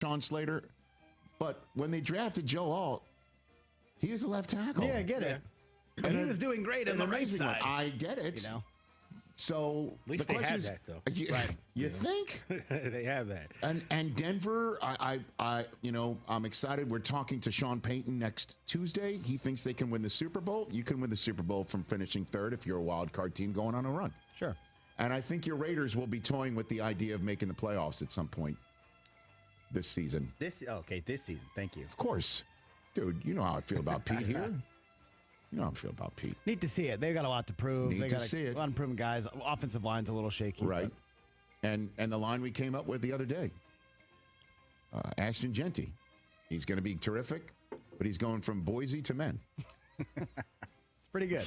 Sean Slater. But when they drafted Joe Alt, he was a left tackle. Yeah, I get it. And he was doing great on the right side. I get it. You know? So at least they had that, though. You think? They have that. And Denver, I'm excited. We're talking to Sean Payton next Tuesday. He thinks they can win the Super Bowl. You can win the Super Bowl from finishing third if you're a wild card team going on a run. Sure. And I think your Raiders will be toying with the idea of making the playoffs at some point this season. This season. Thank you. Of course. Dude, you know how I feel about Pete here. You know how I feel about Pete. Need to see it. They've got a lot to prove. Need they to got see it. a lot of proven guys. Offensive line's a little shaky. Right. And the line we came up with the other day. Ashton Genty. He's going to be terrific, but he's going from Boise to men. It's pretty good.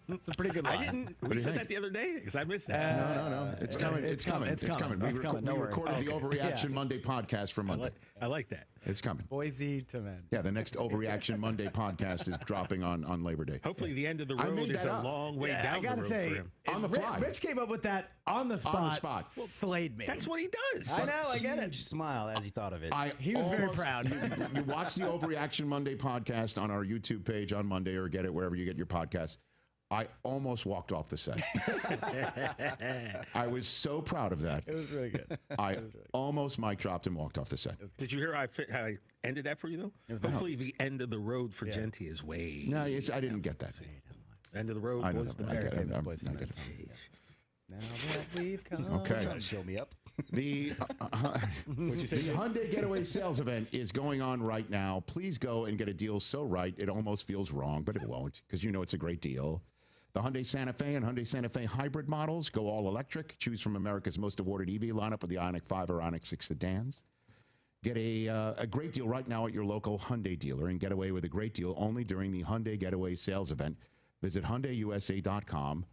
It's a pretty good line. We said that the other day because I missed that. No. It's coming. It's coming. It's coming. It's coming. We recorded the Overreaction Monday podcast for Monday. I like that. It's coming. Boise to men. Yeah, the next Overreaction Monday podcast is dropping on Labor Day. Hopefully the end of the road is a long way down I gotta the road say, for him. On the fly. Rich came up with that on the spot. On the spot. Slayed me. That's what he does. I know. I get it. Huge smile as he thought of it. He was very proud. You watch the Overreaction Monday podcast on our YouTube page on Monday or get it wherever you get your podcasts. I almost walked off the set. I was so proud of that. It was really good. Almost mic dropped and walked off the set. Did you hear how I ended that for you, though? Hopefully the end of the road for Genty is way. No, I didn't get that. End of the road I know. was the I get it. famous I'm- place I in get it. Now that we've come. Okay. Trying to show me up. The Hyundai Getaway Sales Event is going on right now. Please go and get a deal so right it almost feels wrong, but it won't because you know it's a great deal. The Hyundai Santa Fe and Hyundai Santa Fe hybrid models go all electric. Choose from America's most awarded EV lineup with the Ioniq 5 or Ioniq 6 sedans. Get a great deal right now at your local Hyundai dealer and get away with a great deal only during the Hyundai Getaway Sales Event. Visit HyundaiUSA.com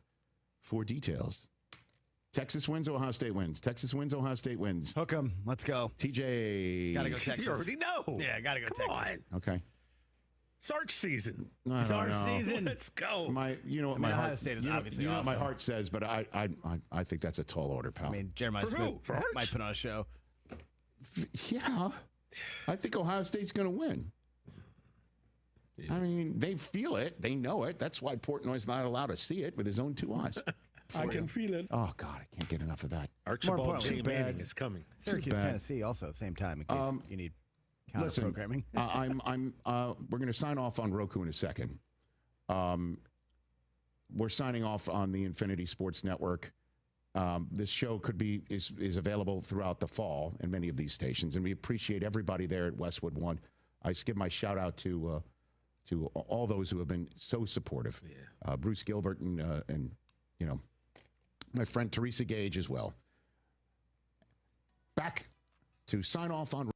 for details. Texas wins, Ohio State wins. Texas wins, Ohio State wins. Hook 'em. Let's go. TJ. Gotta go Texas. You already know. Yeah, gotta go Texas. Okay. It's arch season. It's our season. Let's go. Ohio State is obviously what my awesome. heart says, but I think that's a tall order, pal. I mean, Jeremiah For who? Smith For Arch? might put on a show. Yeah, I think Ohio State's going to win. Yeah. I mean, they feel it. They know it. That's why Portnoy's not allowed to see it with his own two eyes. I can feel it. Oh, God, I can't get enough of that. Archibald J. Manning is coming. Syracuse, Tennessee also at the same time in case you need counter programming. We're going to sign off on Roku in a second. We're signing off on the Infinity Sports Network. This show is available throughout the fall in many of these stations, and we appreciate everybody there at Westwood One. I just give my shout out to all those who have been so supportive. Yeah. Bruce Gilbert and my friend Teresa Gage as well. Back to sign off on.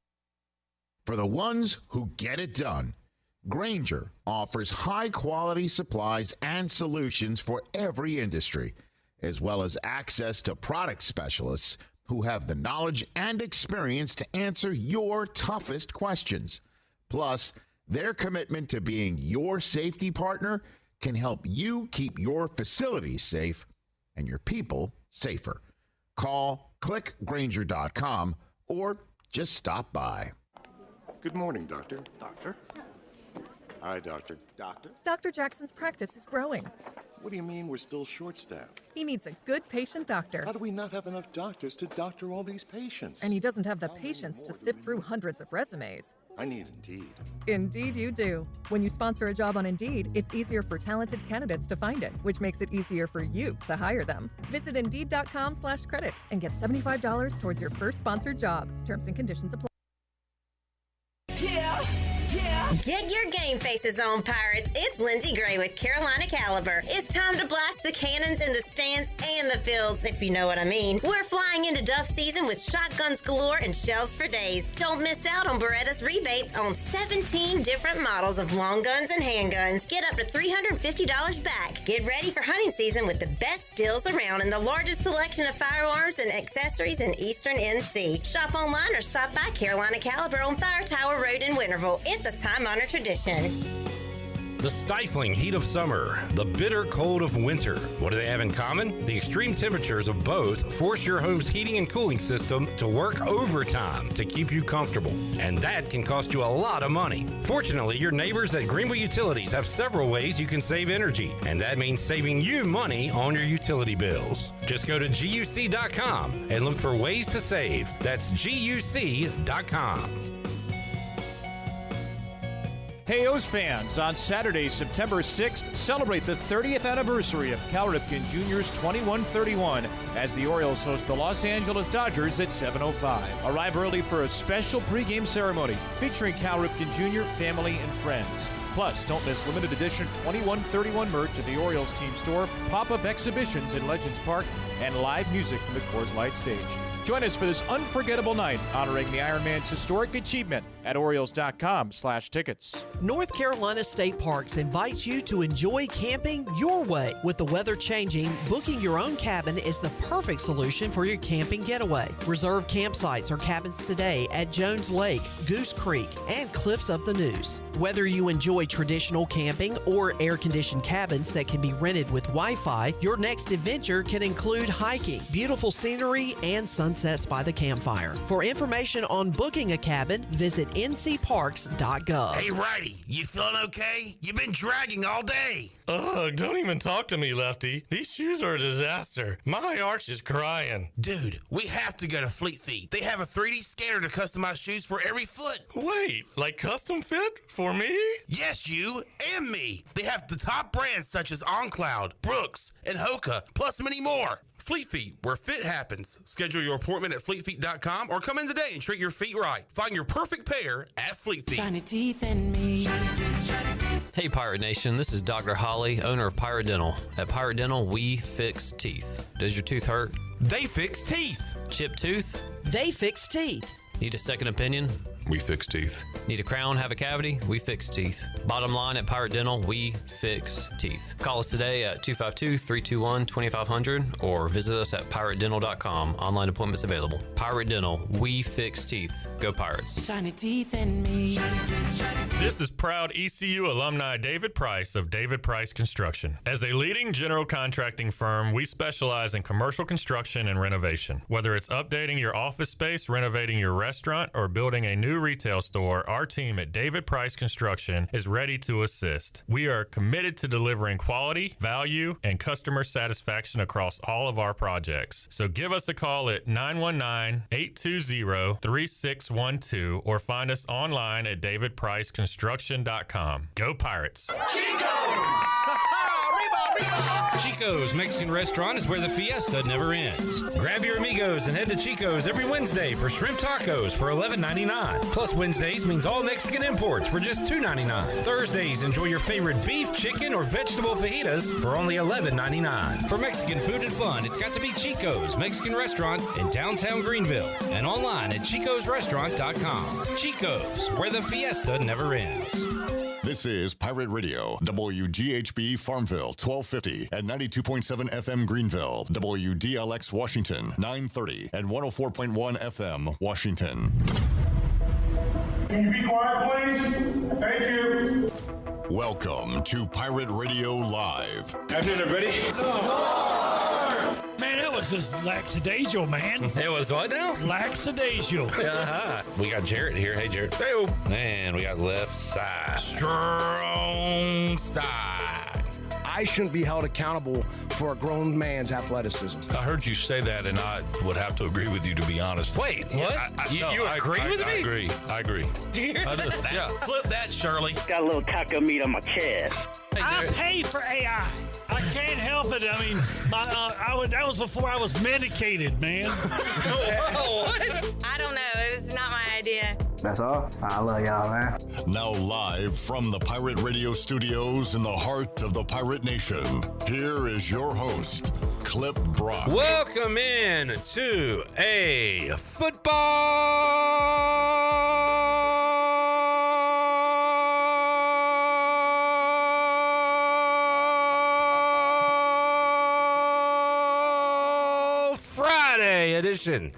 For the ones who get it done, Grainger offers high-quality supplies and solutions for every industry, as well as access to product specialists who have the knowledge and experience to answer your toughest questions. Plus, their commitment to being your safety partner can help you keep your facilities safe and your people safer. Call, click Grainger.com, or just stop by. Good morning, Doctor. Doctor? Hi, Doctor. Doctor? Dr. Jackson's practice is growing. What do you mean we're still short-staffed? He needs a good patient doctor. How do we not have enough doctors to doctor all these patients? And he doesn't have the patience to sift through hundreds of resumes. I need Indeed. Indeed you do. When you sponsor a job on Indeed, it's easier for talented candidates to find it, which makes it easier for you to hire them. Visit Indeed.com/credit and get $75 towards your first sponsored job. Terms and conditions apply. Get your game faces on, Pirates. It's Lindsey Gray with Carolina Caliber. It's time to blast the cannons in the stands and the fields, if you know what I mean. We're flying into Duff season with shotguns galore and shells for days. Don't miss out on Beretta's rebates on 17 different models of long guns and handguns. Get up to $350 back. Get ready for hunting season with the best deals around and the largest selection of firearms and accessories in Eastern NC. Shop online or stop by Carolina Caliber on Fire Tower Road in Winterville. It's a time-honored tradition. The stifling heat of summer, the bitter cold of winter. What do they have in common? The extreme temperatures of both force your home's heating and cooling system to work overtime to keep you comfortable. And that can cost you a lot of money. Fortunately, your neighbors at Greenville Utilities have several ways you can save energy, and that means saving you money on your utility bills. Just go to GUC.com and look for ways to save. That's GUC.com. Hey, O's fans, on Saturday, September 6th, celebrate the 30th anniversary of Cal Ripken Jr.'s 21-31 as the Orioles host the Los Angeles Dodgers at 7:05. Arrive early for a special pregame ceremony featuring Cal Ripken Jr., family, and friends. Plus, don't miss limited edition 21-31 merch at the Orioles team store, pop-up exhibitions in Legends Park, and live music from the Coors Light stage. Join us for this unforgettable night honoring the Iron Man's historic achievement at Orioles.com/tickets. North Carolina State Parks invites you to enjoy camping your way. With the weather changing, booking your own cabin is the perfect solution for your camping getaway. Reserve campsites or cabins today at Jones Lake, Goose Creek, and Cliffs of the Neuse. Whether you enjoy traditional camping or air-conditioned cabins that can be rented with Wi-Fi, your next adventure can include hiking, beautiful scenery, and sunsets by the campfire. For information on booking a cabin, visit ncparks.gov. Hey, Righty, you feeling okay? You've been dragging all day. Ugh, don't even talk to me, Lefty. These shoes are a disaster. My arch is crying. Dude, we have to go to Fleet Feet. They have a 3D scanner to customize shoes for every foot. Wait, like custom fit? For me? Yes, you and me. They have the top brands such as OnCloud, Brooks, and Hoka, plus many more. Fleet Feet, where fit happens. Schedule your appointment at fleetfeet.com or come in today and treat your feet right. Find your perfect pair at Fleet Feet. Shiny teeth and me. Hey, Pirate Nation, this is Dr. Holly, owner of Pirate Dental. At Pirate Dental, we fix teeth. Does your tooth hurt? They fix teeth. Chipped tooth? They fix teeth. Need a second opinion? We fix teeth. Need a crown, have a cavity? We fix teeth. Bottom line, at Pirate Dental, we fix teeth. Call us today at 252-321-2500 or visit us at piratedental.com. Online appointments available. Pirate Dental, we fix teeth. Go Pirates. Shiny teeth and me. This is proud ECU alumni David Price of David Price Construction. As a leading general contracting firm, we specialize in commercial construction and renovation. Whether it's updating your office space, renovating your restaurant, or building a new retail store, our team at David Price Construction is ready to assist. We are committed to delivering quality, value, and customer satisfaction across all of our projects. So give us a call at 919-820-3612 or find us online at davidpriceconstruction.com. Go Pirates! Chico's Mexican Restaurant is where the fiesta never ends. Grab your amigos and head to Chico's every Wednesday for shrimp tacos for $11.99. Plus Wednesdays means all Mexican imports for just $2.99. Thursdays, enjoy your favorite beef, chicken, or vegetable fajitas for only $11.99. For Mexican food and fun, it's got to be Chico's Mexican Restaurant in downtown Greenville and online at chicosrestaurant.com. Chico's, where the fiesta never ends. This is Pirate Radio, WGHB Farmville, 1250 at 92.7 FM Greenville, WDLX Washington, 930 and 104.1 FM Washington. Can you be quiet, please? Thank you. Welcome to Pirate Radio Live. Afternoon, everybody. Man, that was just lackadaisical, man. It was what now? Lackadaisical. We got Jarrett here. Hey, Jarrett. Hey, and we got left side. Strong side. I shouldn't be held accountable for a grown man's athleticism. I heard you say that, and I would have to agree with you, to be honest. Wait, what? You agree with me? I agree. Yeah. Flip that, Shirley. Got a little taco meat on my chest. I pay for AI. I can't help it. I mean, that was before I was medicated, man. What? I don't know. It was not my idea. That's all. I love y'all, man. Now live from the Pirate Radio studios in the heart of the Pirate Nation, here is your host, Clip Brock. Welcome in to a football Friday edition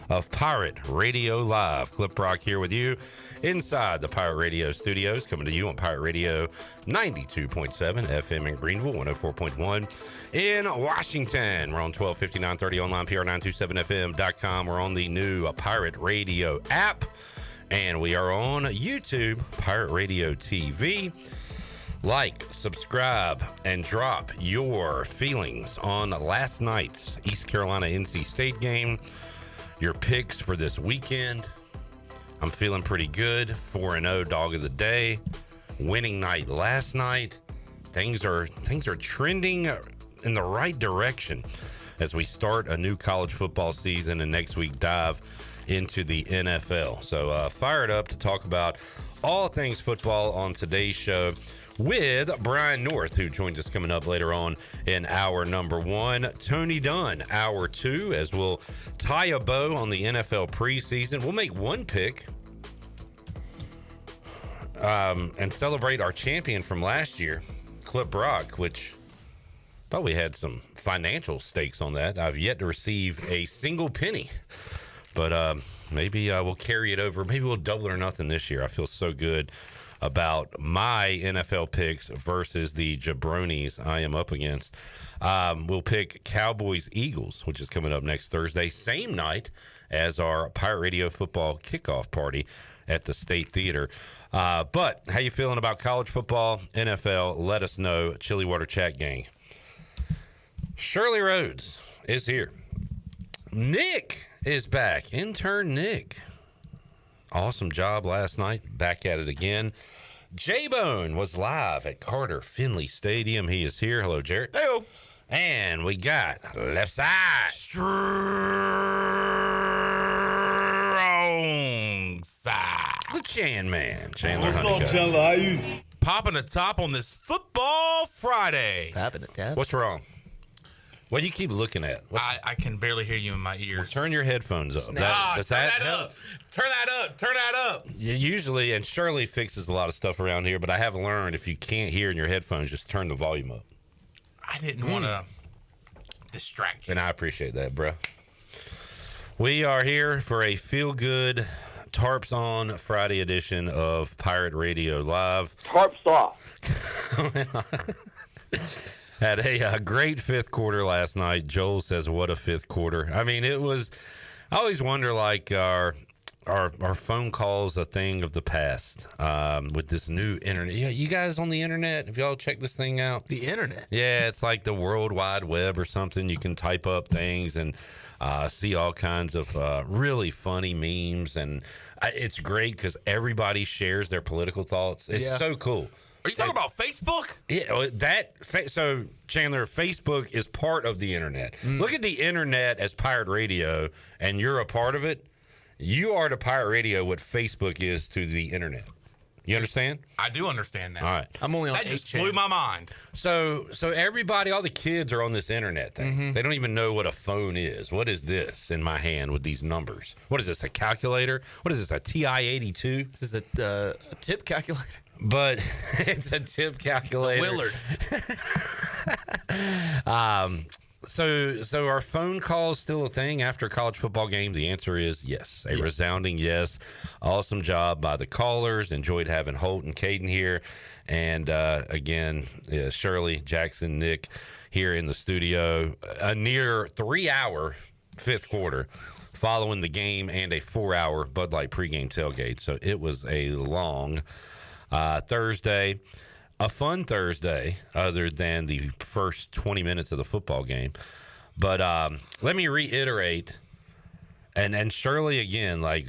of Pirate Radio Live. Clip Rock here with you inside the Pirate Radio studios, coming to you on Pirate Radio 92.7 FM in Greenville, 104.1 in Washington. We're on 1250, 930 online, PR927FM.com. We're on the new Pirate Radio app, and we are on YouTube, Pirate Radio TV. Like, subscribe, and drop your feelings on last night's East Carolina NC State game. Your picks for this weekend. I'm feeling pretty good. 4-0 dog of the day. Winning night last night. Things are trending in the right direction as we start a new college football season and next week dive into the NFL. So fired up to talk about all things football on today's show with Brian North, who joins us coming up later on in hour number 1. Tony Dunn, hour 2, as we'll tie a bow on the NFL preseason. We'll make one pick and celebrate our champion from last year, Clip Brock, which I thought we had some financial stakes on that. I've yet to receive a single penny, but maybe we'll carry it over. Maybe we'll double or nothing this year. I feel so good about my NFL picks versus the jabronis I am up against. We'll pick Cowboys-Eagles, which is coming up next Thursday, same night as our Pirate Radio football kickoff party at the State Theater. But how you feeling about college football, NFL? Let us know. Chili Water Chat Gang. Shirley Rhodes is here. Nick is back. Intern Nick. Awesome job last night. Back at it again. J-Bone was live at Carter Finley Stadium. He is here. Hello, Jared. Hey-o. And we got left side. Strong side. The Chan Man. Chandler What's Honeycutt. up, Chandler? How you? Popping the top on this Football Friday. Popping the top. What's wrong? What do you keep looking at? I can barely hear you in my ears. Well, turn your headphones up. Turn that up. Turn that up. Usually, and Shirley fixes a lot of stuff around here, but I have learned if you can't hear in your headphones, just turn the volume up. I didn't want to distract you. And I appreciate that, bro. We are here for a feel-good Tarps On Friday edition of Pirate Radio Live. Tarps off. Had a great fifth quarter last night. Joel says, what a fifth quarter. I mean, it was, I always wonder, like, our phone calls a thing of the past with this new internet. Yeah, you guys on the internet, have y'all checked this thing out? The internet? Yeah, it's like the World Wide Web or something. You can type up things and see all kinds of really funny memes. And it's great because everybody shares their political thoughts. It's so cool. Are you talking about Facebook? Yeah, so Chandler, Facebook is part of the internet. Look at the internet as Pirate Radio, and you're a part of it. You are to Pirate Radio what Facebook is to the internet. You understand? I do understand now. All right. I'm only on That just blew my mind. So everybody, all the kids are on this internet thing. They don't even know what a phone is. What is this in my hand with these numbers? What is this, a calculator? What is this, a TI-82? This is a tip calculator. But it's a tip calculator. Willard. So are phone calls still a thing after a college football game? The answer is yes. A resounding yes. Awesome job by the callers. Enjoyed having Holt and Caden here. And again, Shirley, Jackson, Nick here in the studio. A near 3-hour fifth quarter following the game and a 4-hour Bud Light pregame tailgate. So it was a long Thursday. A fun Thursday, other than the first 20 minutes of the football game. But let me reiterate, and Shirley, again, like,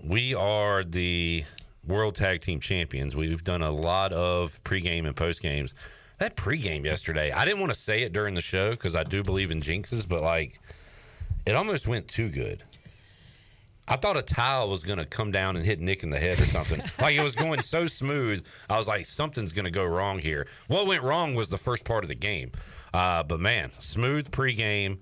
we are the World Tag Team Champions. We've done a lot of pregame and postgames. That pregame yesterday, I didn't want to say it during the show because I do believe in jinxes, but, like, it almost went too good. I thought a tile was going to come down and hit Nick in the head or something. Like, it was going so smooth. I was like, something's going to go wrong here. What went wrong was the first part of the game. But, man, smooth pregame,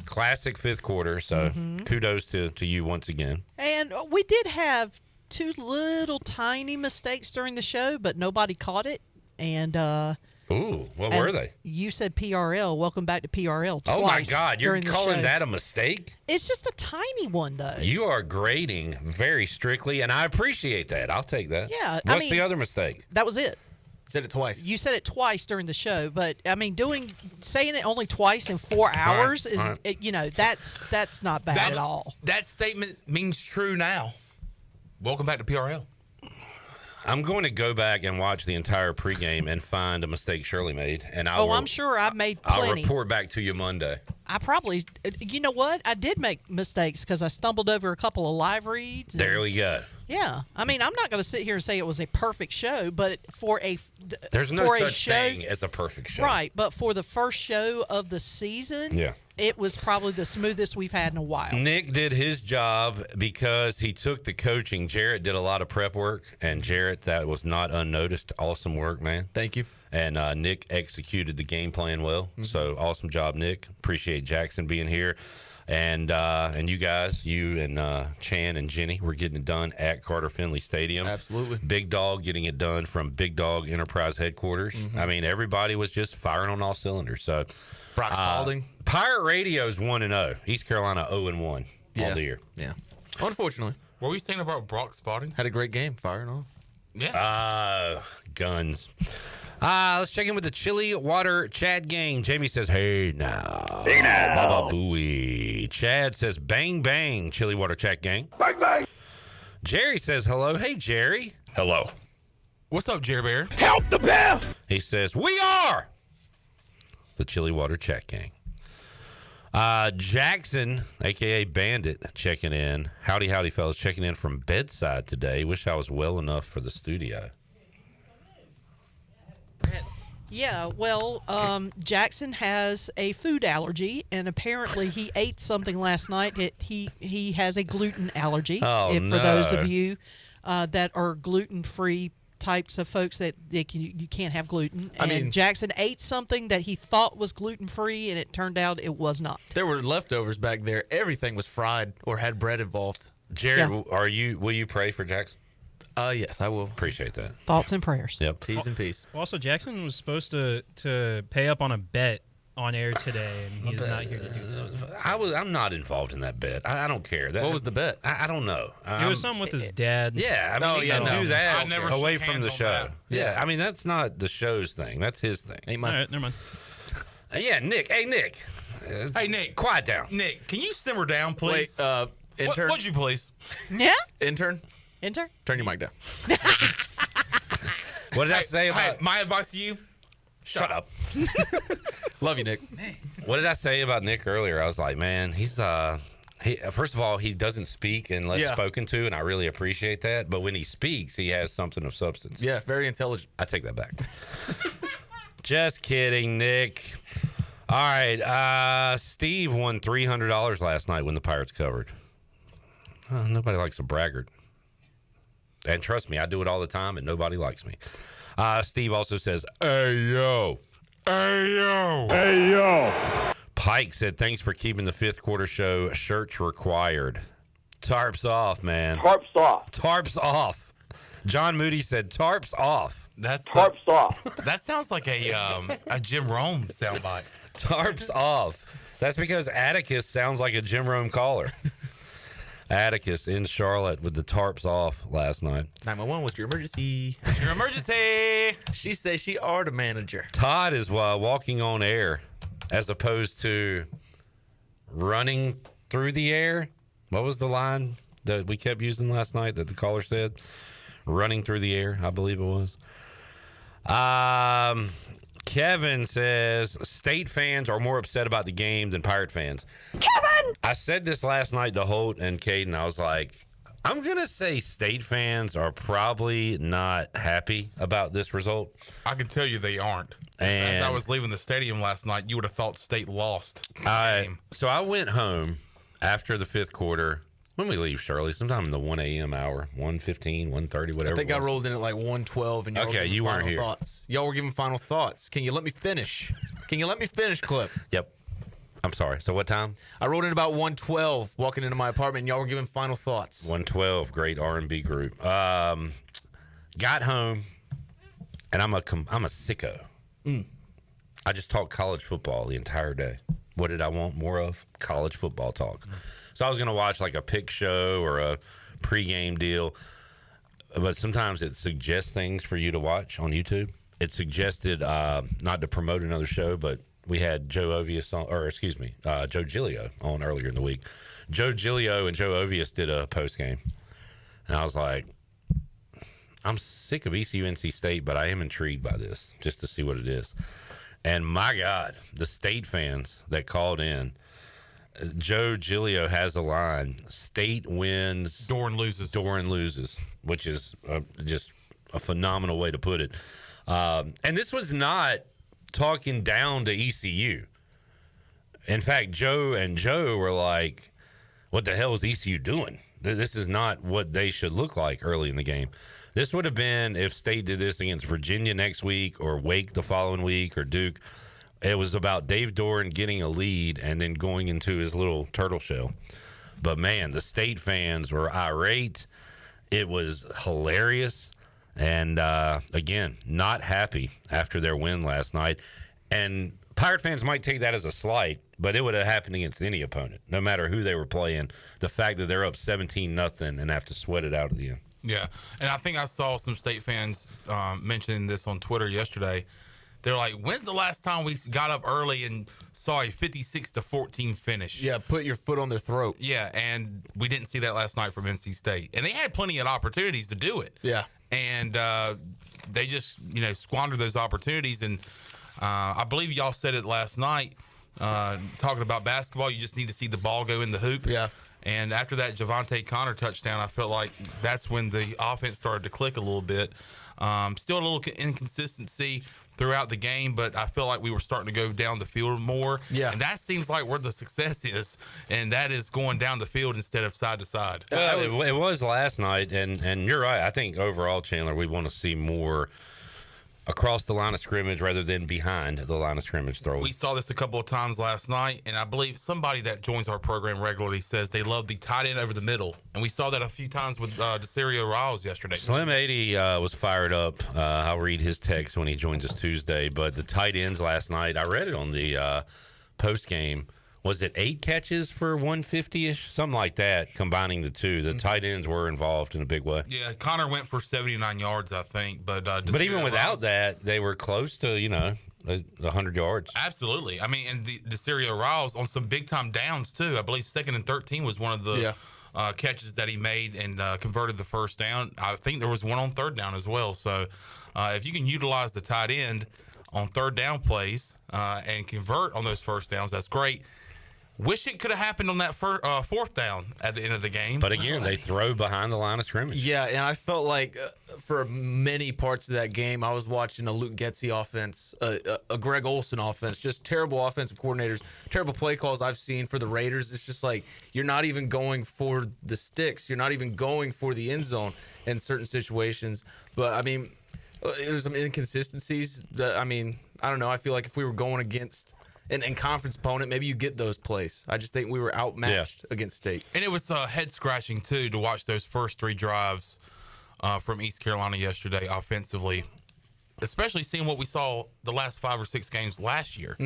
classic fifth quarter. So kudos to you once again. And we did have two little tiny mistakes during the show, but nobody caught it. And Ooh, what were they? You said PRL. Welcome back to PRL twice. Oh, my God. You're during the calling show. that a mistake? It's just a tiny one, though. You are grading very strictly, and I appreciate that. I'll take that. Yeah. What's the other mistake? That was it. Said it twice. You said it twice during the show, but I mean, saying it only twice in 4 hours is, that's not bad at all. That statement means true now. Welcome back to PRL. I'm going to go back and watch the entire pregame and find a mistake Shirley made, and I'm sure I've made plenty. I'll report back to you Monday. I probably, you know what? I did make mistakes because I stumbled over a couple of live reads. There we go. Yeah, I mean, I'm not going to sit here and say it was a perfect show, but there's no such thing as a perfect show, right? But for the first show of the season, it was probably the smoothest we've had in a while. Nick did his job because he took the coaching. Jarrett did a lot of prep work, and Jarrett, that was not unnoticed. Awesome work, man. Thank you. And Nick executed the game plan well. Mm-hmm. So awesome job, Nick. Appreciate Jackson being here. And you guys, you and Chan and Jenny, we're getting it done at Carter Finley Stadium. Absolutely. Big Dog getting it done from Big Dog Enterprise headquarters. Mm-hmm. I mean, everybody was just firing on all cylinders. So Brock Spalding. Pirate Radio's 1-0. East Carolina 0-1 all the year. Yeah. Unfortunately. What were you saying about Brock Spalding? Had a great game, firing off. Yeah. Guns. Let's check in with the Chili Water Chat game. Jamie says, hey now. Hey now. Baba Booey. Chad says, bang, bang, Chili Water Chat gang. Bang, bang. Jerry says, hello. Hey, Jerry. Hello. What's up, Jerry Bear? Help the bear. He says, we are the Chili Water Chat gang. Jackson, a.k.a. Bandit, checking in. Howdy, howdy, fellas. Checking in from bedside today. Wish I was well enough for the studio. Yeah, well, Jackson has a food allergy, and apparently he ate something last night that he has a gluten allergy. Oh, For those of you that are gluten-free types of folks that you can't have gluten. And Jackson ate something that he thought was gluten-free, and it turned out it was not. There were leftovers back there. Everything was fried or had bread involved. Jared, will you pray for Jackson? Yes, I will. Appreciate that. Thoughts and prayers. Yep. T's and P's. Well, also, Jackson was supposed to pay up on a bet on air today, and he is not here to do that. I'm not involved in that bet. I don't care. What was the bet? I don't know. It was something with his dad. Yeah, he can do that away from the show. That. Yeah, I mean, that's not the show's thing. That's his thing. All right, never mind. Yeah, Nick. Hey, Nick. Hey, Nick. Quiet down. Nick, can you simmer down, please? Wait, intern. Would you please? Yeah? Intern. Turn your mic down. What did I say about... Hey, my advice to you, shut up. Love you, Nick. What did I say about Nick earlier? I was like, man, he's... first of all, he doesn't speak unless spoken to, and I really appreciate that. But when he speaks, he has something of substance. Yeah, very intelligent. I take that back. Just kidding, Nick. All right, Steve won $300 last night when the Pirates covered. Nobody likes a braggart. And trust me, I do it all the time, and nobody likes me. Steve also says, hey, yo. Hey, yo. Hey, yo. Pike said, thanks for keeping the fifth quarter show shirts required. Tarps off, man. Tarps off. Tarps off. John Moody said, tarps off. That's Tarps off. That sounds like a Jim Rome soundbite. Tarps off. That's because Atticus sounds like a Jim Rome caller. Atticus in Charlotte with the tarps off last night. 911 was your emergency. Your emergency. She says she are the manager. Todd is walking on air as opposed to running through the air. What was the line that we kept using last night that the caller said? Running through the air, I believe it was. Kevin says State fans are more upset about the game than Pirate fans. Kevin! I said this last night to Holt and Caden. I was like, I'm going to say State fans are probably not happy about this result. I can tell you they aren't. As I was leaving the stadium last night, you would have thought State lost the game. So I went home after the fifth quarter. When we leave, Shirley, sometime in the 1 a.m. hour, 1:15, 1:30, whatever. I think I rolled in at like 1:12, and you weren't here. Thoughts. Y'all were giving final thoughts. Can you let me finish? Clip? Yep. I'm sorry. So what time? I rolled in about 1:12, walking into my apartment, and y'all were giving final thoughts. 1:12, great R&B group. Got home, and I'm a sicko. I just talked college football the entire day. What did I want more of? College football talk. So I was going to watch like a pick show or a pregame deal, but sometimes it suggests things for you to watch on YouTube. It suggested, not to promote another show, but we had Joe Giglio on earlier in the week. Joe Giglio and Joe Ovius did a post game, and I was like, I'm sick of ECU NC State, but I am intrigued by this just to see what it is. And my God, the State fans that called in, Joe Giglio has a line: State wins, Doran loses, which is just a phenomenal way to put it. And this was not talking down to ECU. In fact, Joe and Joe were like, what the hell is ECU doing? This is not what they should look like early in the game. This would have been if State did this against Virginia next week or Wake the following week or Duke. It was about Dave Doran getting a lead and then going into his little turtle shell. But, man, the State fans were irate. It was hilarious. And, again, not happy after their win last night. And Pirate fans might take that as a slight, but it would have happened against any opponent, no matter who they were playing. The fact that they're up 17-0 and have to sweat it out at the end. Yeah, and I think I saw some State fans mentioning this on Twitter yesterday. They're like, when's the last time we got up early and saw a 56-14 finish? Yeah, put your foot on their throat. Yeah, and we didn't see that last night from NC State. And they had plenty of opportunities to do it. Yeah. And they just, squandered those opportunities. And I believe y'all said it last night, talking about basketball, you just need to see the ball go in the hoop. Yeah. And after that Javante Connor touchdown, I felt like that's when the offense started to click a little bit. Still a little inconsistency throughout the game, but I feel like we were starting to go down the field more. Yeah. And that seems like where the success is, and that is going down the field instead of side to side. Well, it was last night, and you're right. I think overall, Chandler, we want to see more across the line of scrimmage rather than behind the line of scrimmage throw. We saw this a couple of times last night, and I believe somebody that joins our program regularly says they love the tight end over the middle, and we saw that a few times with Desario Riles yesterday. Slim 80 was fired up. I'll read his text when he joins us Tuesday, but the tight ends last night, I read it on the post game. Was it 8 catches for 150-ish? Something like that, combining the two. The tight ends were involved in a big way. Yeah, Connor went for 79 yards, I think. But even without that, they were close to, 100 yards. Absolutely. I mean, and the Desario Riles on some big-time downs, too. I believe 2nd and 13 was one of the catches that he made and converted the first down. I think there was one on 3rd down as well. So if you can utilize the tight end on 3rd down plays and convert on those first downs, that's great. Wish it could have happened on that 4th down at the end of the game. But again, they throw behind the line of scrimmage. Yeah, and I felt like for many parts of that game, I was watching a Luke Getsy offense, a Greg Olson offense, just terrible offensive coordinators, terrible play calls I've seen for the Raiders. It's just like you're not even going for the sticks. You're not even going for the end zone in certain situations. But, I mean, there's some inconsistencies. I don't know. I feel like if we were going against and conference opponent, maybe you get those plays. I just think we were outmatched against State. And it was head-scratching, too, to watch those first 3 drives from East Carolina yesterday offensively, especially seeing what we saw the last 5 or 6 games last year.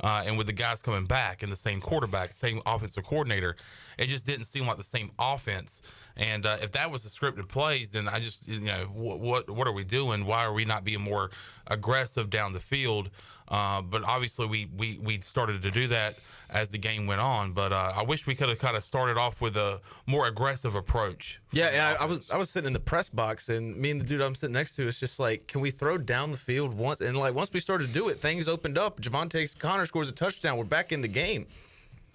And with the guys coming back and the same quarterback, same offensive coordinator, it just didn't seem like the same offense. And if that was the scripted plays, then I just, what are we doing? Why are we not being more aggressive down the field? But obviously we started to do that as the game went on. But I wish we could have kind of started off with a more aggressive approach. Yeah, and I was sitting in the press box, and me and the dude I'm sitting next to, it's just like, can we throw down the field once? And once we started to do it, things opened up. Javante Connor scores a touchdown. We're back in the game.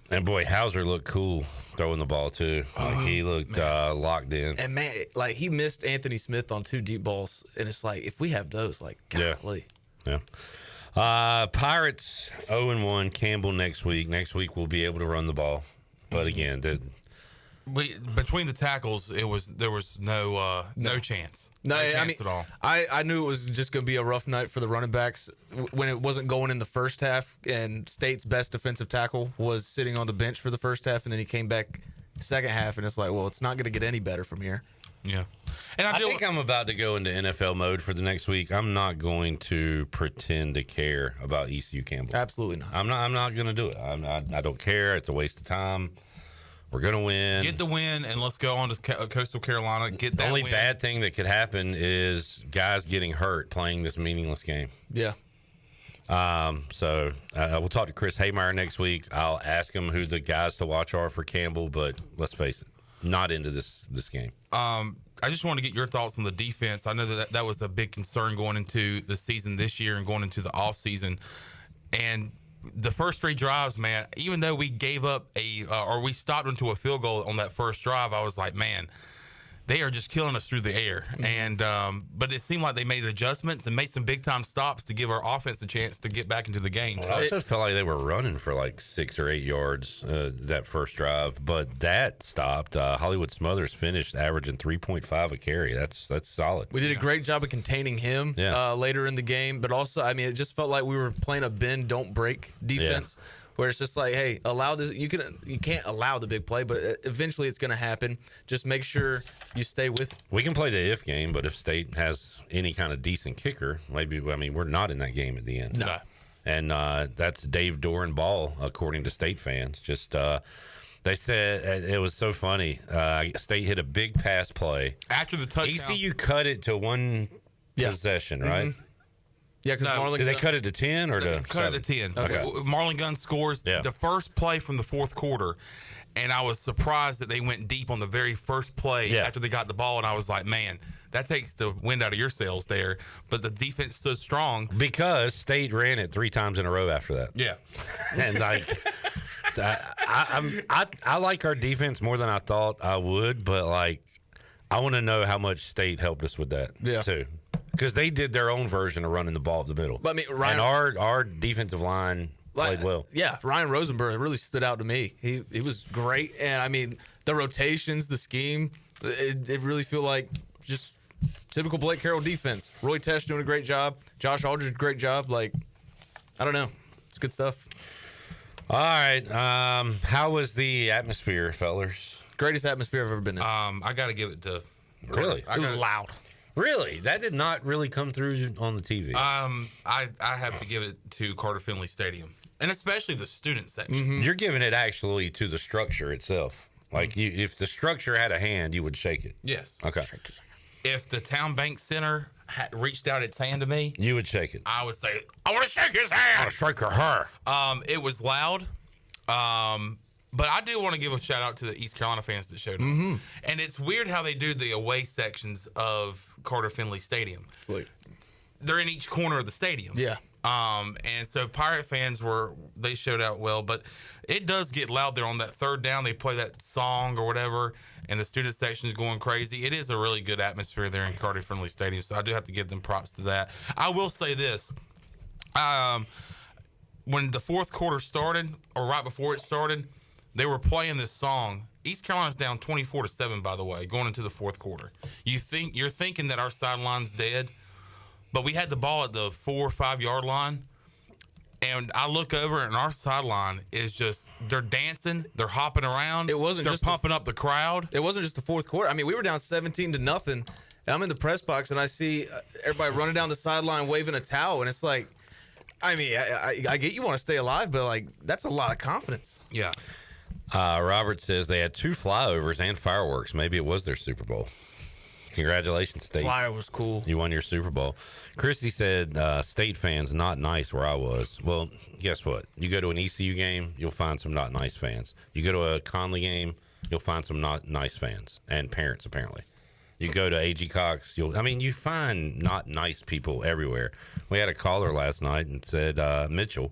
And boy, Hauser looked cool throwing the ball too. He looked locked in. And man, he missed Anthony Smith on 2 deep balls, and it's like if we have those, golly. Yeah. Pirates 0-1. Campbell next week. Next week we'll be able to run the ball, but again, between the tackles, there was no chance. No chance at all. I knew it was just going to be a rough night for the running backs when it wasn't going in the first half, and State's best defensive tackle was sitting on the bench for the first half, and then he came back second half, and it's like, well, it's not going to get any better from here. Yeah. And I think I'm about to go into NFL mode for the next week. I'm not going to pretend to care about ECU Campbell. Absolutely not. I'm not going to do it. I don't care. It's a waste of time. We're going to win. Get the win, and let's go on to Coastal Carolina. Get that The only win. bad thing that could happen is guys getting hurt playing this meaningless game. Yeah. So we'll talk to Chris Haymeyer next week. I'll ask him who the guys to watch are for Campbell, but let's face it, not into this game. I just want to get your thoughts on the defense. I know that was a big concern going into the season this year and going into the offseason. And the first 3 drives, man, even though we gave up or we stopped into a field goal on that first drive, I was like, man, they are just killing us through the air. And but it seemed like they made adjustments and made some big time stops to give our offense a chance to get back into the game. Well, I also felt like they were running for like 6 or 8 yards that first drive, but that stopped. Hollywood Smothers finished averaging 3.5 a carry. That's solid. We did a great job of containing him later in the game, but also, I mean, it just felt like we were playing a bend, don't break defense. Yeah. Where it's just like, hey, allow this. You can't allow the big play, but eventually it's going to happen. Just make sure you stay with it. We can play the if game, but if State has any kind of decent kicker, maybe, I mean, we're not in that game at the end. No. And that's Dave Doran ball, according to State fans. Just they said it was so funny. State hit a big pass play after the touchdown. ECU cut it to one possession, right? Mm-hmm. Yeah, because Marlon. Did they cut it to 10 or to cut it to 10? Okay. Marlon Gunn scores the first play from the fourth quarter, and I was surprised that they went deep on the very first play after they got the ball, and I was like, man, that takes the wind out of your sails there. But the defense stood strong because State ran it 3 times in a row after that. Yeah, and like. I like our defense more than I thought I would, but like I want to know how much State helped us with that too. Because they did their own version of running the ball up the middle. But I mean, and our defensive line played well. Yeah, Ryan Rosenberg really stood out to me. He was great, and I mean the rotations, the scheme, it really feel like just typical Blake Carroll defense. Roy Tesh doing a great job. Josh Aldridge, great job. Like, I don't know, it's good stuff. All right, how was the atmosphere, fellers? Greatest atmosphere I've ever been in. I got to give it to. Really, it was loud. Really? That did not really come through on the TV. I have to give it to Carter Finley Stadium, and especially the student section. Mm-hmm. You're giving it actually to the structure itself. Like, if the structure had a hand, you would shake it. Yes. Okay. If the Town Bank Center reached out its hand to me, you would shake it. I would say, I want to shake his hand. I want to shake her. It was loud. But I do want to give a shout out to the East Carolina fans that showed up. Mm-hmm. And it's weird how they do the away sections of Carter Finley Stadium. It's like, they're in each corner of the stadium. Yeah. And so Pirate fans they showed out well, but it does get loud there on that third down. They play that song or whatever, and the student section is going crazy. It is a really good atmosphere there in Carter Finley Stadium, so I do have to give them props to that. I will say this. When the fourth quarter started, or right before it started, they were playing this song. East Carolina's down 24-7, by the way, going into the fourth quarter. You're thinking that our sideline's dead, but we had the ball at the 4 or 5 yard line, and I look over and our sideline is just, they're dancing, they're hopping around. They're pumping up the crowd. It wasn't just the fourth quarter. I mean, we were down 17-0, and I'm in the press box and I see everybody running down the sideline waving a towel, and it's like, I mean, I get you want to stay alive, but like that's a lot of confidence. Yeah. Robert says they had 2 flyovers and fireworks. Maybe it was their Super Bowl. Congratulations, State. Flyer was cool. You won your Super Bowl. Christy said State fans not nice where I was. Well, guess what? You go to an ECU game, you'll find some not nice fans. You go to a Conley game, you'll find some not nice fans and parents, apparently. You go to A.G. Cox, you find not nice people everywhere. We had a caller last night and said, Mitchell,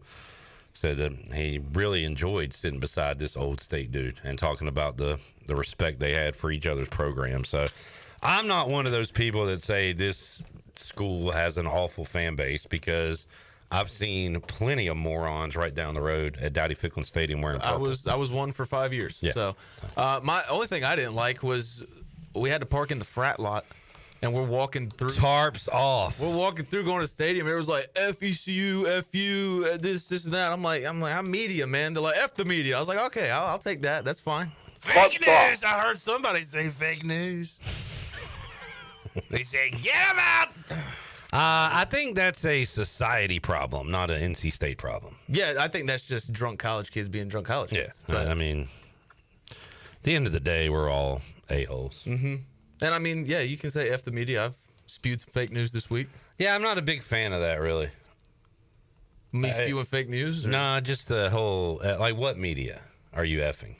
said that he really enjoyed sitting beside this old State dude and talking about the respect they had for each other's program. So I'm not one of those people that say this school has an awful fan base, because I've seen plenty of morons right down the road at Dowdy Ficklin Stadium wearing purple. I was one for 5 years. Yeah. So my only thing I didn't like was we had to park in the frat lot. And we're walking through. Tarps off. We're walking through, going to the stadium. It was like FECU, FU, this and that. I'm like, I'm media, man. They're like, F the media. I was like, okay, I'll take that. That's fine. Fake news. I heard somebody say fake news. They said, get him out. I think that's a society problem, not an NC State problem. Yeah, I think that's just drunk college kids being drunk college kids. But, I mean, at the end of the day, we're all a-holes. Mm-hmm. And I mean, yeah, you can say F the media. I've spewed some fake news this week. Yeah, I'm not a big fan of that, really. Me spewing fake news? No, just the whole, like, what media are you effing?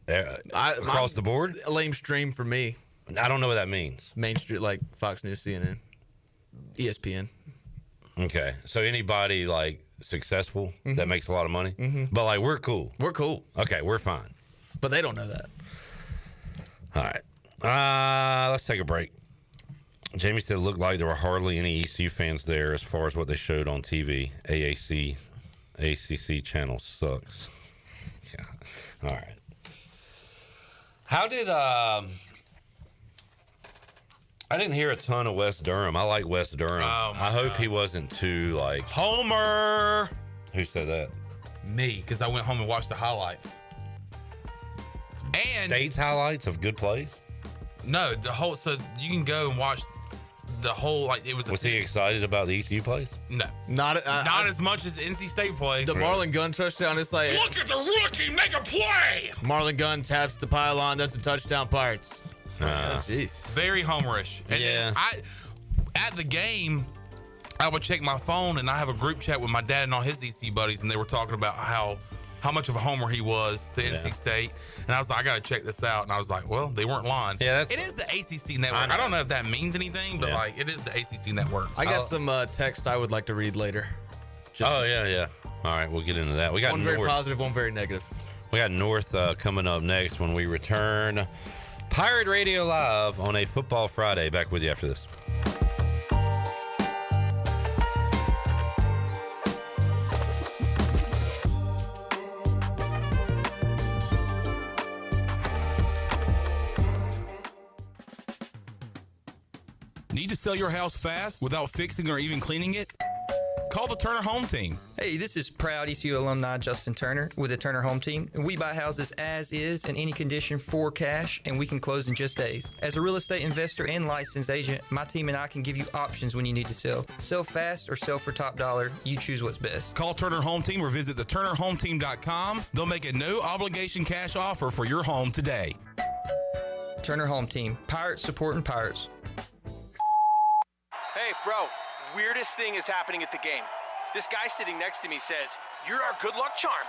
Across the board? Lame stream for me. I don't know what that means. Main Street, like Fox News, CNN, ESPN. Okay, so anybody, like, successful that makes a lot of money? Mm-hmm. But, like, we're cool. We're cool. Okay, we're fine. But they don't know that. All right. Let's take a break. Jamie said it looked like there were hardly any ECU fans there as far as what they showed on TV. ACC channel sucks. Yeah. All right. How did I didn't hear a ton of West Durham. I like West Durham. I hope he wasn't too like Homer. Who said that? Me, because I went home and watched the highlights. And State's highlights of good plays? No, the whole. So you can go and watch the whole. Like it was. Was he excited about the ECU plays? No, not as much as the NC State plays. The Marlon Gunn touchdown. It's like look at the rookie make a play. Marlon Gunn taps the pylon. That's a touchdown, Pirates. Jeez, very homerish. And yeah. At the game, I would check my phone, and I have a group chat with my dad and all his ECU buddies, and they were talking about how much of a homer he was to NC State. And I was like, I got to check this out. And I was like, well, they weren't lying. Yeah, it is the ACC network. I don't know if that means anything, but like it is the ACC network. I got some text I would like to read later. Yeah. All right, we'll get into that. We got one very positive, one very negative. We got North coming up next when we return. Pirate Radio Live on a Football Friday. Back with you after this. Need to sell your house fast without fixing or even cleaning it? Call the Turner Home Team. Hey, this is proud ECU alumni Justin Turner with the Turner Home Team. We buy houses as is in any condition for cash, and we can close in just days. As a real estate investor and licensed agent, my team and I can give you options when you need to sell. Sell fast or sell for top dollar. You choose what's best. Call Turner Home Team or visit theturnerhometeam.com. They'll make a no-obligation cash offer for your home today. Turner Home Team. Pirates supporting Pirates. Hey, bro, weirdest thing is happening at the game. This guy sitting next to me says, "You're our good luck charm."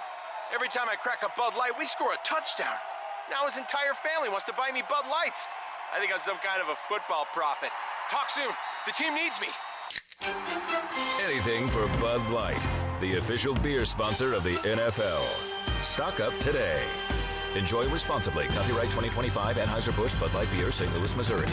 Every time I crack a Bud Light, we score a touchdown. Now his entire family wants to buy me Bud Lights. I think I'm some kind of a football prophet. Talk soon. The team needs me. Anything for Bud Light, the official beer sponsor of the NFL. Stock up today. Enjoy responsibly. Copyright 2025 Anheuser-Busch Bud Light Beer, St. Louis, Missouri.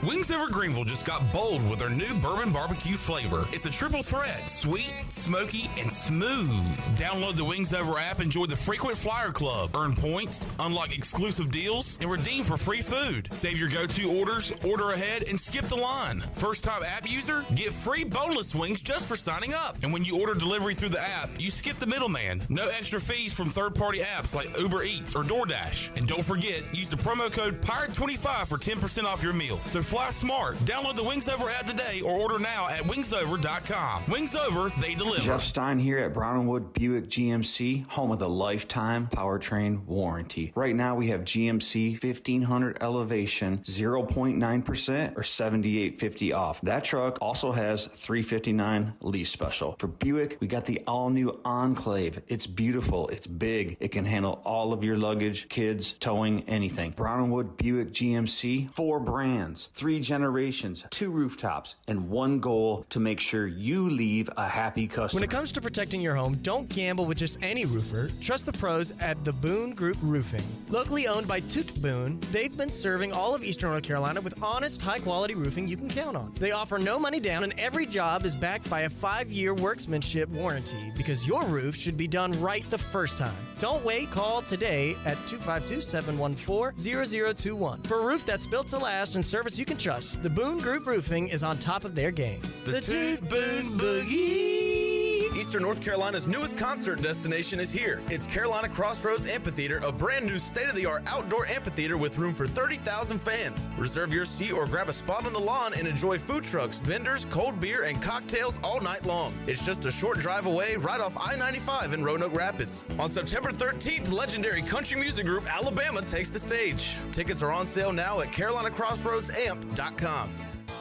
Wings Over Greenville just got bold with their new bourbon barbecue flavor. It's a triple threat, sweet, smoky, and smooth. Download the Wings Over app, enjoy the Frequent Flyer Club, earn points, unlock exclusive deals, and redeem for free food. Save your go-to orders, order ahead, and skip the line. First-time app user, get free boneless wings just for signing up. And when you order delivery through the app, you skip the middleman. No extra fees from third-party apps like Uber Eats or DoorDash. And don't forget, use the promo code PIRATE25 for 10% off your meal. So fly smart. Download the Wings Over app today or order now at wingsover.com. Wings Over, they deliver. Jeff Stein here at Brown & Wood Buick GMC, home of the lifetime powertrain warranty. Right now we have GMC 1500 Elevation 0.9% or $78.50 off. That truck also has $359 lease special. For Buick, we got the all-new Enclave. It's beautiful. It's big. It can handle all of your luggage, kids, towing, anything. Brown & Wood Buick GMC, 4 brands, 3 generations, 2 rooftops, and 1 goal to make sure you leave a happy customer. When it comes to protecting your home, don't gamble with just any roofer. Trust the pros at the Boone Group Roofing. Locally owned by Toot Boone, they've been serving all of Eastern North Carolina with honest, high-quality roofing you can count on. They offer no money down, and every job is backed by a 5-year workmanship warranty because your roof should be done right the first time. Don't wait. Call today at 252-714-0021 for a roof that's built to last and service you can trust. The Boone Group Roofing is on top of their game. The Toot Boone Boogie. Eastern North Carolina's newest concert destination is here. It's Carolina Crossroads Amphitheater, a brand new state-of-the-art outdoor amphitheater with room for 30,000 fans. Reserve your seat or grab a spot on the lawn and enjoy food trucks, vendors, cold beer, and cocktails all night long. It's just a short drive away right off I-95 in Roanoke Rapids. On September 13th, legendary country music group Alabama takes the stage. Tickets are on sale now at CarolinaCrossroadsAmp.com.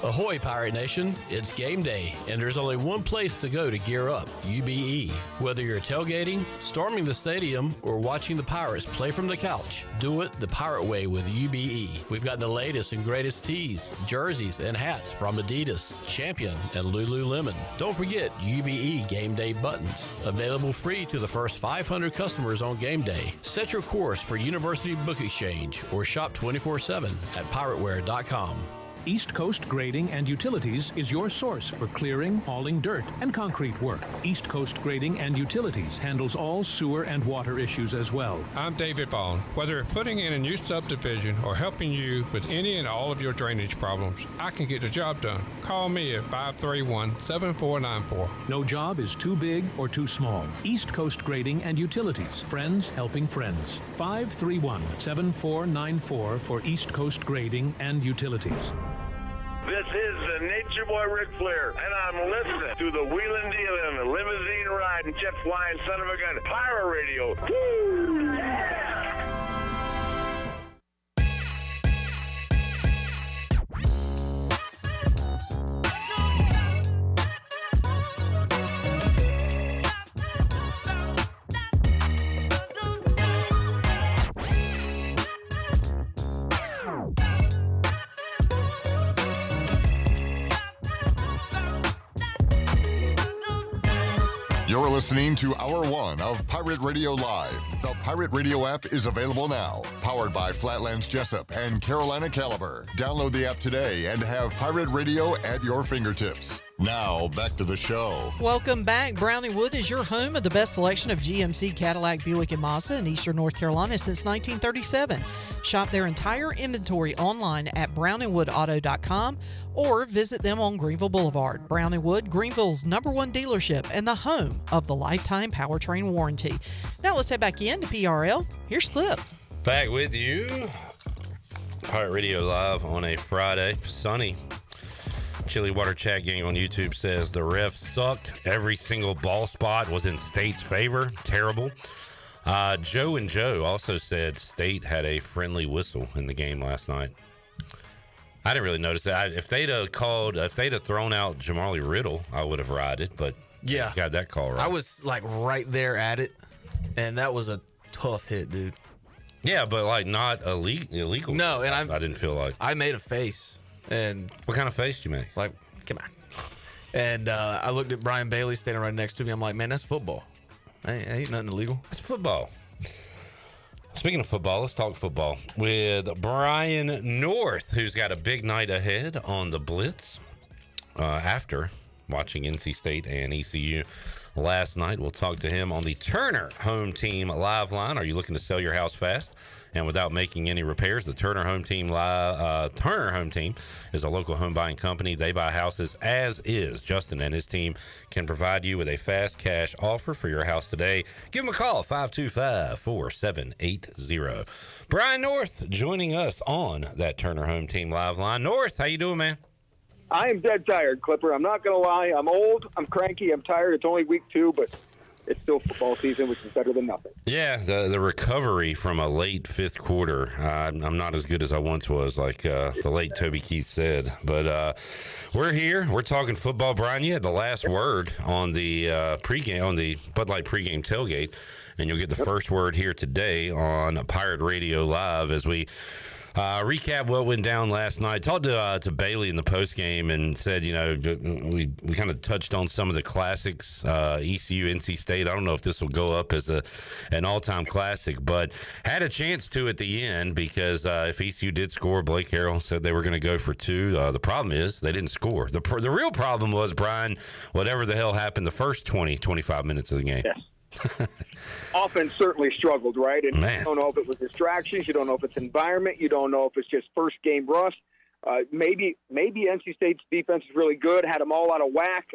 Ahoy, Pirate Nation. It's game day, and there's only one place to go to gear up, UBE. Whether you're tailgating, storming the stadium, or watching the Pirates play from the couch, do it the Pirate way with UBE. We've got the latest and greatest tees, jerseys, and hats from Adidas, Champion, and Lululemon. Don't forget UBE game day buttons, available free to the first 500 customers on game day. Set your course for University Book Exchange or shop 24/7 at pirateware.com. East Coast Grading and Utilities is your source for clearing, hauling dirt, and concrete work. East Coast Grading and Utilities handles all sewer and water issues as well. I'm David Bond. Whether putting in a new subdivision or helping you with any and all of your drainage problems, I can get the job done. Call me at 531-7494. No job is too big or too small. East Coast Grading and Utilities. Friends helping friends. 531-7494 for East Coast Grading and Utilities. This is the Nature Boy Ric Flair, and I'm listening to the wheeling dealing, the limousine riding, jet flying son of a gun, Pirate Radio. Woo! Yeah! You're listening to Hour 1 of Pirate Radio Live. The Pirate Radio app is available now. Powered by Flatlands Jessup and Carolina Caliber. Download the app today and have Pirate Radio at your fingertips. Now, back to the show. Welcome back. Browning Wood is your home of the best selection of GMC, Cadillac, Buick, and Mazda in Eastern North Carolina since 1937. Shop their entire inventory online at browningwoodauto.com or visit them on Greenville Boulevard. Browning Wood, Greenville's #1 dealership and the home of the lifetime powertrain warranty. Now let's head back in to PRL. Here's Clip. Back with you. Pirate Radio Live on a Friday. Sunny. Chili Water Chat Gang on YouTube says the refs sucked. Every single ball spot was in State's favor. Terrible. Joe and Joe also said State had a friendly whistle in the game last night. I didn't really notice that. If they'd have thrown out Jamali Riddle, I would have rided, but yeah, got that call right. I was like right there at it, and that was a tough hit, dude. Yeah, but like not illegal. No, and I didn't feel like I made a face. And what kind of face did you make? Like, come on. And I looked at Brian Bailey standing right next to me. I'm like, man, that's football. Ain't nothing illegal. It's football. Speaking of football, let's talk football with Brian North, who's got a big night ahead on the Blitz after watching NC State and ECU last night. We'll talk to him on the Turner Home Team Live Line. Are you looking to sell your house fast and without making any repairs? The Turner Home Team Turner Home Team is a local home buying company. They buy houses as is. Justin and his team can provide you with a fast cash offer for your house today. Give them a call, 525-4780. Brian North joining us on that Turner Home Team Live Line. North, how you doing, man? I am dead tired, Clipper. I'm not going to lie. I'm old. I'm cranky. I'm tired. It's only week 2, but it's still football season, which is better than nothing. Yeah, the recovery from a late fifth quarter. I'm not as good as I once was, like the late Toby Keith said. But we're here. We're talking football. Brian, you had the last word on the pregame, on the Bud Light pregame tailgate, and you'll get the first word here today on Pirate Radio Live as we recap what went down last night. Talked to Bailey in the postgame and said, you know, we kind of touched on some of the classics, ECU, NC State. I don't know if this will go up as an all-time classic, but had a chance to at the end because if ECU did score, Blake Harrell said they were going to go for 2. The problem is they didn't score. The real problem was, Brian, whatever the hell happened the first 25 minutes of the game. Yes. Offense certainly struggled, right? And Man. You don't know if it was distractions. You don't know if it's environment. You don't know if it's just first game rust. Maybe NC State's defense is really good, had them all out of whack.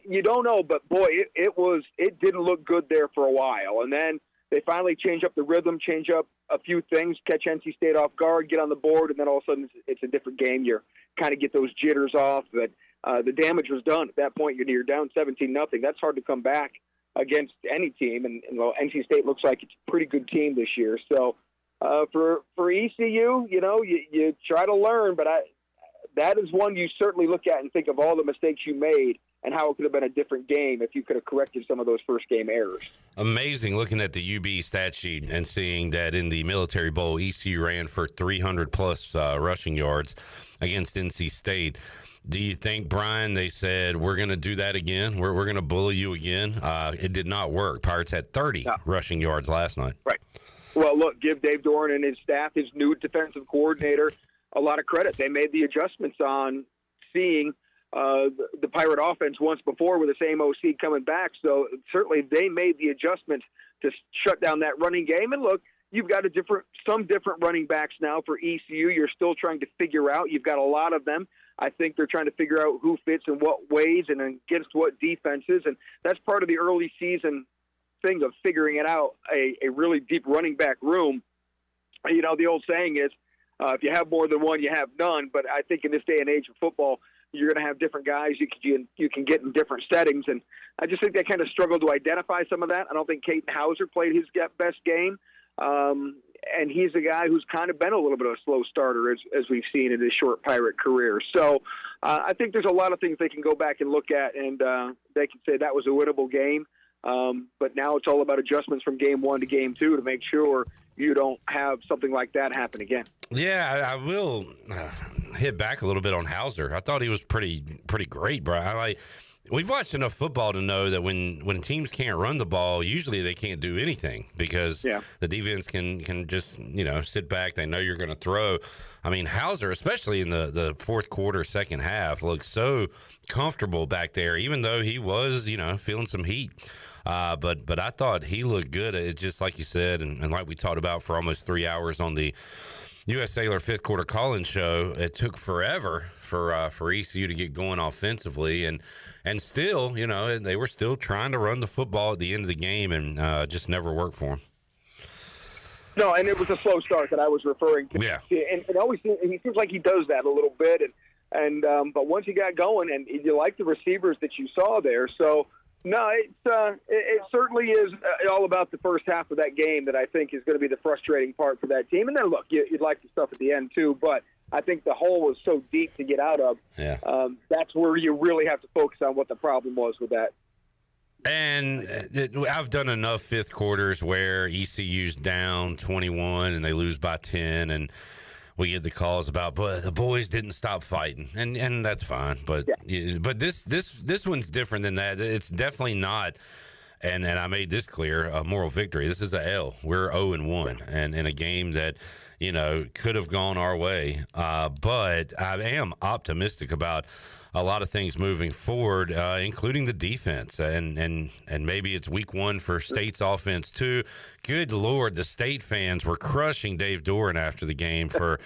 You don't know, but boy, it didn't look good there for a while, and then they finally change up the rhythm, change up a few things, catch NC State off guard, get on the board, and then all of a sudden it's a different game. You kind of get those jitters off, but the damage was done at that point. You're down 17-0. That's hard to come back against any team, and NC State looks like it's a pretty good team this year. So for ECU, you try to learn, but that is one you certainly look at and think of all the mistakes you made and how it could have been a different game if you could have corrected some of those first game errors. Amazing looking at the UB stat sheet and seeing that in the Military Bowl, ECU ran for 300-plus rushing yards against NC State. Do you think, Brian, they said, we're going to do that again? We're going to bully you again? It did not work. Pirates had 30 rushing yards last night. Right. Well, look, give Dave Doran and his staff, his new defensive coordinator, a lot of credit. They made the adjustments on seeing the Pirate offense once before with the same OC coming back. So certainly they made the adjustments to shut down that running game. And look, you've got some different running backs now for ECU. You're still trying to figure out. You've got a lot of them. I think they're trying to figure out who fits in what ways and against what defenses. And that's part of the early season thing of figuring it out, a really deep running back room. The old saying is, if you have more than one, you have none. But I think in this day and age of football, you're going to have different guys you can get in different settings. And I just think they kind of struggled to identify some of that. I don't think Caden Hauser played his best game. And he's a guy who's kind of been a little bit of a slow starter as we've seen in his short Pirate career. So I think there's a lot of things they can go back and look at, and they can say that was a winnable game. But now it's all about adjustments from game 1 to game 2 to make sure you don't have something like that happen again. Yeah, I will hit back a little bit on Hauser. I thought he was pretty great, Brian. We've watched enough football to know that when teams can't run the ball, usually they can't do anything because the defense can just sit back. They know you're going to throw. I mean, Hauser, especially in the fourth quarter, second half, looked so comfortable back there, even though he was feeling some heat. But I thought he looked good. It just like you said, and like we talked about for almost 3 hours on the U.S. Aaylor fifth quarter call-in show, it took forever for ECU to get going offensively, and still, they were still trying to run the football at the end of the game, and just never worked for them. No, and it was a slow start that I was referring to. Yeah, and it always he seems like he does that a little bit, and but once he got going, and you like the receivers that you saw there, so. No, it certainly is all about the first half of that game that I think is going to be the frustrating part for that team. And then, look, you'd like the stuff at the end, too. But I think the hole was so deep to get out of. Yeah. That's where you really have to focus on what the problem was with that. And I've done enough fifth quarters where ECU's down 21 and they lose by 10, and we get the calls about, but the boys didn't stop fighting, and that's fine. But but this one's different than that. It's definitely not. And I made this clear, a moral victory. This is a L. We're 0-1, and in a game that could have gone our way. But I am optimistic about a lot of things moving forward, including the defense, and maybe it's week 1 for State's offense too. Good Lord, the State fans were crushing Dave Doran after the game for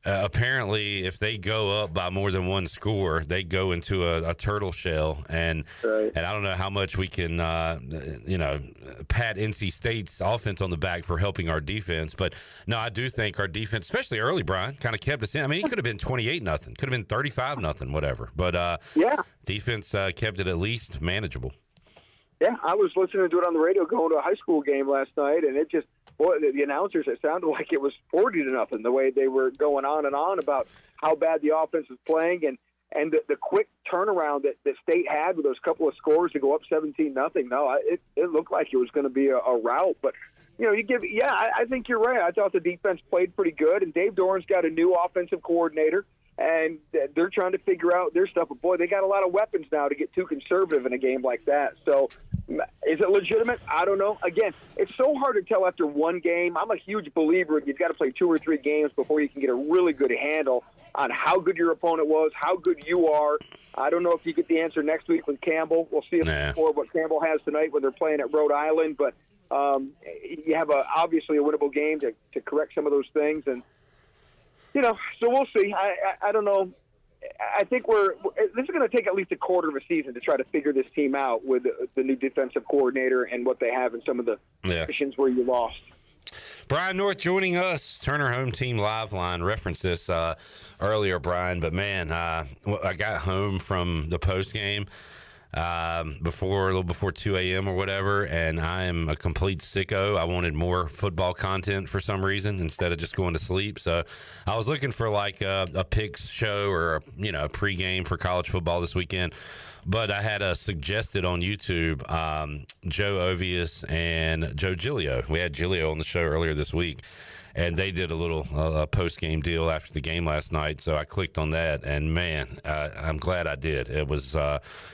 apparently if they go up by more than one score, they go into a turtle shell, and I don't know how much we can pat NC State's offense on the back for helping our defense, but no, I do think our defense, especially early, Brian, kind of kept us in. I mean, it could have been 28-0, could have been 35-0, whatever, but defense kept it at least manageable. Yeah, I was listening to it on the radio going to a high school game last night, and it just, the announcers, it sounded like it was 40-0, the way they were going on and on about how bad the offense was playing, and the quick turnaround that State had with those couple of scores to go up 17-0. No, it looked like it was going to be a rout, but I think you're right. I thought the defense played pretty good, and Dave Doran's got a new offensive coordinator, and they're trying to figure out their stuff. But, boy, they got a lot of weapons now to get too conservative in a game like that. So is it legitimate? I don't know. Again, it's so hard to tell after one game. I'm a huge believer you've got to play 2 or 3 games before you can get a really good handle on how good your opponent was, how good you are. I don't know if you get the answer next week with Campbell. We'll see what Campbell has tonight when they're playing at Rhode Island. But you have obviously a winnable game to correct some of those things. And, so we'll see. I don't know. I think this is going to take at least a quarter of a season to try to figure this team out with the new defensive coordinator and what they have in some of the positions where you lost. Brian North joining us, Turner Home Team Live Line. Referenced this earlier, Brian, but man, I got home from the post game a little before 2 a.m. or whatever, and I am a complete sicko. I wanted more football content for some reason instead of just going to sleep. So I was looking for like a picks show or a pregame for college football this weekend. But I had suggested on YouTube Joe Ovius and Joe Giglio. We had Giglio on the show earlier this week, and they did a little post-game deal after the game last night. So I clicked on that, and man, I'm glad I did. It was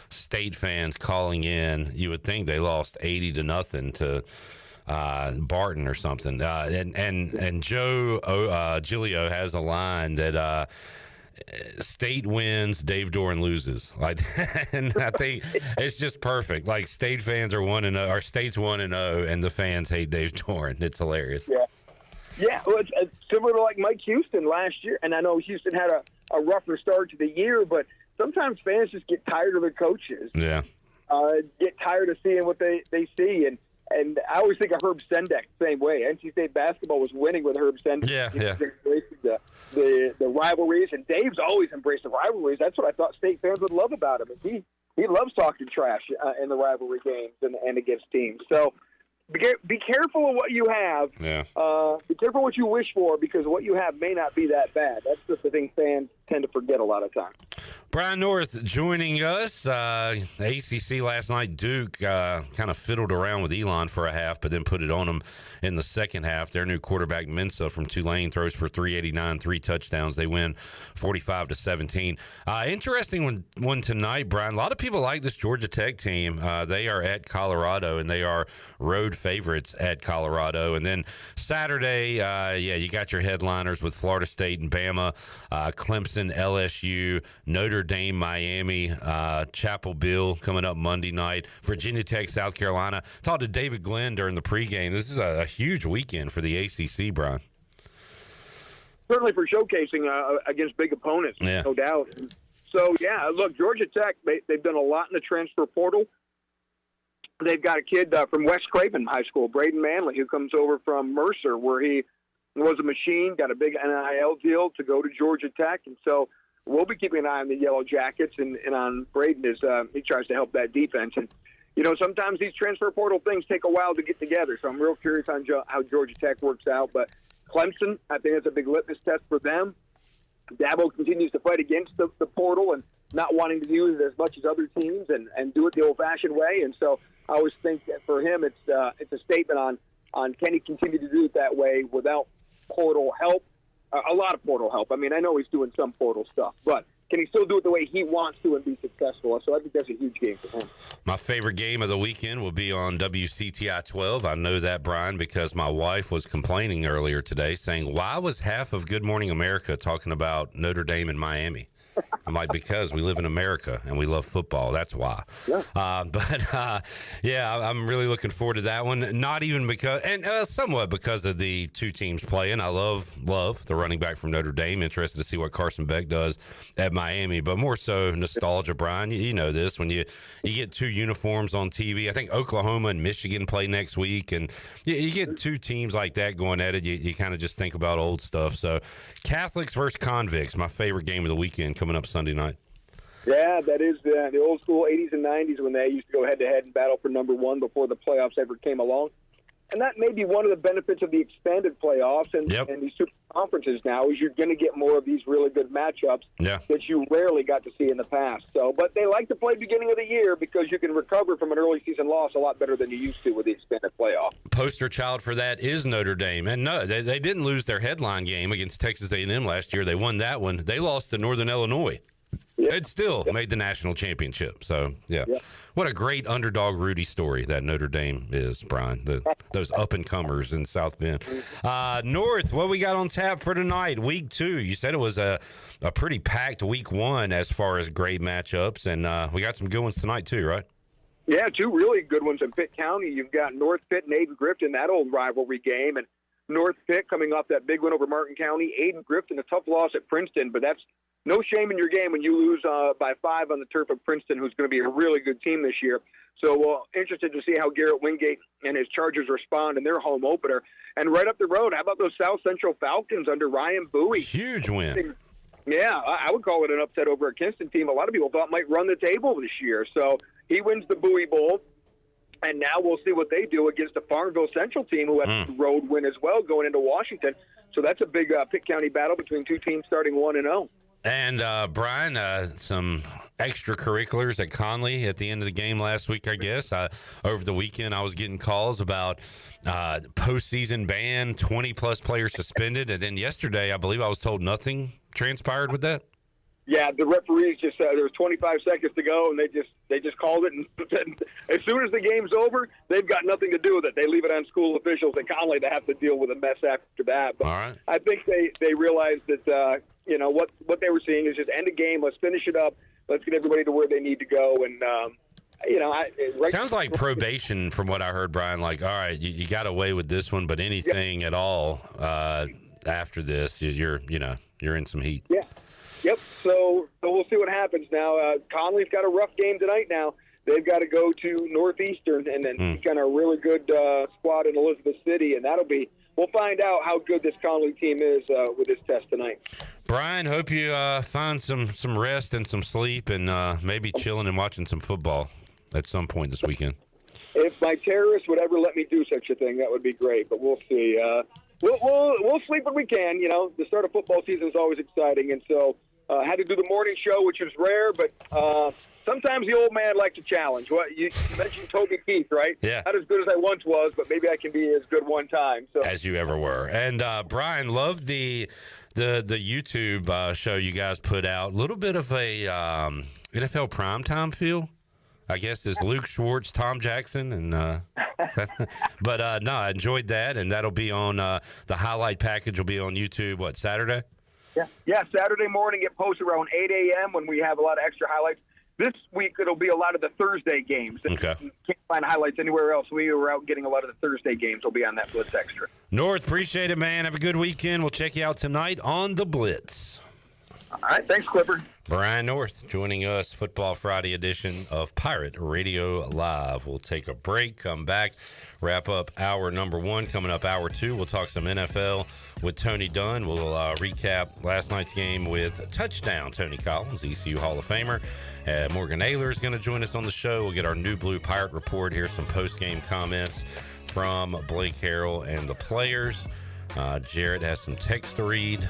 State fans calling in. You would think they lost 80-0 to Barton or something. And Joe Giglio has a line that State wins, Dave Doran loses. Like, and I think it's just perfect. Like, State fans are 1-0, or State's 1-0, and the fans hate Dave Doran. It's hilarious. Yeah. Well, it's similar to like Mike Houston last year, and I know Houston had a rougher start to the year, but sometimes fans just get tired of their coaches. Yeah. Get tired of seeing what they see, and I always think of Herb Sendek the same way. NC State basketball was winning with Herb Sendek. Yeah. The rivalries, and Dave's always embraced the rivalries. That's what I thought State fans would love about him. He loves talking trash in the rivalry games and against teams. So be careful of what you have. Yeah. Be careful what you wish for, because what you have may not be that bad. That's just the thing fans tend to forget a lot of times. Brian North joining us. ACC last night, Duke kind of fiddled around with Elon for a half, but then put it on them in the second half. Their new quarterback, Mensah from Tulane, throws for 389, 3 touchdowns. They win 45-17. Interesting one tonight, Brian. A lot of people like this Georgia Tech team. They are at Colorado, and they are road favorites at Colorado. And then Saturday, you got your headliners with Florida State and Bama, Clemson, LSU, Notre Dame, Miami, Chapel Bill coming up Monday night, Virginia Tech, South Carolina. Talked to David Glenn during the pregame. This is a huge weekend for the ACC, Brian. Certainly for showcasing against big opponents, no doubt. So, look, Georgia Tech, they've done a lot in the transfer portal. They've got a kid from West Craven High School, Braden Manley, who comes over from Mercer, where he was a machine, got a big NIL deal to go to Georgia Tech. And so we'll be keeping an eye on the Yellow Jackets and on Braden as he tries to help that defense. And, sometimes these transfer portal things take a while to get together. So I'm real curious on how Georgia Tech works out. But Clemson, I think it's a big litmus test for them. Dabo continues to fight against the portal and not wanting to use it as much as other teams and do it the old-fashioned way. And so I always think that for him it's a statement on can he continue to do it that way without portal help, a lot of portal help. I mean, I know he's doing some portal stuff, but can he still do it the way he wants to and be successful? So I think that's a huge game for him. My favorite game of the weekend will be on WCTI 12. I know that, Brian, because my wife was complaining earlier today saying, why was half of Good Morning America talking about Notre Dame and Miami? I'm like, because we live in America and we love football. That's why. Yeah. I'm really looking forward to that one. Not even because, and somewhat because of the two teams playing. I love the running back from Notre Dame. Interested to see what Carson Beck does at Miami, but more so nostalgia, Brian. You know this, when you get two uniforms on TV. I think Oklahoma and Michigan play next week, and you get two teams like that going at it. You kind of just think about old stuff. So Catholics versus convicts, my favorite game of the weekend, coming up Sunday night. Yeah, that is the old school 80s and 90s when they used to go head-to-head and battle for number one before the playoffs ever came along. And that may be one of the benefits of the expanded playoffs and these super conferences now is you're going to get more of these really good matchups that you rarely got to see in the past. So, but they like to play beginning of the year because you can recover from an early season loss a lot better than you used to with the expanded playoff. Poster child for that is Notre Dame. And no, they didn't lose their headline game against Texas A&M last year. They won that one. They lost to Northern Illinois. It still made the national championship. So, what a great underdog Rudy story that Notre Dame is, Brian. Those up-and-comers in South Bend. North, what we got on tap for tonight? Week 2. You said it was a pretty packed week 1 as far as great matchups, and we got some good ones tonight too, right? Yeah, 2 really good ones in Pitt County. You've got North Pitt and Aiden Grifton, that old rivalry game, and North Pitt coming off that big win over Martin County. Aiden Grifton, a tough loss at Princeton, but that's no shame in your game when you lose by 5 on the turf of Princeton, who's going to be a really good team this year. So interested to see how Garrett Wingate and his Chargers respond in their home opener. And right up the road, how about those South Central Falcons under Ryan Bowie? Huge win. Yeah, I would call it an upset over a Kinston team a lot of people thought might run the table this year. So he wins the Bowie Bowl. And now we'll see what they do against the Farmville Central team, who has a road win as well going into Washington. So that's a big Pitt County battle between two teams starting 1-0. And, Brian, some extracurriculars at Conley at the end of the game last week, I guess. Over the weekend, I was getting calls about postseason ban, 20-plus players suspended. And then yesterday, I believe I was told nothing transpired with that. Yeah, the referees just said there was 25 seconds to go, and they just called it. And as soon as the game's over, they've got nothing to do with it. They leave it on school officials at Conley to have to deal with a mess after that. But all right. I think they realized that what they were seeing is just end a game. Let's finish it up. Let's get everybody to where they need to go. And sounds like probation from what I heard, Brian. Like, all right, you got away with this one, but anything at all after this, you're in some heat. Yeah. Yep, so we'll see what happens now. Conley's got a rough game tonight now. They've got to go to Northeastern and then take on a really good squad in Elizabeth City, and we'll find out how good this Conley team is with this test tonight. Brian, hope you find some rest and some sleep and maybe chilling and watching some football at some point this weekend. If my terrorists would ever let me do such a thing, that would be great, but we'll see. We'll sleep when we can. The start of football season is always exciting, and so had to do the morning show, which was rare, but sometimes the old man likes to challenge. You mentioned Toby Keith, right? Yeah. Not as good as I once was, but maybe I can be as good one time. So. As you ever were. And Brian, loved the YouTube show you guys put out. A little bit of a NFL primetime feel. I guess it's Luke Schwartz, Tom Jackson, and but no, I enjoyed that, and that'll be on the highlight package will be on YouTube. Saturday? Yeah. Saturday morning it posts around 8 a.m. when we have a lot of extra highlights. This week it'll be a lot of the Thursday games. Okay. You can't find highlights anywhere else. We were out getting a lot of the Thursday games. Will be on that Blitz Extra. North, appreciate it, man. Have a good weekend. We'll check you out tonight on the Blitz. All right, thanks, Clipper. Brian North joining us, Football Friday edition of Pirate Radio Live. We'll take a break, come back, wrap up hour number 1. Coming up hour 2, we'll talk some NFL with Tony Dunn. We'll recap last night's game with Touchdown Tony Collins, ECU Hall of Famer. Morgan Aaylor is going to join us on the show. We'll get our New Blue Pirate report. Here's some post-game comments from Blake Harrell and the players. Jarrett has some text to read.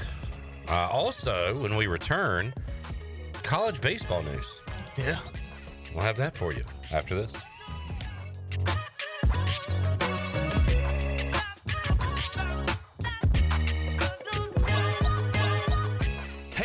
Also, when we return, college baseball news. Yeah. We'll have that for you after this.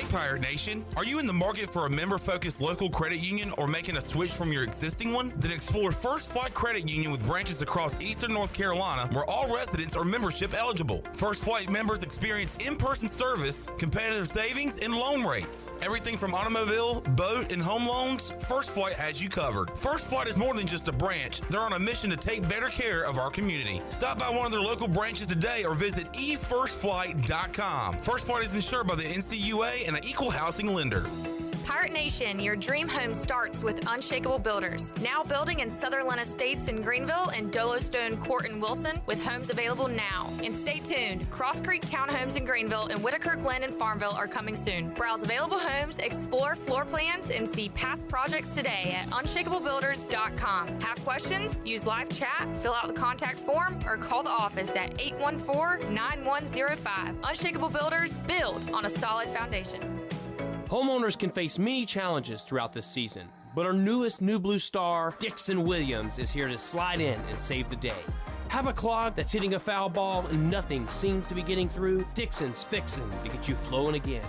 Pirate Nation, are you in the market for a member-focused local credit union or making a switch from your existing one? Then explore First Flight Credit Union with branches across eastern North Carolina where all residents are membership eligible. First Flight members experience in-person service, competitive savings, and loan rates. Everything from automobile, boat, and home loans, First Flight has you covered. First Flight is more than just a branch. They're on a mission to take better care of our community. Stop by one of their local branches today or visit efirstflight.com. First Flight is insured by the NCUA and an equal housing lender. Pirate Nation, your dream home starts with Unshakable Builders. Now building in Sutherland Estates in Greenville and Dolostone Court in Wilson with homes available now. And stay tuned, Cross Creek Townhomes in Greenville and Whitaker Glen and Farmville are coming soon. Browse available homes, explore floor plans, and see past projects today at unshakablebuilders.com. Have questions? Use live chat, fill out the contact form, or call the office at 814-9105. Unshakable Builders, build on a solid foundation. Homeowners can face many challenges throughout this season, but our newest New Blue star, Dixon Williams, is here to slide in and save the day. Have a clog that's hitting a foul ball and nothing seems to be getting through? Dixon's fixing to get you flowing again.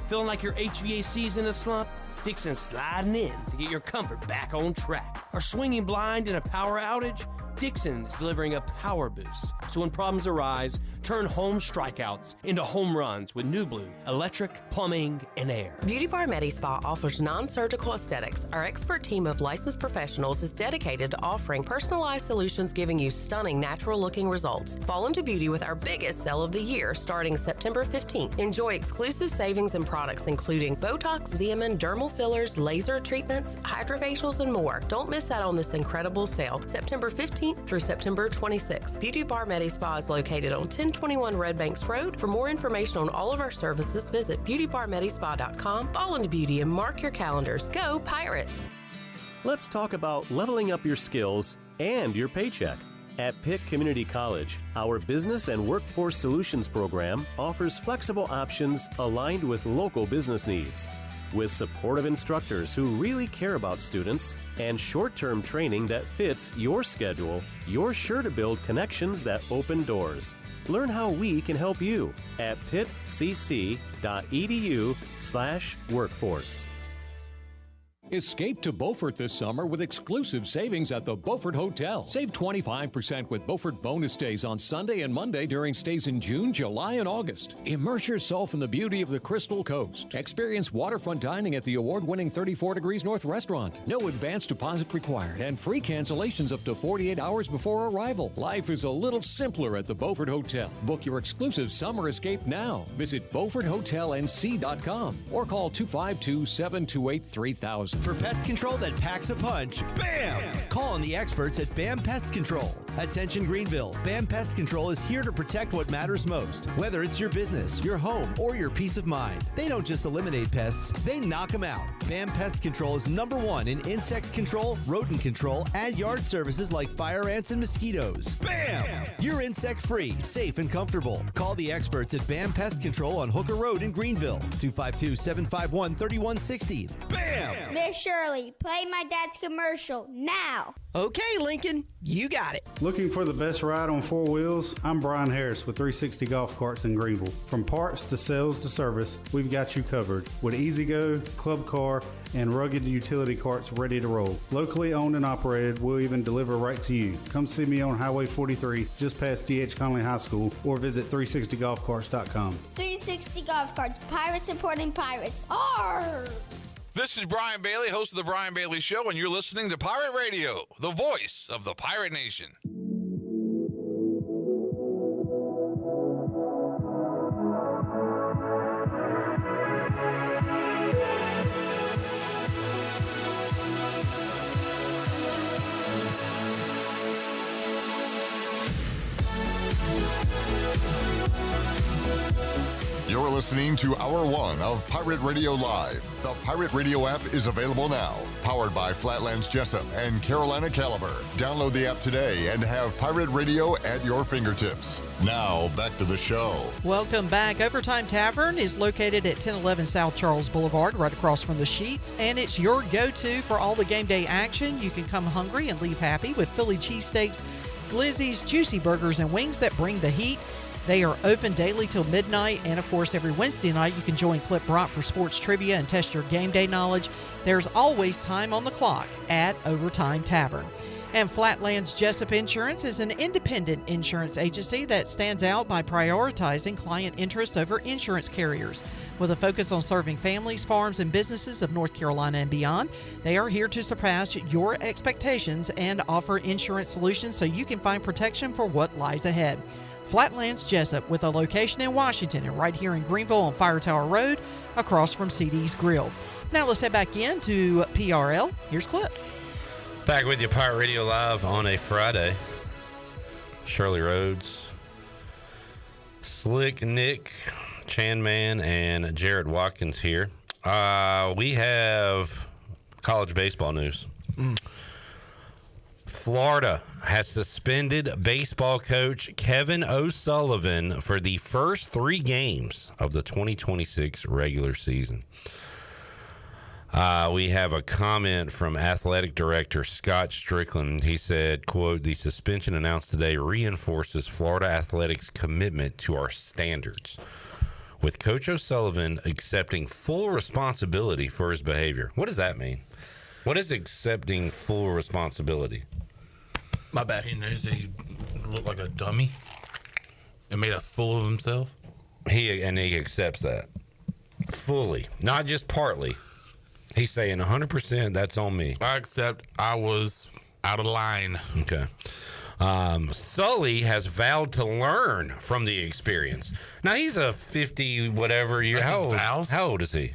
Feeling like your HVAC's in a slump? Dixon's sliding in to get your comfort back on track. Are swinging blind in a power outage? Dixon is delivering a power boost. So when problems arise, turn home strikeouts into home runs with New Blue, electric, plumbing, and air. Beauty Bar Medi-Spa offers non-surgical aesthetics. Our expert team of licensed professionals is dedicated to offering personalized solutions giving you stunning natural-looking results. Fall into beauty with our biggest sale of the year starting September 15th. Enjoy exclusive savings and products including Botox, Xeomin, dermal fillers, laser treatments, hydrofacials, and more. Don't miss out on this incredible sale. September 15th through September 26th. Beauty Bar Medi-Spa is located on 1021 Red Banks Road. For more information on all of our services, visit beautybarmedispa.com. Fall into beauty and mark your calendars. Go Pirates! Let's talk about leveling up your skills and your paycheck. At Pitt Community College, our Business and Workforce Solutions program offers flexible options aligned with local business needs. With supportive instructors who really care about students and short-term training that fits your schedule, you're sure to build connections that open doors. Learn how we can help you at pittcc.edu/workforce. Escape to Beaufort this summer with exclusive savings at the Beaufort Hotel. Save 25% with Beaufort bonus days on Sunday and Monday during stays in June, July, and August. Immerse yourself in the beauty of the Crystal Coast. Experience waterfront dining at the award-winning 34 Degrees North restaurant. No advance deposit required and free cancellations up to 48 hours before arrival. Life is a little simpler at the Beaufort Hotel. Book your exclusive summer escape now. Visit BeaufortHotelNC.com or call 252-728-3000. For pest control that packs a punch, BAM! Call on the experts at BAM Pest Control. Attention Greenville, BAM Pest Control is here to protect what matters most, whether it's your business, your home, or your peace of mind. They don't just eliminate pests, they knock them out. BAM Pest Control is #1 in insect control, rodent control, and yard services like fire ants and mosquitoes. BAM! You're insect-free, safe, and comfortable. Call the experts at BAM Pest Control on Hooker Road in Greenville, 252-751-3160. BAM! Miss Shirley, play my dad's commercial now. Okay, Lincoln, you got it. Looking for the best ride on four wheels? I'm Brian Harris with 360 Golf Carts in Greenville. From parts to sales to service, we've got you covered with E-Z-Go, Club Car, and rugged utility carts ready to roll. Locally owned and operated, we'll even deliver right to you. Come see me on Highway 43, just past D.H. Conley High School, or visit 360golfcarts.com. 360 Golf Carts, pirates supporting pirates. Arr! This is Brian Bailey, host of The Brian Bailey Show, and you're listening to Pirate Radio, the voice of the Pirate Nation. You're listening to Hour 1 of Pirate Radio Live. The Pirate Radio app is available now. Powered by Flatlands Jessup and Carolina Caliber. Download the app today and have Pirate Radio at your fingertips. Now, back to the show. Welcome back. Overtime Tavern is located at 1011 South Charles Boulevard, right across from the Sheets, and it's your go-to for all the game day action. You can come hungry and leave happy with Philly cheesesteaks, glizzies, juicy burgers, and wings that bring the heat. They are open daily till midnight, and of course every Wednesday night you can join Clip Brock for sports trivia and test your game day knowledge. There's always time on the clock at Overtime Tavern. And Flatlands Jessup Insurance is an independent insurance agency that stands out by prioritizing client interest over insurance carriers. With a focus on serving families, farms, and businesses of North Carolina and beyond, they are here to surpass your expectations and offer insurance solutions so you can find protection for what lies ahead. Flatlands Jessup, with a location in Washington and right here in Greenville on Fire Tower Road, across from CD's Grill. Now let's head back in to PRL. Here's Clip. Back with you, Pirate Radio Live on a Friday. Shirley Rhodes, Slick Nick, Chan Man, and Jared Watkins here. We have college baseball news. Florida has suspended baseball coach Kevin O'Sullivan for the first 3 games of the 2026 regular season. We have a comment from athletic director Scott Strickland. He said, quote, "The suspension announced today reinforces Florida Athletics' commitment to our standards, with Coach O'Sullivan accepting full responsibility for his behavior." What does that mean? What is accepting full responsibility? My bad. He knows that he looked like a dummy and made a fool of himself. He accepts that fully, not just partly. He's saying 100% that's on me. I accept I was out of line. Okay. Sully has vowed to learn from the experience. Now, he's a 50 whatever year. How old is he?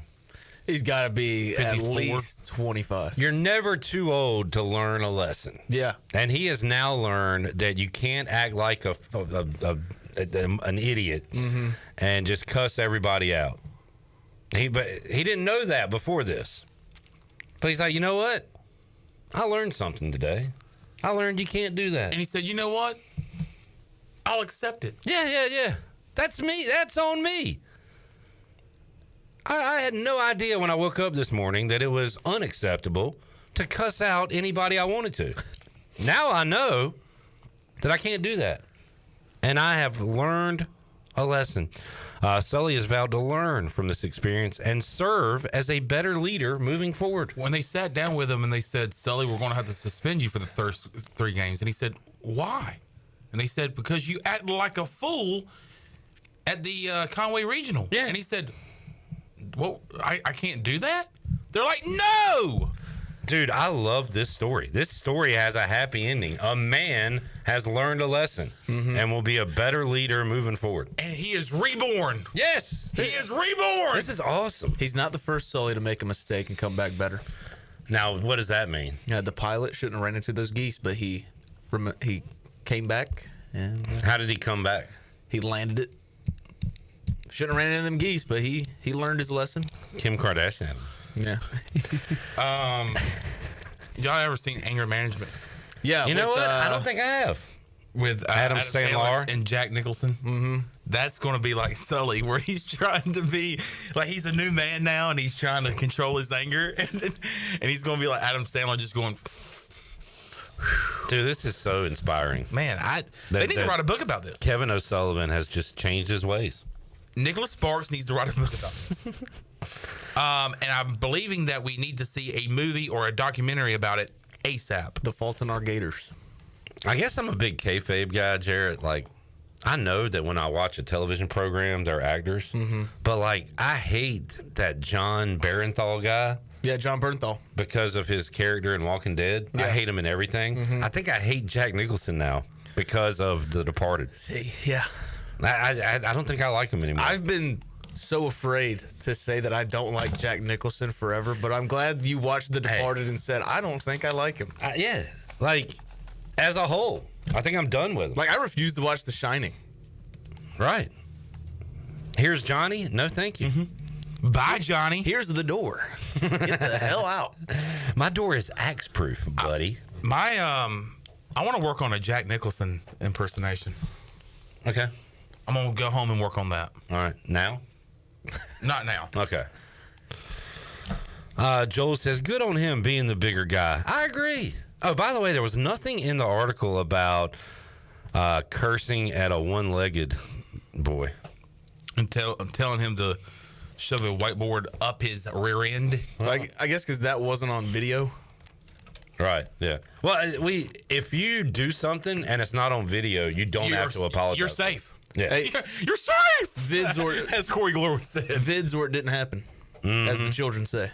He's got to be 54? at least 25. You're never too old to learn a lesson. Yeah. And he has now learned that you can't act like an idiot and just cuss everybody out. But he didn't know that before this. But he's like, you know what? I learned something today. I learned you can't do that. And he said, you know what? I'll accept it. Yeah. That's me. That's on me. I had no idea when I woke up this morning that it was unacceptable to cuss out anybody I wanted to. Now I know that I can't do that. And I have learned a lesson. Sully has vowed to learn from this experience and serve as a better leader moving forward. When they sat down with him and they said, Sully, we're going to have to suspend you for the first 3 games. And he said, why? And they said, because you acted like a fool at the Conway Regional. Yeah. And he said, well, I can't do that? They're like, no! Dude, I love this story. This story has a happy ending. A man has learned a lesson and will be a better leader moving forward. And he is reborn. Yes. He is reborn. This is awesome. He's not the first Sully to make a mistake and come back better. Now, what does that mean? Yeah, the pilot shouldn't have ran into those geese, but he came back. And how did he come back? He landed it. Shouldn't have ran into them geese, but he learned his lesson. Kim Kardashian. Yeah. Y'all ever seen Anger Management? Yeah. You know what? I don't think I have. With Adam Sandler and Jack Nicholson. Mm-hmm. That's going to be like Sully, where he's trying to be like he's a new man now, and he's trying to control his anger, and he's going to be like Adam Sandler, just going. Dude, this is so inspiring. Man, they need to write a book about this. Kevin O'Sullivan has just changed his ways. Nicholas Sparks needs to write a book about this. And I'm believing that we need to see a movie or a documentary about it ASAP. The Fault in Our Gators. I guess I'm a big kayfabe guy, Jarrett. Like, I know that when I watch a television program, they're actors. But, like, I hate that John Barenthal guy. Yeah, John Bernthal. Because of his character in Walking Dead. Yeah. I hate him in everything. I think I hate Jack Nicholson now because of The Departed. See, yeah. I don't think I like him anymore. I've been so afraid to say that I don't like Jack Nicholson forever, but I'm glad you watched The Departed and said, I don't think I like him. Yeah. Like, as a whole, I think I'm done with him. Like, I refuse to watch The Shining. Right. Here's Johnny. No, thank you. Bye, Johnny. Here's the door. Get the hell out. My door is axe-proof, buddy. I want to work on a Jack Nicholson impersonation. Okay. I'm going to go home and work on that. All right. Now? Not now. Okay. Joel says, good on him being the bigger guy. I agree. Oh, by the way, there was nothing in the article about cursing at a one-legged boy. And telling him to shove a whiteboard up his rear end. I guess because that wasn't on video. Right, yeah. Well, if you do something and it's not on video, you don't have to apologize. You're safe. Yeah. Hey, you're safe! Vids or, as Corey Glory said. Vids or it didn't happen, as the children say.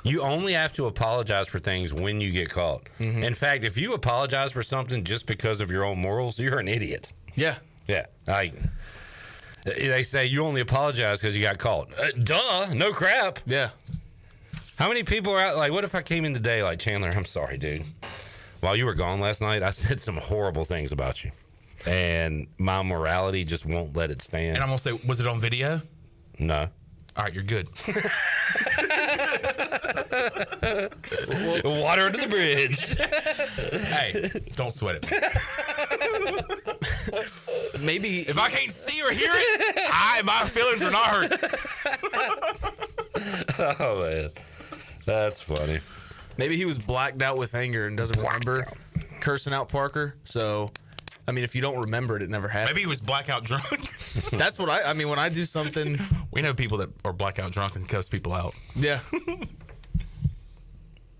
You only have to apologize for things when you get caught. In fact, if you apologize for something just because of your own morals, you're an idiot. Yeah. Yeah. They say you only apologize because you got caught. Duh. No crap. Yeah. How many people are out? Like, what if I came in today like, Chandler, I'm sorry, dude. While you were gone last night, I said some horrible things about you. And my morality just won't let it stand. And I'm going to say, was it on video? No. All right, you're good. Water under the bridge. Hey, don't sweat it. Maybe if I can't see or hear it, my feelings are not hurt. Oh, man. That's funny. Maybe he was blacked out with anger and doesn't remember cursing out Parker. So, I mean, if you don't remember it, it never happened. Maybe he was blackout drunk. That's what I mean, when I do something. We know people that are blackout drunk and cuss people out. Yeah.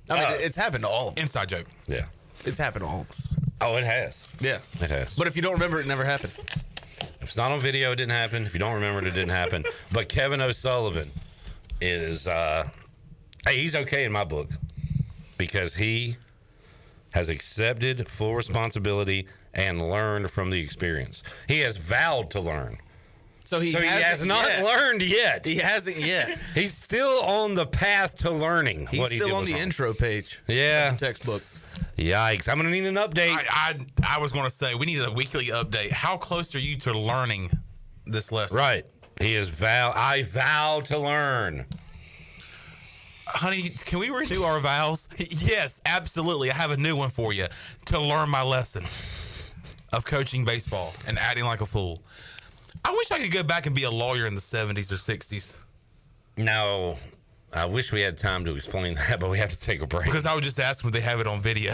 I mean, it's happened to all of us. Inside joke. Yeah. It's happened to all of us. Oh, it has. Yeah. It has. But if you don't remember, it never happened. If it's not on video, it didn't happen. If you don't remember it, it didn't happen. But Kevin O'Sullivan is, hey, he's okay in my book because he has accepted full responsibility and learned from the experience. He has vowed to learn. So he has not learned yet. He hasn't yet. He's still on the path to learning. He's still on the intro page. Yeah. Of the textbook. Yikes. I'm going to need an update. I was going to say, we need a weekly update. How close are you to learning this lesson? Right. He is I vow to learn. Honey, can we renew our vows? Yes, absolutely. I have a new one for you. To learn my lesson of coaching baseball and acting like a fool. I wish I could go back and be a lawyer in the 70s or 60s. No. I wish we had time to explain that, but we have to take a break. Because I would just ask them if they have it on video.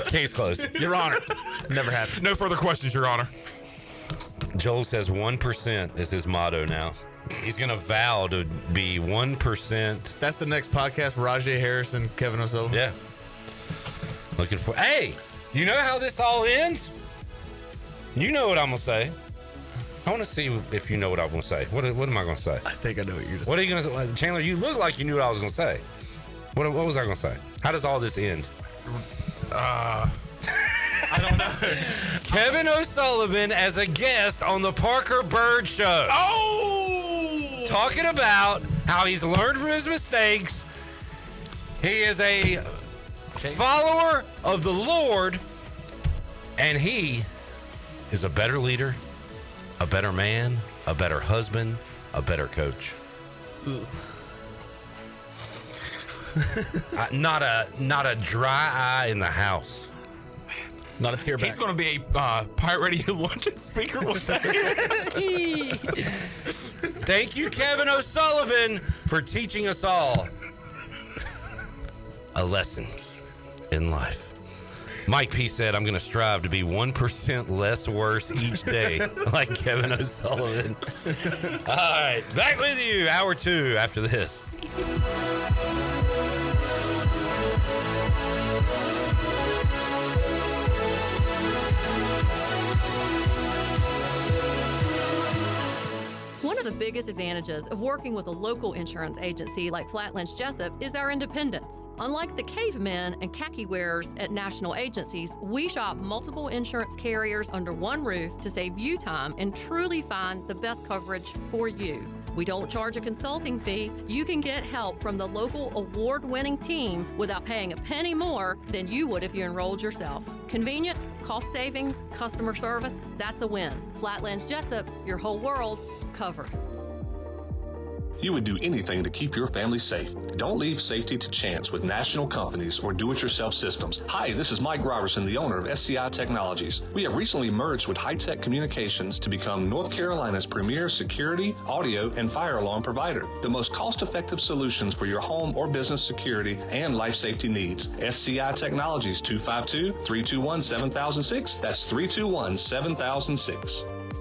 Case closed. Your Honor. Never happened. No further questions, Your Honor. Joel says 1% is his motto now. He's going to vow to be 1%. That's the next podcast, Rajay Harris and Kevin O'Sullivan. Yeah. Looking for... Hey, you know how this all ends? You know what I'm going to say. I want to see if you know what I'm going to say. What am I going to say? I think I know what you're going to say. What are you going to say? Chandler, you look like you knew what I was going to say. What was I going to say? How does all this end? I don't know. Kevin O'Sullivan as a guest on the Parker Bird Show. Oh! Talking about how he's learned from his mistakes. He is a follower of the Lord, and he is a better leader, a better man, a better husband, a better coach. Not a dry eye in the house. Not a tear back. He's going to be a Pirate Radio luncheon speaker one day. Thank you, Kevin O'Sullivan, for teaching us all a lesson in life. Mike P said, I'm going to strive to be 1% less worse each day, like Kevin O'Sullivan. All right, back with you, hour 2 after this. One of the biggest advantages of working with a local insurance agency like Flatlands Jessup is our independence. Unlike the cavemen and khaki wearers at national agencies, we shop multiple insurance carriers under one roof to save you time and truly find the best coverage for you. We don't charge a consulting fee. You can get help from the local award-winning team without paying a penny more than you would if you enrolled yourself. Convenience, cost savings, customer service, that's a win. Flatlands Jessup, your whole world covered. You would do anything to keep your family safe. Don't leave safety to chance with national companies or do-it-yourself systems. Hi, this is Mike Robertson, the owner of SCI Technologies. We have recently merged with High-Tech Communications to become North Carolina's premier security, audio, and fire alarm provider. The most cost-effective solutions for your home or business security and life safety needs. SCI Technologies, 252-321-7006. That's 321-7006.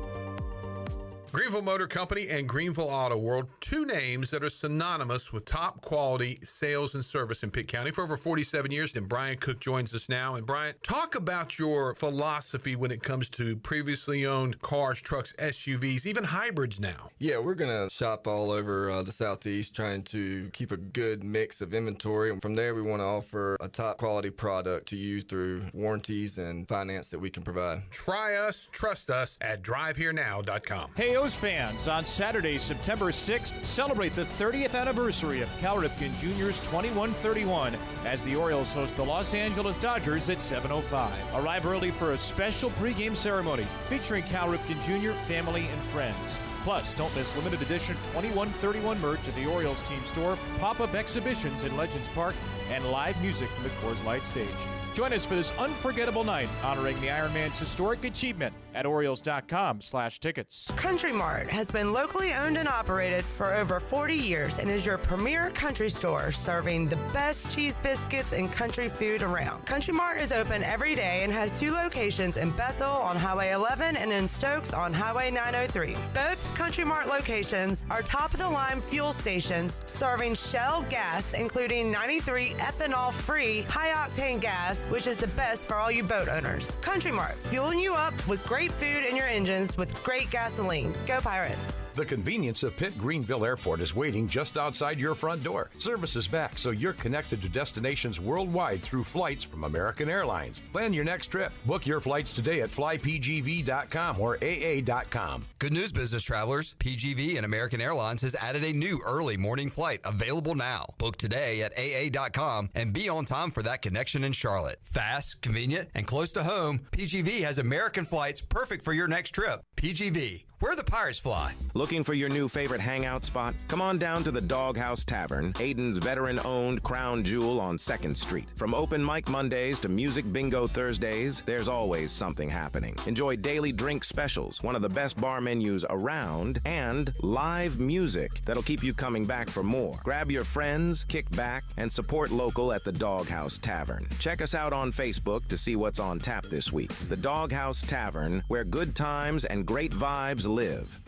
Greenville Motor Company and Greenville Auto World, two names that are synonymous with top quality sales and service in Pitt County for over 47 years. And Brian Cook joins us now. And Brian, talk about your philosophy when it comes to previously owned cars, trucks, SUVs, even hybrids now. Yeah, we're going to shop all over the Southeast trying to keep a good mix of inventory. And from there, we want to offer a top quality product to use through warranties and finance that we can provide. Try us, trust us at driveherenow.com. Hey, fans, on Saturday, September 6th, celebrate the 30th anniversary of Cal Ripken Jr.'s 21-31 as the Orioles host the Los Angeles Dodgers at 7:05. Arrive early for a special pregame ceremony featuring Cal Ripken Jr., family, and friends. Plus, don't miss limited edition 21-31 merch at the Orioles team store, pop-up exhibitions in Legends Park, and live music from the Coors Light stage. Join us for this unforgettable night honoring the Iron Man's historic achievement at Orioles.com/tickets. Country Mart has been locally owned and operated for over 40 years and is your premier country store serving the best cheese biscuits and country food around. Country Mart is open every day and has 2 locations in Bethel on Highway 11 and in Stokes on Highway 903. Both Country Mart locations are top-of-the-line fuel stations serving Shell gas, including 93 ethanol-free high-octane gas, which is the best for all you boat owners. Country Mart, fueling you up with great food in your engines with great gasoline. Go Pirates! The convenience of Pitt Greenville Airport is waiting just outside your front door. Service is back, so you're connected to destinations worldwide through flights from American Airlines. Plan your next trip. Book your flights today at flypgv.com or aa.com. Good news, business travelers. PGV and American Airlines has added a new early morning flight available now. Book today at aa.com and be on time for that connection in Charlotte. Fast, convenient, and close to home, PGV has American flights perfect for your next trip. PGV, where the Pirates fly. Looking for your new favorite hangout spot? Come on down to the Doghouse Tavern, Aiden's veteran-owned crown jewel on 2nd Street. From open mic Mondays to music bingo Thursdays, there's always something happening. Enjoy daily drink specials, one of the best bar menus around, and live music that'll keep you coming back for more. Grab your friends, kick back, and support local at the Doghouse Tavern. Check us out on Facebook to see what's on tap this week. The Doghouse Tavern, where good times and great vibes live.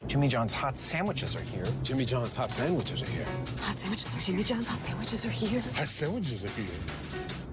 Jimmy John's hot sandwiches are here. Jimmy John's hot sandwiches are here. Hot sandwiches are Jimmy John's hot sandwiches are here. Hot sandwiches are here.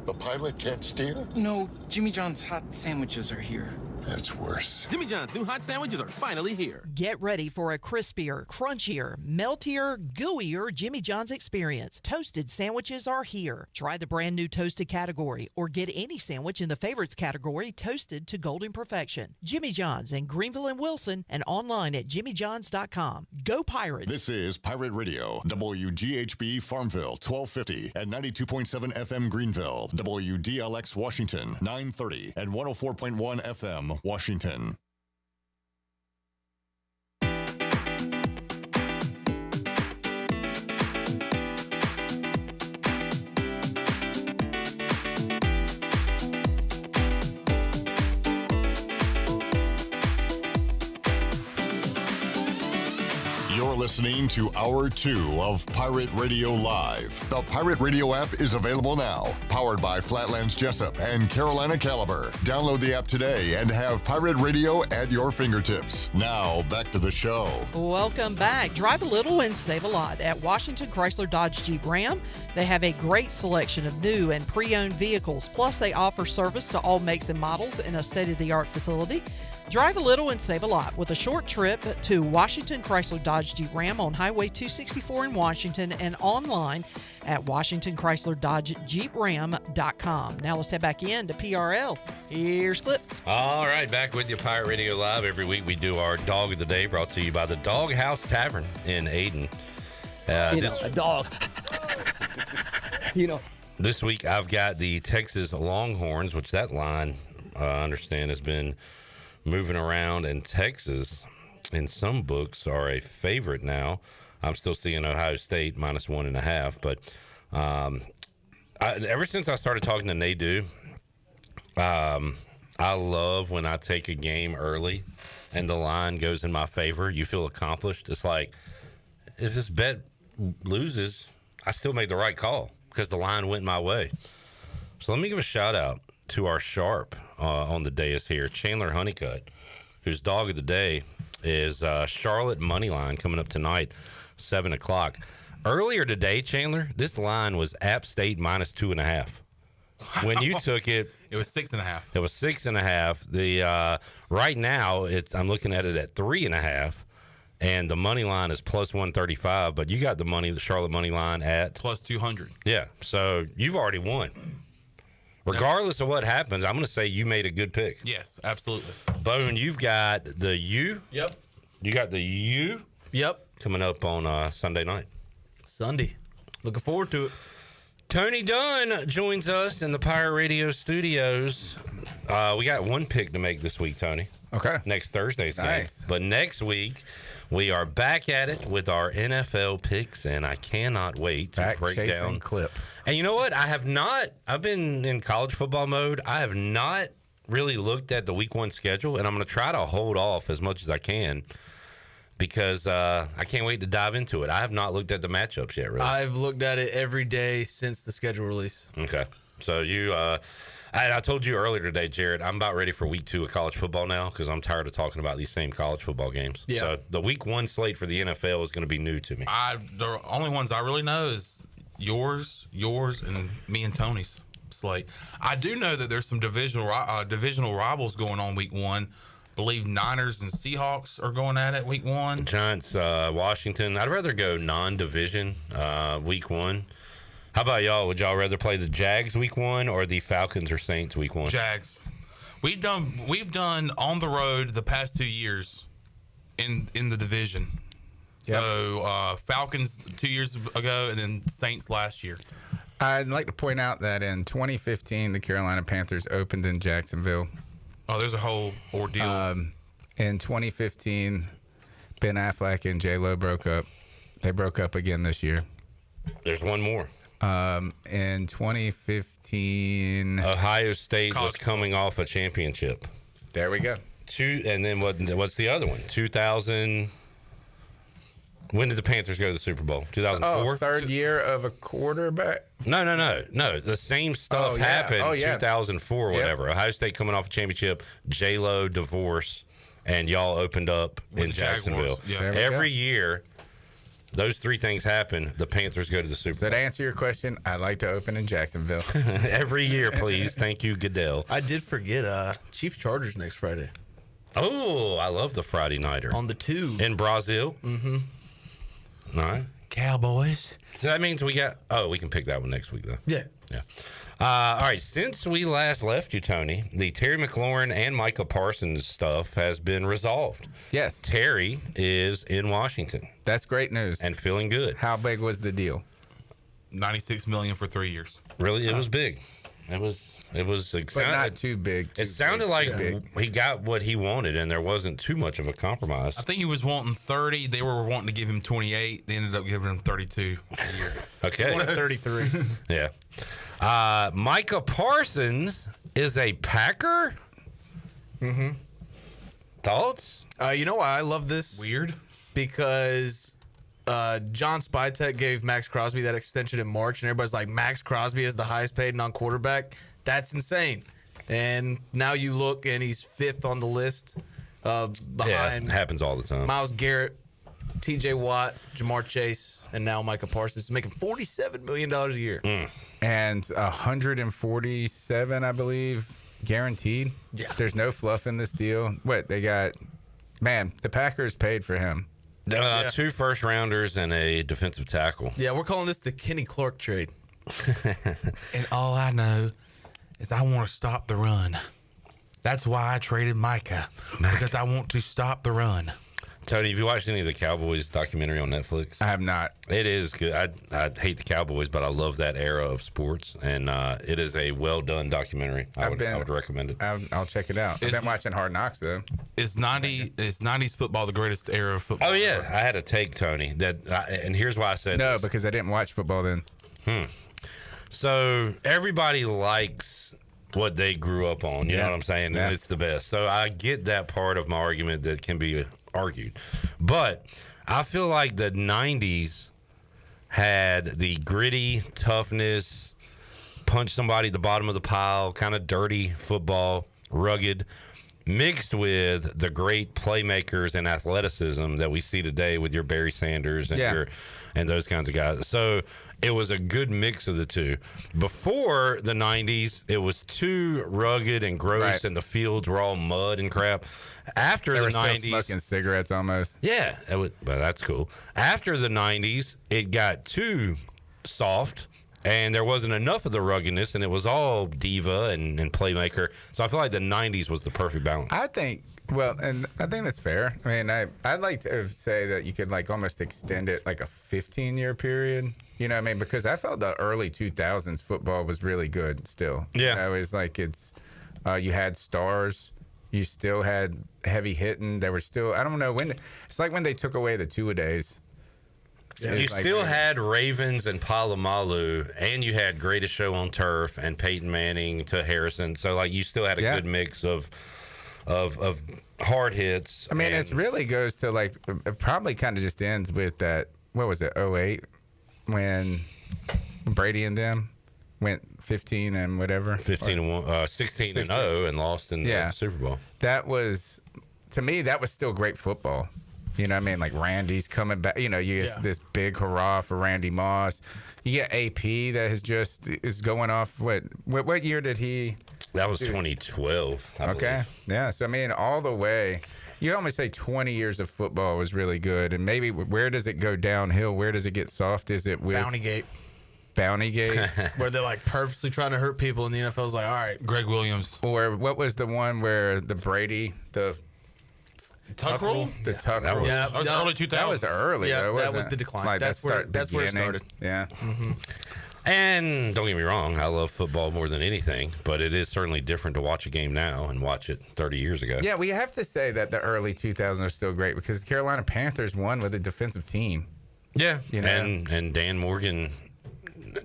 The pilot can't steer? No, Jimmy John's hot sandwiches are here. That's worse. Jimmy John's new hot sandwiches are finally here. Get ready for a crispier, crunchier, meltier, gooier Jimmy John's experience. Toasted sandwiches are here. Try the brand new toasted category or get any sandwich in the favorites category toasted to golden perfection. Jimmy John's in Greenville and Wilson and online at jimmyjohns.com. Go Pirates! This is Pirate Radio, WGHB Farmville, 1250 at 92.7 FM Greenville, WDLX Washington, 930 and 104.1 FM Washington. You're listening to Hour 2 of Pirate Radio Live. The Pirate Radio app is available now. Powered by Flatlands Jessup and Carolina Caliber. Download the app today and have Pirate Radio at your fingertips. Now, back to the show. Welcome back. Drive a little and save a lot at Washington Chrysler Dodge Jeep Ram. They have a great selection of new and pre-owned vehicles. Plus, they offer service to all makes and models in a state-of-the-art facility. Drive a little and save a lot with a short trip to Washington Chrysler Dodge Jeep Ram on Highway 264 in Washington and online at WashingtonChryslerDodgeJeepRam.com. Now let's head back in to PRL. Here's Clip. All right, back with you, Pirate Radio Live. Every week we do our Dog of the Day, brought to you by the Doghouse Tavern in Aden. A dog. This week I've got the Texas Longhorns, which that line, I understand, has been moving around, and Texas in some books are a favorite now. I'm still seeing Ohio State minus 1.5, but ever since I started talking to Nadu, I love when I take a game early and the line goes in my favor. You feel accomplished. It's like, if this bet loses, I still made the right call because the line went my way. So let me give a shout out to our sharp on the dais here, Chandler Honeycutt, whose Dog of the Day is Charlotte Moneyline coming up tonight, 7 o'clock. Earlier today, Chandler, this line was App State minus 2.5. When you took it, it was 6.5. It was 6.5. The right now, I'm looking at it at 3.5, and the money line is plus 135. But you got the Charlotte money line at plus 200. Yeah, so you've already won. Regardless of what happens, I'm going to say you made a good pick. Yes, absolutely. Bone, you've got the U. Yep. You got the U. Yep. Coming up on Sunday night. Sunday. Looking forward to it. Tony Dunn joins us in the Pirate Radio studios. We got one pick to make this week, Tony. Okay. Next Thursday's Nice. game. But next week, we are back at it with our NFL picks, and I cannot wait to break down Clip. And you know what? I've been in college football mode. I have not really looked at the week 1 schedule, and I'm going to try to hold off as much as I can because I can't wait to dive into it. I have not looked at the matchups yet, really. I've looked at it every day since the schedule release. Okay. So I told you earlier today, Jared, I'm about ready for week 2 of college football now because I'm tired of talking about these same college football games. Yeah. So the week 1 slate for the NFL is going to be new to me. The only ones I really know is yours, and me and Tony's slate. I do know that there's some divisional rivals going on week 1. I believe Niners and Seahawks are going at it week 1. Giants, Washington. I'd rather go non-division week 1. How about y'all? Would y'all rather play the Jags week 1 or the Falcons or Saints week 1? Jags. We've done on the road the past 2 years in the division. Yep. So Falcons 2 years ago and then Saints last year. I'd like to point out that in 2015, the Carolina Panthers opened in Jacksonville. Oh, there's a whole ordeal. In 2015, Ben Affleck and J-Lo broke up. They broke up again this year. There's one more. In 2015, Ohio State was coming off a championship. There we go. And then what's the other one? 2000. When did the Panthers go to the Super Bowl? 2004? Oh, third year of a quarterback? No. The same stuff happened 2004 or whatever. Ohio State coming off a championship, J-Lo divorce, and y'all opened up in Jacksonville. Yeah. Every year, those 3 things happen. The Panthers go to the Super Bowl. So to answer your question, I'd like to open in Jacksonville. Every year, please. Thank you, Goodell. I did forget Chiefs Chargers next Friday. Oh, I love the Friday nighter. On the 2. In Brazil? Mm-hmm. All right. Cowboys. So that means we can pick that one next week, though. Yeah. All right. Since we last left you, Tony, the Terry McLaurin and Micah Parsons stuff has been resolved. Yes. Terry is in Washington. That's great news. And feeling good. How big was the deal? $96 million for 3 years. Really? It was big. It was but not too big. It sounded like he got what he wanted, and there wasn't too much of a compromise. I think he was wanting 30. They were wanting to give him 28. They ended up giving him 32 a year. Okay. 33. Yeah. Micah Parsons is a Packer? Mm-hmm. Thoughts? You know why I love this? Weird. Because John Spytek gave Max Crosby that extension in March, and everybody's like, Max Crosby is the highest paid non-quarterback. That's insane. And now you look, and he's 5th on the list behind it happens all the time. Myles Garrett, T.J. Watt, Jamar Chase, and now Micah Parsons is making $47 million a year. And 147, I believe, guaranteed. Yeah. There's no fluff in this deal. What, they got... Man, the Packers paid for him. 2 first-rounders and a defensive tackle. Yeah, we're calling this the Kenny Clark trade. And all I know is I want to stop the run. That's why I traded Micah. Because I want to stop the run. Tony, have you watched any of the Cowboys documentary on Netflix? I have not. It is good. I hate the Cowboys, but I love that era of sports, and it is a well-done documentary. I would recommend it. I'll check it out. I've been watching Hard Knocks, though. Is 90s football the greatest era of football? Oh, yeah. I had a take, Tony, and here's why I said No, this. because I didn't watch football then. So everybody likes what they grew up on. You know what I'm saying? Yeah. And it's the best. So I get that part of my argument that can be argued. But I feel like the 90s had the gritty toughness, punch somebody at the bottom of the pile, kind of dirty football, rugged, mixed with the great playmakers and athleticism that we see today with your Barry Sanders and and those kinds of guys. So it was a good mix of the two. Before the 90s, it was too rugged and gross, and the fields were all mud and crap. After They the were 90s, still smoking cigarettes almost. yeah, well, that's cool. After the 90s, it got too soft, and there wasn't enough of the ruggedness, and it was all diva and playmaker. So I feel like the 90s was the perfect balance. I think, well, and I think that's fair. I mean, I'd like to say that you could like almost extend it like a 15-year period. You know what I mean? Because I felt the early 2000s football was really good still. Yeah. You know, it was like you had stars. You still had heavy hitting. There were still, I don't know when, it's like when they took away the two-a-days. You still had Ravens and Palomalu, and you had Greatest Show on Turf and Peyton Manning to Harrison. So, like, you still had a good mix of hard hits. I mean, it really goes to, like, it probably kind of just ends with that, what was it, 08, when Brady and them went 15 and whatever. 16 and 0 and lost in the Super Bowl. That was, to me, that was still great football. You know what I mean? Like Randy's coming back. You know, you get this big hurrah for Randy Moss. You get AP that is going off. What year did he? That was 2012. I believe. Yeah. So I mean, all the way. You almost say 20 years of football was really good. And maybe where does it go downhill? Where does it get soft? Is it with Bountygate? Where they're like purposely trying to hurt people, and the NFL's like, all right, Greg Williams. Or what was the one where the Brady, the Tuck rule? The Tuck rule. That was early 2000s. That was early. Yeah, though, that wasn't was it? the decline. Like That's where it started. Yeah. Mm-hmm. And don't get me wrong, I love football more than anything, but it is certainly different to watch a game now and watch it 30 years ago. Yeah, we have to say that the early 2000s are still great because the Carolina Panthers won with a defensive team. Yeah, you know? and Dan Morgan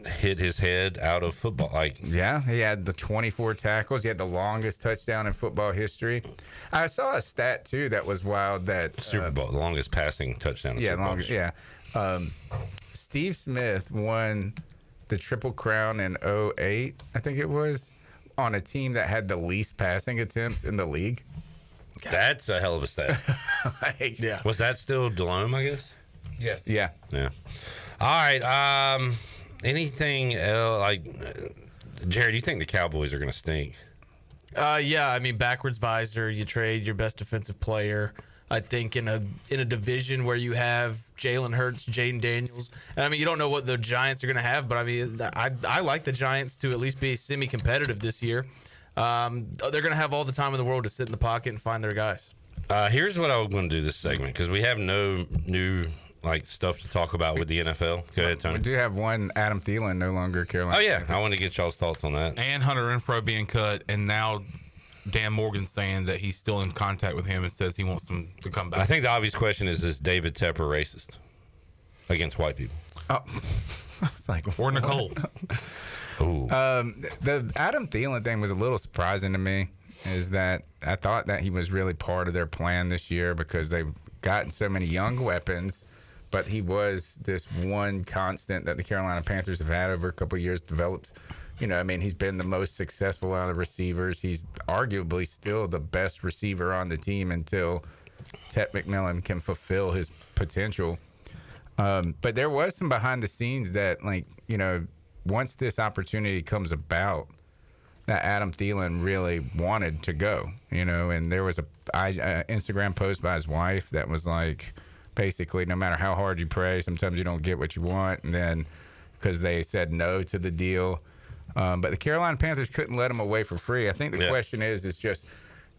hit his head out of football. Yeah, he had the 24 tackles. He had the longest touchdown in football history. I saw a stat too that was wild. That Super Bowl, the longest passing touchdown. In Super Bowl. Yeah. Steve Smith won the Triple Crown in 08, I think it was, on a team that had the least passing attempts in the league. That's a hell of a stat. Yeah. Was that still Delhomme, I guess? Yes. Yeah. All right. Anything else? Jared, do you think the Cowboys are going to stink? Yeah, I mean, backwards visor, you trade your best defensive player. I think in a division where you have Jalen Hurts, Jaden Daniels, and I mean, you don't know what the Giants are going to have, but I mean, I like the Giants to at least be semi-competitive this year. They're going to have all the time in the world to sit in the pocket and find their guys. Here's what I'm going to do this segment because we have no new stuff to talk about with the NFL. Go ahead, Tony. We do have one Adam Thielen no longer Carolina. Oh yeah, I want to get y'all's thoughts on that. And Hunter Renfrow being cut, and now Dan Morgan saying that he's still in contact with him and says he wants them to come back. I think the obvious question is David Tepper racist against white people? Oh, it's like, or Nicole. Ooh. The Adam Thielen thing was a little surprising to me. Is that I thought that he was really part of their plan this year because they've gotten so many young weapons, but he was this one constant that the Carolina Panthers have had over a couple of years developed. You know, I mean, he's been the most successful out of the receivers. He's arguably still the best receiver on the team until Tet McMillan can fulfill his potential. But there was some behind the scenes that, once this opportunity comes about, that Adam Thielen really wanted to go, and there was a Instagram post by his wife that was like, basically, no matter how hard you pray, sometimes you don't get what you want. And then because they said no to the deal. But the Carolina Panthers couldn't let him away for free. I think the question is just,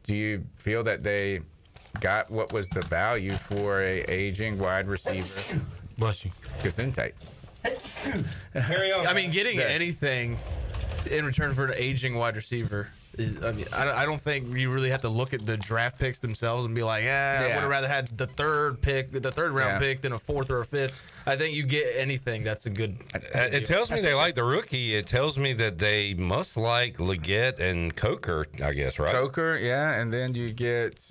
do you feel that they got what was the value for a aging wide receiver? Bless you. Gesundheit. Carry on. I mean, getting anything in return for an aging wide receiver is, I don't think you really have to look at the draft picks themselves and be like, I would have rather had the third round pick than a fourth or a fifth. I think you get anything, that's a good It tells me they like the rookie. It tells me that they must like Leggett and Coker, I guess, right? Coker, yeah, and then you get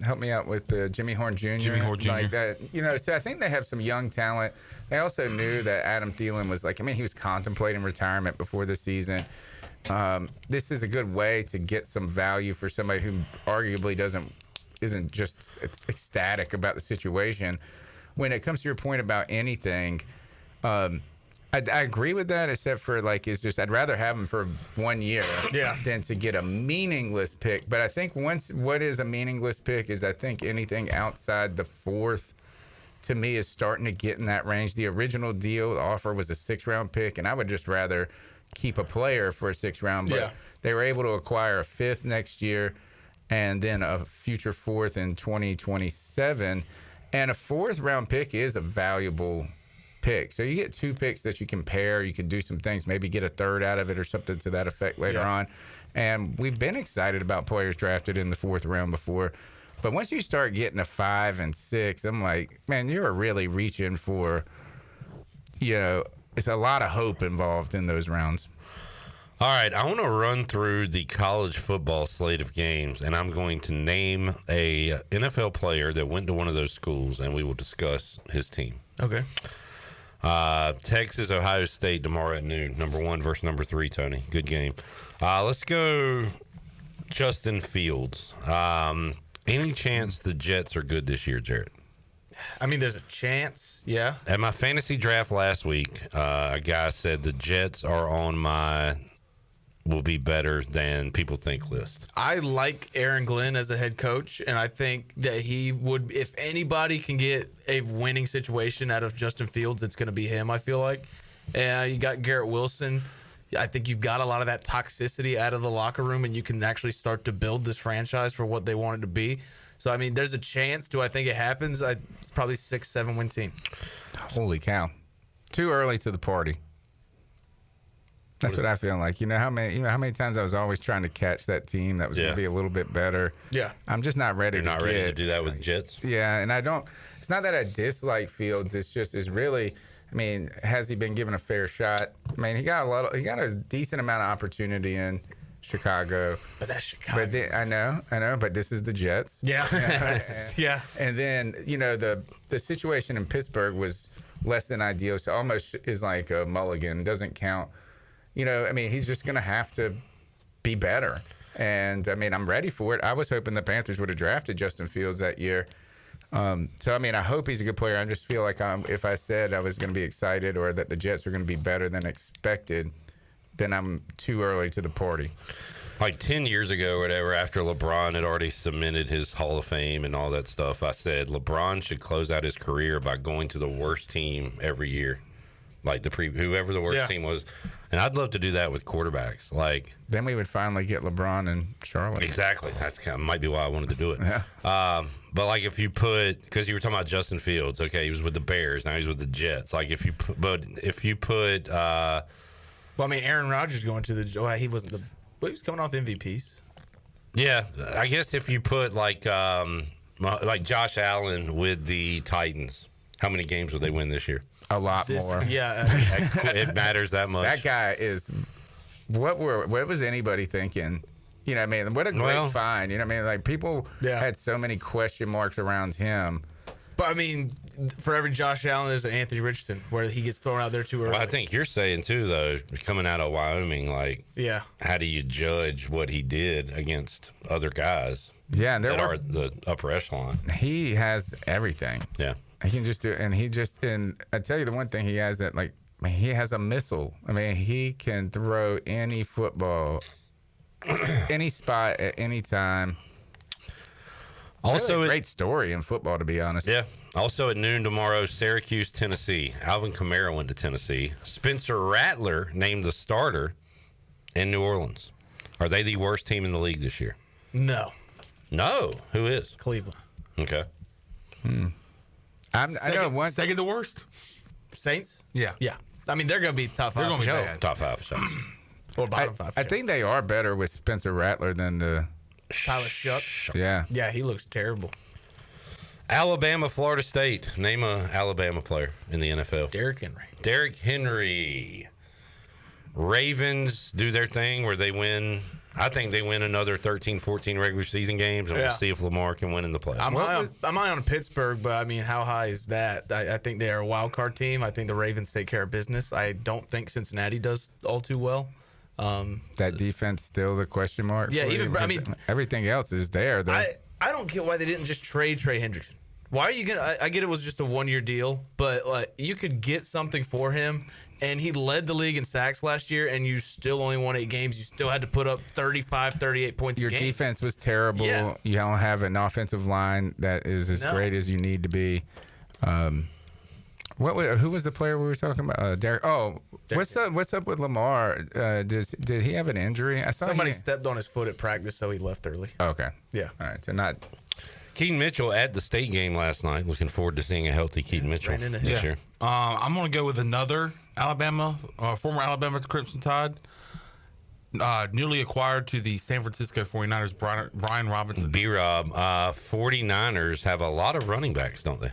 help me out with Jimmy Horn Jr. Like that, so I think they have some young talent. They also knew that Adam Thielen was he was contemplating retirement before the season. This is a good way to get some value for somebody who arguably isn't just ecstatic about the situation. When it comes to your point about anything, I agree with that, except for I'd rather have him for 1 year than to get a meaningless pick. But I think what is a meaningless pick is I think anything outside the fourth, to me, is starting to get in that range. The original deal, the offer was a 6th-round pick, and I would just rather keep a player for a 6th round. But they were able to acquire a 5th next year and then a future 4th in 2027. And a 4th-round pick is a valuable pick. So you get 2 picks that you can pair. You can do some things, maybe get a 3rd out of it or something to that effect later on. And we've been excited about players drafted in the 4th round before. But once you start getting a 5 and 6, I'm like, man, you're really reaching for it's a lot of hope involved in those rounds. All right, I want to run through the college football slate of games, and I'm going to name a NFL player that went to one of those schools, and we will discuss his team. Okay. Texas, Ohio State tomorrow at noon. Number 1 versus number 3, Tony. Good game. Let's go Justin Fields. Any chance the Jets are good this year, Jarrett? I mean, there's a chance, yeah. At my fantasy draft last week, a guy said the Jets are on my will be better than people think list. I like Aaron Glenn as a head coach, and I think that he would, if anybody can get a winning situation out of Justin Fields, it's going to be him, I feel like. And you got Garrett Wilson. I think you've got a lot of that toxicity out of the locker room, and you can actually start to build this franchise for what they want it to be. So, I mean, there's a chance. Do I think it happens? It's probably 6-7 win team. Holy cow. Too early to the party. That's what I feel like. You know how many times I was always trying to catch that team that was going to be a little bit better. Yeah. I'm just not ready. You're not ready to do that with Jets? Yeah, and I don't. It's not that I dislike Fields. It's really. I mean, has he been given a fair shot? I mean, he got a decent amount of opportunity in Chicago. But that's Chicago. But I know. But this is the Jets. Yeah. Yeah. And then the situation in Pittsburgh was less than ideal. So almost is like a mulligan. Doesn't count. I mean, he's just going to have to be better. And, I mean, I'm ready for it. I was hoping the Panthers would have drafted Justin Fields that year. So, I mean, I hope he's a good player. I just feel like if I said I was going to be excited or that the Jets are going to be better than expected, then I'm too early to the party. Like 10 years ago or whatever, after LeBron had already cemented his Hall of Fame and all that stuff, I said LeBron should close out his career by going to the worst team every year. Like whoever the worst team was. And I'd love to do that with quarterbacks. Like then we would finally get LeBron and Charlotte. Exactly. That's might be why I wanted to do it. Yeah. But like if you put, because you were talking about Justin Fields, okay, he was with the Bears, now he's with the Jets. Like if you put, well, I mean, Aaron Rodgers going to the, he wasn't but he was coming off MVPs. Yeah, I guess if you put like Josh Allen with the Titans, how many games would they win this year? A lot more. Yeah. It matters that much. That guy is what was anybody thinking? I mean, what a great find. I mean, like people had so many question marks around him. But I mean, for every Josh Allen, there's an Anthony Richardson where he gets thrown out there too early. Well, I think you're saying too, though, coming out of Wyoming, like, how do you judge what he did against other guys? Yeah, and that are the upper echelon. He has everything. Yeah. He can just do it, and I tell you the one thing he has that, like, I mean, he has a missile. I mean, he can throw any football, any spot at any time. Also, really a great story in football, to be honest. Yeah. Also at noon tomorrow, Syracuse, Tennessee. Alvin Kamara went to Tennessee. Spencer Rattler named the starter in New Orleans. Are they the worst team in the league this year? No. No. Who is? Cleveland. Okay. I know one. Second the worst? Saints? Yeah. Yeah. I mean, they're going to be top 5 for sure. Top 5 for sure. Or bottom 5 for I think they are better with Spencer Rattler than the Tyler Shuck. Yeah. Yeah, he looks terrible. Alabama, Florida State. Name a Alabama player in the NFL. Derrick Henry. Ravens do their thing where they win. I think they win another 13, 14 regular season games, and we'll see if Lamar can win in the playoffs. I'm high on Pittsburgh, but I mean, how high is that? I think they are a wild card team. I think the Ravens take care of business. I don't think Cincinnati does all too well. That defense still the question mark. Yeah, I mean, everything else is there. Though. I don't get why they didn't just trade Trey Hendrickson. Why are you gonna? I get it was just a 1-year deal, but like you could get something for him. And he led the league in sacks last year, and you still only won 8 games. You still had to put up 35, 38 points a game. Your defense was terrible. Yeah. You don't have an offensive line that is as great as you need to be. Who was the player we were talking about? Derek. What's up with Lamar? Did he have an injury? I saw somebody stepped on his foot at practice, so he left early. Okay. Yeah. All right. So not. Keaton Mitchell at the state game last night. Looking forward to seeing a healthy Keaton Mitchell this year. I'm going to go with another Alabama, former Alabama Crimson Tide, newly acquired to the San Francisco 49ers, Brian Robinson. B-Rob. 49ers have a lot of running backs, don't they?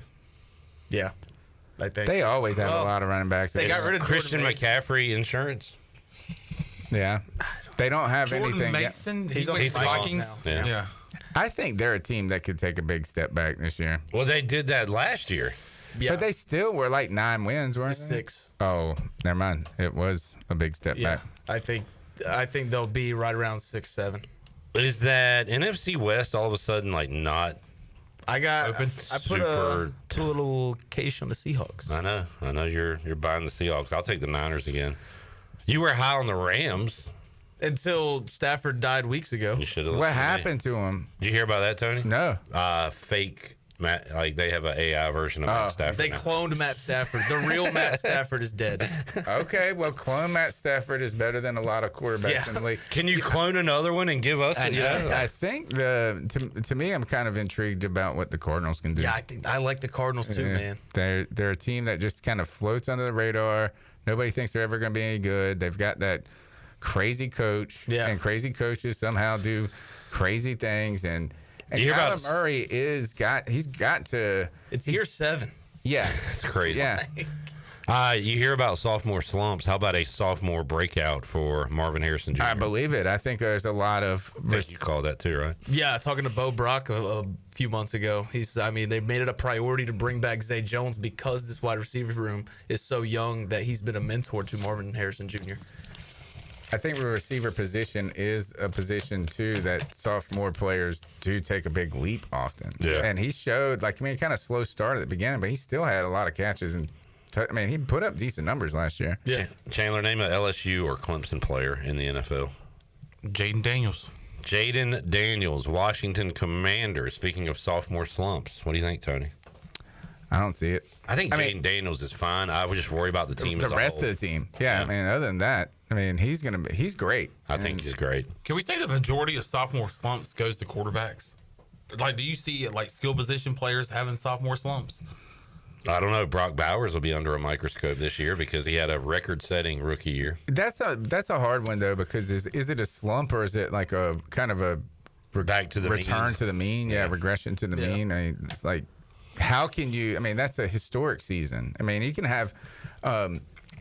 Yeah. I think. They always have a lot of running backs. They got rid of Christian Jordan McCaffrey insurance. Yeah. They don't have Jordan anything. Mason, He's on he's the Vikings. Yeah. I think they're a team that could take a big step back this year. Well, they did that last year. Yeah. But they still were like 9 wins, weren't they? 6. Oh, never mind. It was a big step back. I think they'll be right around 6-7. But is that NFC West all of a sudden like not? I put a little cash on the Seahawks. I know you're buying the Seahawks. I'll take the Niners again. You were high on the Rams until Stafford died weeks ago. You should have. What happened to him? Did you hear about that, Tony? No. Fake Matt. Like they have an AI version of Matt Stafford. They cloned Matt Stafford. The real Matt Stafford is dead. Okay, well, clone Matt Stafford is better than a lot of quarterbacks in the league. Can you clone another one and give us? I think to me, I'm kind of intrigued about what the Cardinals can do. Yeah, I like the Cardinals too, man. They're a team that just kind of floats under the radar. Nobody thinks they're ever going to be any good. They've got that crazy coach, and crazy coaches somehow do crazy things. And Kyler Murray he's got to. It's year 7. Yeah, it's crazy. Yeah. You hear about sophomore slumps. How about a sophomore breakout for Marvin Harrison Jr.? I believe it. I think there's a lot of. You call that too, right? Yeah, talking to Bo Brock a few months ago, they made it a priority to bring back Zay Jones because this wide receiver room is so young that he's been a mentor to Marvin Harrison Jr. I think the receiver position is a position too that sophomore players do take a big leap often. Yeah, and he showed kind of slow start at the beginning, but he still had a lot of catches and. He put up decent numbers last year. Yeah. Chandler, name an LSU or Clemson player in the NFL. Jaden Daniels. Jaden Daniels, Washington Commanders. Speaking of sophomore slumps, what do you think, Tony? I don't see it. I think Jaden Daniels is fine. I would just worry about the team as a rest whole. of the team. Yeah, other than that, he's great. I think he's great. Can we say the majority of sophomore slumps goes to quarterbacks? Like, do you see skill position players having sophomore slumps? I don't know. Brock Bowers will be under a microscope this year because he had a record-setting rookie year. That's a hard one though, because is it a slump or is it like a kind of a back to the return mean. to the mean? Yeah, regression to the mean. It's like, how can you? That's a historic season. You can have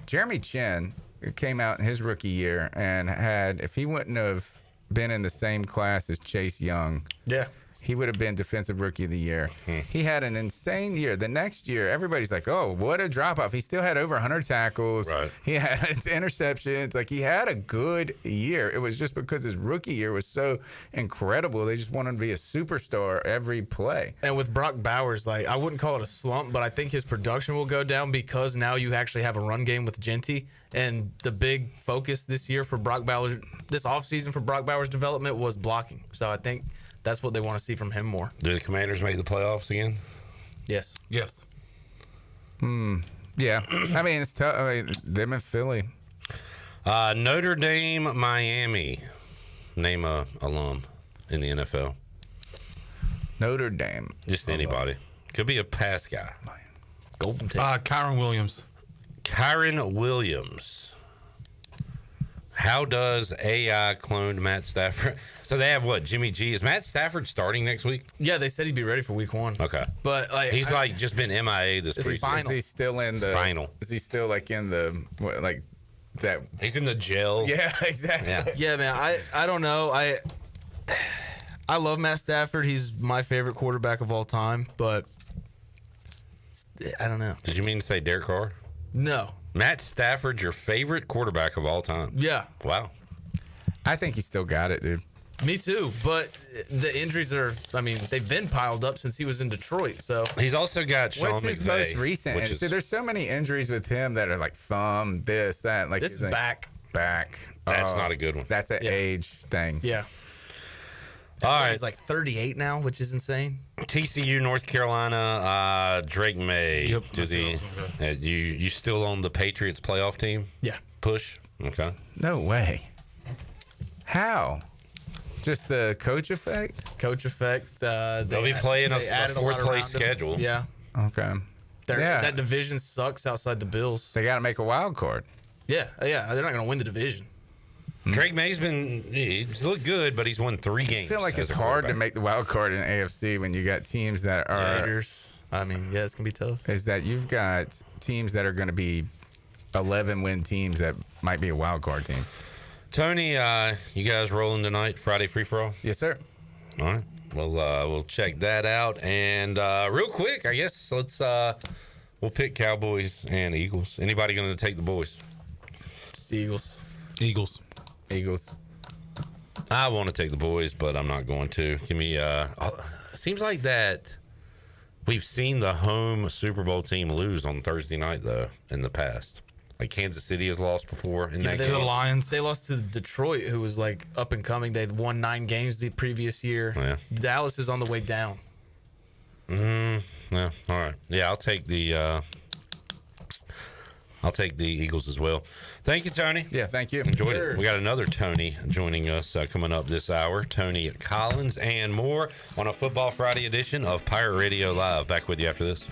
Jeremy Chin came out in his rookie year and if he wouldn't have been in the same class as Chase Young. Yeah. He would have been Defensive Rookie of the Year. He had an insane year. The next year, everybody's like, oh, what a drop-off. He still had over 100 tackles. Right. He had interceptions. He had a good year. It was just because his rookie year was so incredible. They just wanted him to be a superstar every play. And with Brock Bowers, I wouldn't call it a slump, but I think his production will go down because now you actually have a run game with Genty. And the big focus this year for Brock Bowers, this offseason for Brock Bowers' development was blocking. So I think that's what they want to see from him more. Do the Commanders make the playoffs again? Yes. Yes. Yeah. It's tough. Them and Philly. Notre Dame, Miami. Name a alum in the NFL. Notre Dame. Just anybody. Could be a pass guy. Golden Tate. Kyron Williams. Kyron Williams. How does AI cloned Matt Stafford? So they have what? Jimmy G. Is Matt Stafford starting next week? Yeah, they said he'd be ready for week 1. Okay. But he's just been MIA this preseason. Is he still in the final? Is he still in the that? He's in the jail. Yeah, exactly. Yeah, man. I don't know. I love Matt Stafford. He's my favorite quarterback of all time, but I don't know. Did you mean to say Derek Carr? No. Matt Stafford, your favorite quarterback of all time. Yeah. Wow. I think he still got it, dude. Me too, but the injuries they've been piled up since he was in Detroit. So he's also got Sean What's his McVay, most recent? So there's so many injuries with him that are like thumb, this, that. This is back. That's not a good one. That's an age thing. Yeah. All right. He's 38 now, which is insane. TCU, North Carolina, Drake May. Yep. You still on the Patriots playoff team? Yeah. Push? Okay. No way. How? Just the coach effect? Coach effect. They'll be playing a fourth place schedule. Yeah. Okay. That division sucks outside the Bills. They got to make a wild card. Yeah. They're not going to win the division. Drake May's he's looked good, but he's won 3 games. I feel like it's hard to make the wild card in AFC when you got teams that are I mean, yeah, it's going to be tough. Is that you've got teams that are going to be 11-win teams that might be a wild card team. Tony, you guys rolling tonight? Friday free-for-all? Yes, sir. All right. Well, we'll check that out. And real quick, I guess we'll pick Cowboys and Eagles. Anybody going to take the boys? Just Eagles. Eagles. I want to take the boys, but I'm not going to. Give me. Seems like that we've seen the home Super Bowl team lose on Thursday night though in the past. Like Kansas City has lost before in that game. The Lions. They lost to Detroit, who was like up and coming. They won 9 games the previous year. Yeah. Dallas is on the way down. Yeah. All right. Yeah, I'll take the Eagles as well. Thank you, Tony. Yeah, thank you. Enjoyed it. We got another Tony joining us coming up this hour. Tony at Collins and more on a Football Friday edition of Pirate Radio Live. Back with you after this.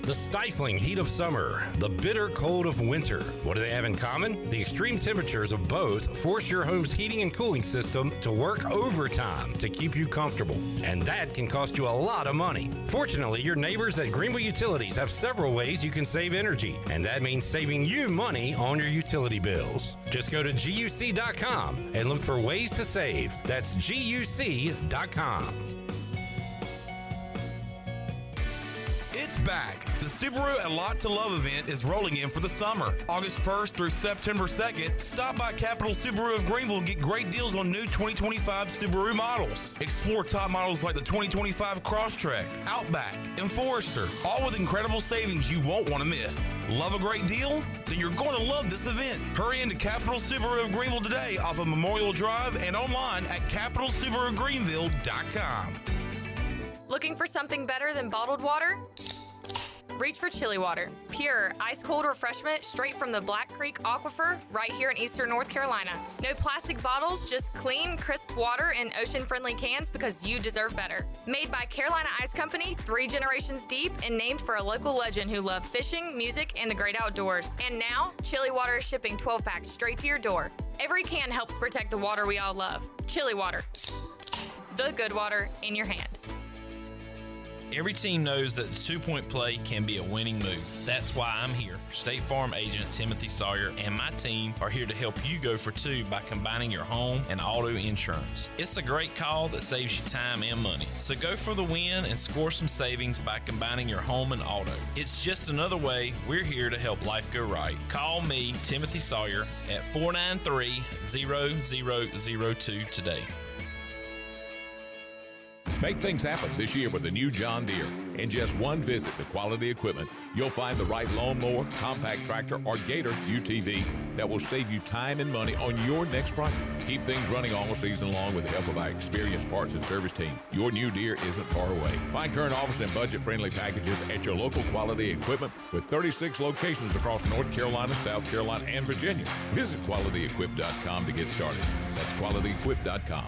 The stifling heat of summer, the bitter cold of winter. What do they have in common? The extreme temperatures of both force your home's heating and cooling system to work overtime to keep you comfortable. And that can cost you a lot of money. Fortunately, your neighbors at Greenville Utilities have several ways you can save energy. And that means saving you money on your utility bills. Just go to GUC.com and look for ways to save. That's GUC.com. It's back. The Subaru A Lot to Love event is rolling in for the summer. August 1st through September 2nd, stop by Capital Subaru of Greenville and get great deals on new 2025 Subaru models. Explore top models like the 2025 Crosstrek, Outback, and Forester, all with incredible savings you won't want to miss. Love a great deal? Then you're going to love this event. Hurry into Capital Subaru of Greenville today off of Memorial Drive and online at capitalsubarugreenville.com. Looking for something better than bottled water? Reach for Chili Water. Pure, ice-cold refreshment straight from the Black Creek Aquifer right here in eastern North Carolina. No plastic bottles, just clean, crisp water in ocean-friendly cans because you deserve better. Made by Carolina Ice Company, 3 generations deep, and named for a local legend who loved fishing, music, and the great outdoors. And now, Chili Water is shipping 12-packs straight to your door. Every can helps protect the water we all love. Chili Water. The good water in your hand. Every team knows that the two-point play can be a winning move. That's why I'm here. State Farm agent Timothy Sawyer and my team are here to help you go for 2 by combining your home and auto insurance. It's a great call that saves you time and money. So go for the win and score some savings by combining your home and auto. It's just another way we're here to help life go right. Call me, Timothy Sawyer, at 493-0002 today. Make things happen this year with the new John Deere. In just one visit to Quality Equipment, you'll find the right lawnmower, compact tractor, or Gator UTV that will save you time and money on your next project. Keep things running all season long with the help of our experienced parts and service team. Your new Deere isn't far away. Find current offers and budget-friendly packages at your local Quality Equipment with 36 locations across North Carolina, South Carolina, and Virginia. Visit QualityEquip.com to get started. That's QualityEquip.com.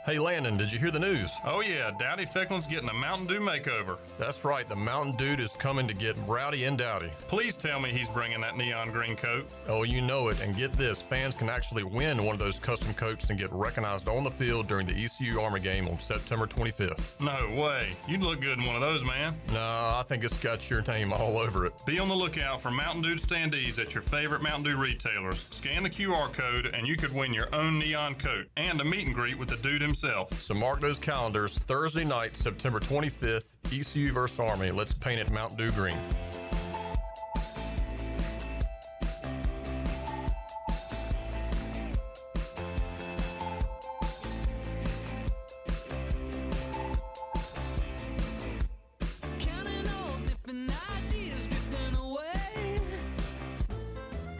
Hey Landon, did you hear the news? Oh yeah, Dowdy Ficklin's getting a Mountain Dew makeover. That's right, the Mountain Dude is coming to get rowdy and dowdy. Please tell me he's bringing that neon green coat. Oh, you know it, and get this, fans can actually win one of those custom coats and get recognized on the field during the ECU Army game on September 25th. No way, you'd look good in one of those, man. No, I think it's got your name all over it. Be on the lookout for Mountain Dew standees at your favorite Mountain Dew retailers. Scan the QR code and you could win your own neon coat and a meet and greet with the dude himself. So mark those calendars. Thursday night, September 25th, ECU vs. Army. Let's paint it Mountain Dew green.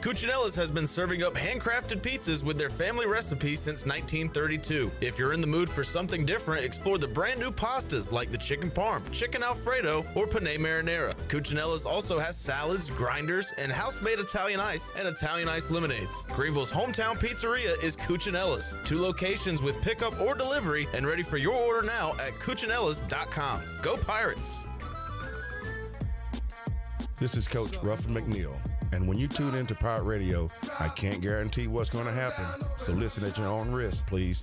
Cuccinella's has been serving up handcrafted pizzas with their family recipe since 1932. If you're in the mood for something different, explore the brand new pastas like the chicken parm, chicken alfredo, or penne marinara. Cuccinella's also has salads, grinders, and house-made Italian ice and Italian ice lemonades. Greenville's hometown pizzeria is Cuccinella's. 2 locations with pickup or delivery and ready for your order now at Cuccinellas.com. Go Pirates! This is Coach Ruffin McNeil, and when you tune into Pirate Radio, I can't guarantee what's going to happen, so listen at your own risk, please.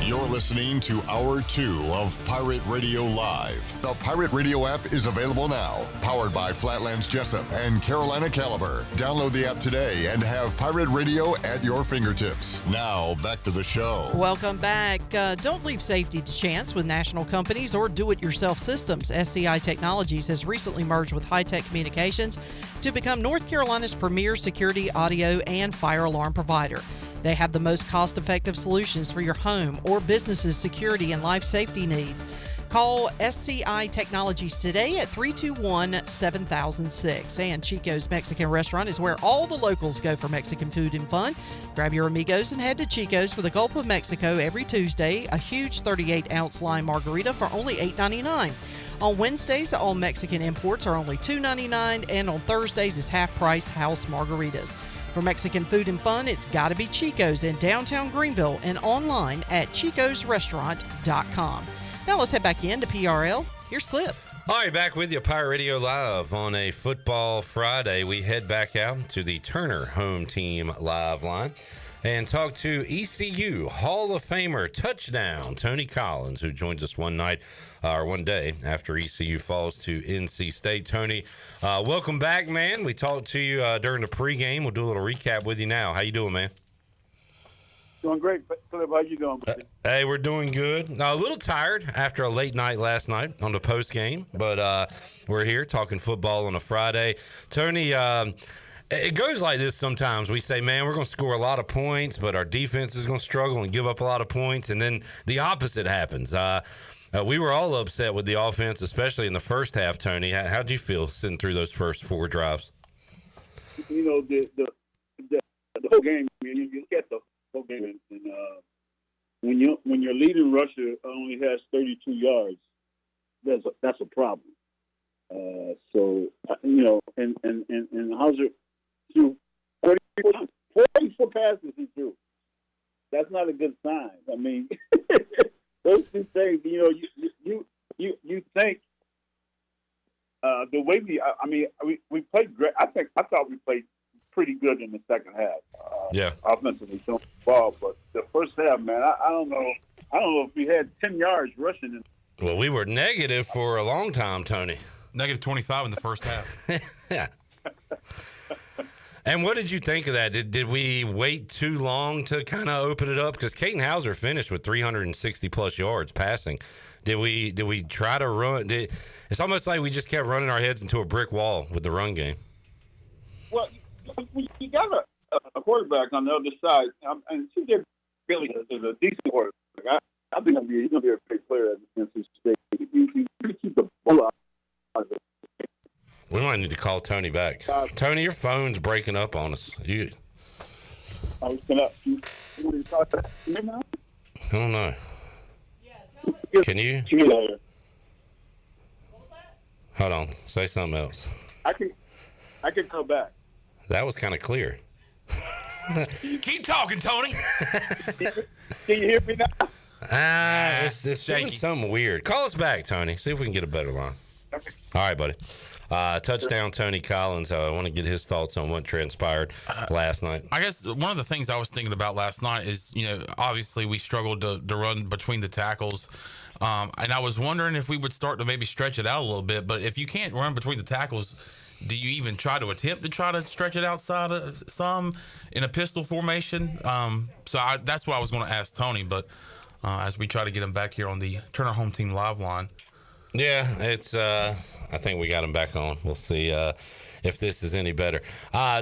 You're listening to Hour 2 of Pirate Radio Live. The Pirate Radio app is available now. Powered by Flatlands Jessup and Carolina Caliber. Download the app today and have Pirate Radio at your fingertips. Now, back to the show. Welcome back. Don't leave safety to chance with national companies or do-it-yourself systems. SCI Technologies has recently merged with High-Tech Communications to become North Carolina's premier security, audio, and fire alarm provider. They have the most cost-effective solutions for your home or business's security and life safety needs. Call SCI Technologies today at 321-7006. And Chico's Mexican Restaurant is where all the locals go for Mexican food and fun. Grab your amigos and head to Chico's for the Gulf of Mexico every Tuesday. A huge 38-ounce lime margarita for only $8.99. On Wednesdays, all Mexican imports are only $2.99, and on Thursdays is half-price house margaritas. For Mexican food and fun, it's got to be Chico's in downtown Greenville and online at chicosrestaurant.com. Now let's head back into PRL. Here's Clip. All right, back with you, Pirate Radio Live on a Football Friday. We head back out to the Turner Home Team Live line and talk to ECU Hall of Famer touchdown Tony Collins, who joins us one day after ECU falls to NC State. Tony, welcome back, man. We talked to you during the pregame. We'll do a little recap with you now. How you doing, man? Doing great. Philip, how you doing? Hey, we're doing good. A little tired after a late night last night on the postgame, but we're here talking football on a Friday. Tony, it goes like this sometimes. We say, man, we're going to score a lot of points, but our defense is going to struggle and give up a lot of points, and then the opposite happens. We were all upset with the offense, especially in the first half, Tony. How'd you feel sitting through those first four drives? You know, the whole game, you look at the whole game, and when your leading rusher only has 32 yards, that's a problem. So, you know, and Hauser threw 44 passes he threw. That's not a good sign. I mean, those two things, you know, you think the way we played great. I thought we played pretty good in the second half. Offensively, don't ball, but the first half, man, I don't know if we had 10 yards rushing. Well, we were negative for a long time, Tony. Negative 25 in the first half. Yeah. And what did you think of that? Did we wait too long to kind of open it up? Because Caden Hauser finished with 360 plus yards passing. Did we try to run? It's almost like we just kept running our heads into a brick wall with the run game. Well, you got a quarterback on the other side, and CJ Billy is a decent quarterback. I think he's going to be a great player at NC State. You keep the ball out of it. We might need to call Tony back. Tony, your phone's breaking up on us. You want to talk to me now? I don't know. Can you? Hold on. Say something else. I can come back. That was kind of clear. Keep talking, Tony. Can you hear me now? It's doing something weird. Call us back, Tony. See if we can get a better line. Okay. All right, buddy. Touchdown Tony Collins. I want to get his thoughts on what transpired last night. I guess one of the things I was thinking about last night is, you know, obviously we struggled to run between the tackles. And I was wondering if we would start to maybe stretch it out a little bit. But if you can't run between the tackles, do you even try to stretch it outside of some in a pistol formation? That's what I was going to ask Tony. But as we try to get him back here on the Turner Home Team Live line. Yeah, it's. I think we got him back on. We'll see if this is any better.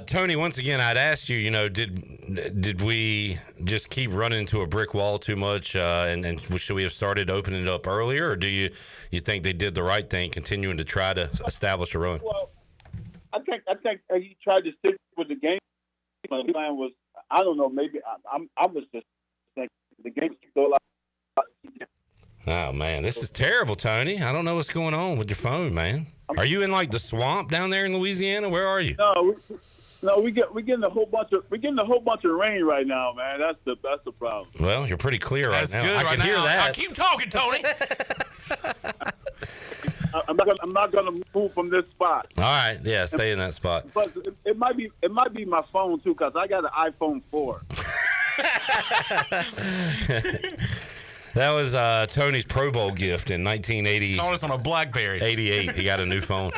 Tony, once again, I'd asked you. You know, did we just keep running into a brick wall too much? And should we have started opening it up earlier, or do you think they did the right thing, continuing to try to establish a run? Well, I think he tried to stick with the game plan. Was, I don't know, maybe I was just thinking the game should go like. Oh, man, this is terrible, Tony. I don't know what's going on with your phone, man. Are you in like the swamp down there in Louisiana? Where are you? No, we're getting a whole bunch of rain right now, man. That's the problem. Well, you're pretty clear right That's now. good I right can hear now. that. Keep talking, Tony. I'm not gonna move from this spot. All right, yeah, stay in that spot. But it might be my phone too, because I got an iPhone 4. That was Tony's Pro Bowl gift in 1980. He's calling us on a BlackBerry. 88. He got a new phone.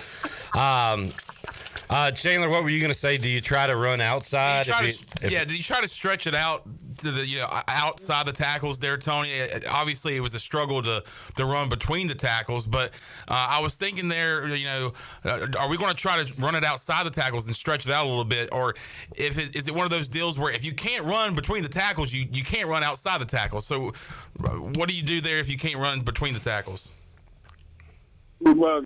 Chandler, what were you going to say? Do you try to run outside? Did you try to stretch it out to the outside the tackles there, Tony? Obviously, it was a struggle to run between the tackles, but I was thinking there, are we going to try to run it outside the tackles and stretch it out a little bit, or is it one of those deals where if you can't run between the tackles, you can't run outside the tackles? So, what do you do there if you can't run between the tackles? Well,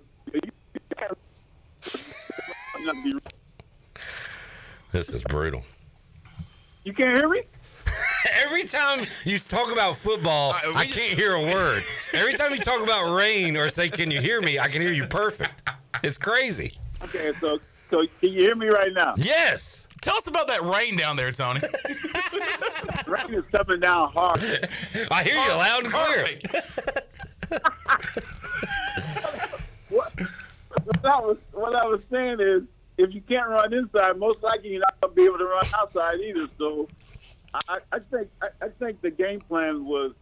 this is brutal. You can't hear me? Every time you talk about football, I can't hear a word. Every time you talk about rain or say, "Can you hear me?" I can hear you perfect. It's crazy. Okay, so can you hear me right now? Yes. Tell us about that rain down there, Tony. Rain is coming down hard. I hear you loud and clear. What I was saying is, if you can't run inside, most likely you're not going to be able to run outside either. So, I think the game plan was.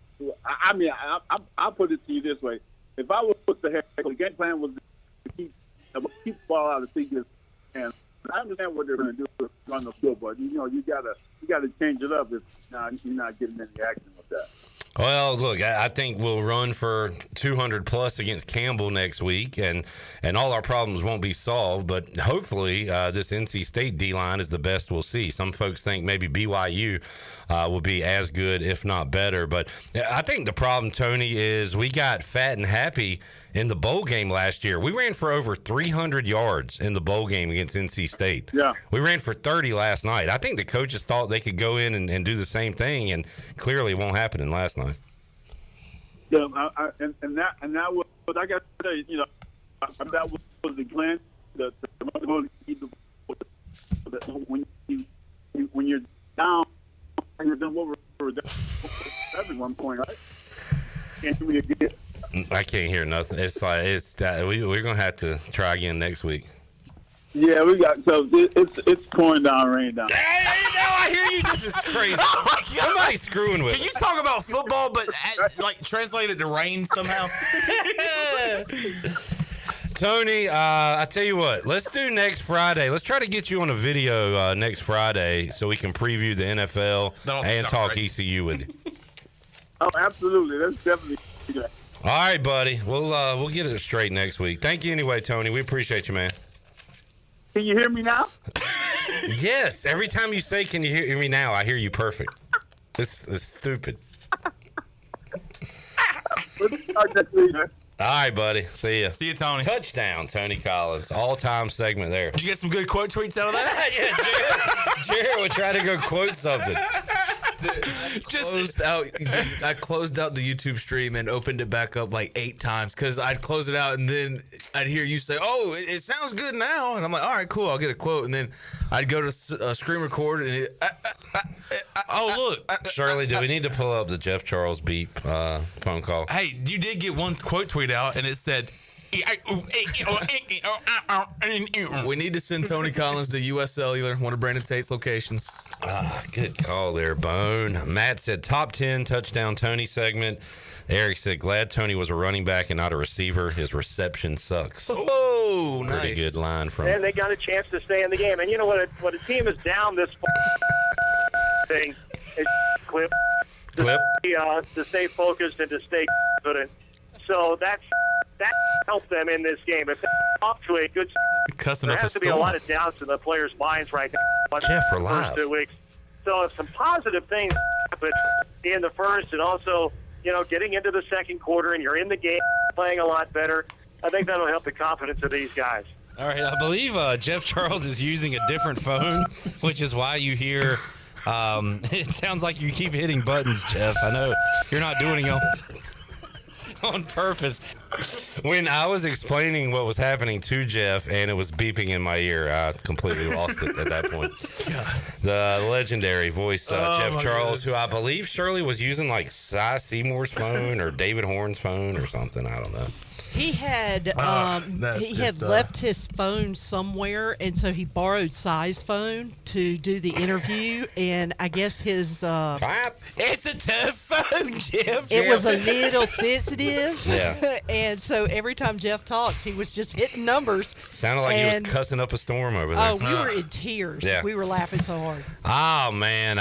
I'll put it to you this way: if I was the head coach, the game plan was to keep the ball out of Seaga's hands. I understand what they're going to do to run the field, but you gotta change it up if you're not getting any action with that. Well, look, I think we'll run for 200 plus against Campbell next week, and all our problems won't be solved. But hopefully, this NC State D-line is the best we'll see. Some folks think maybe BYU will be as good, if not better. But I think the problem, Tony, is we got fat and happy in the bowl game last year. We ran for over 300 yards in the bowl game against NC State. Yeah. We ran for 30 last night. I think the coaches thought they could go in and do the same thing, and clearly it won't happen in last night. Yeah, that was, but I got to say, that was the plan. When you're down, and you're done what we're at one point, right? Can't do it again. I can't hear nothing. It's like we're gonna have to try again next week. Yeah, it's pouring down, rain down. I hear you. This is crazy. Somebody's screwing with us. Can you talk about football, but translate it to rain somehow? Tony, I tell you what, let's do next Friday. Let's try to get you on a video next Friday so we can preview the NFL and talk great. ECU with you. Oh, absolutely. That's definitely good. All right, buddy. We'll get it straight next week. Thank you anyway, Tony. We appreciate you, man. Can you hear me now? Yes. Every time you say, "Can you hear me now?" I hear you perfect. It's stupid. All right, buddy. See ya. See you, Tony. Touchdown, Tony Collins. All-time segment there. Did you get some good quote tweets out of that? Yeah, Jared would try to go quote something. I closed out the YouTube stream and opened it back up like 8 times because I'd close it out and then I'd hear you say, "Oh, it sounds good now," and I'm like, "All right, cool, I'll get a quote," and then I'd go to screen record and look, Shirley, do we need to pull up the Jeff Charles beep phone call? Hey, you did get one quote tweet out and it said, "We need to send Tony Collins to US Cellular, one of Brandon Tate's locations." Good call there, Bone. Matt said top 10 touchdown Tony segment. Eric said glad Tony was a running back and not a receiver. His reception sucks. Oh, nice. Pretty good line from. And they got a chance to stay in the game. And you know what? When a team is down this thing, it's clip. To stay focused and to stay confident. So that helped them in this game. If they're off to a good Cussing there up has a to be a storm. lot of doubts in the players' minds right now. Jeff, the relax. first 2 weeks. So if some positive things happen in the first and also, getting into the second quarter and you're in the game, playing a lot better, I think that'll help the confidence of these guys. All right, I believe Jeff Charles is using a different phone, which is why you hear it sounds like you keep hitting buttons, Jeff. I know you're not doing it. on purpose. When I was explaining what was happening to Jeff and it was beeping in my ear, I completely lost it at that point. The legendary voice, Jeff Charles, who I believe Shirley was using like Cy Seymour's phone or David Horn's phone or something. I don't know. He had left his phone somewhere, and so he borrowed Cy's phone to do the interview. And I guess his it's a tough phone, Jeff. It was a little sensitive. Yeah. And so every time Jeff talked, he was just hitting numbers. Sounded like he was cussing up a storm over there. Oh, we were in tears. Yeah. We were laughing so hard. Oh man,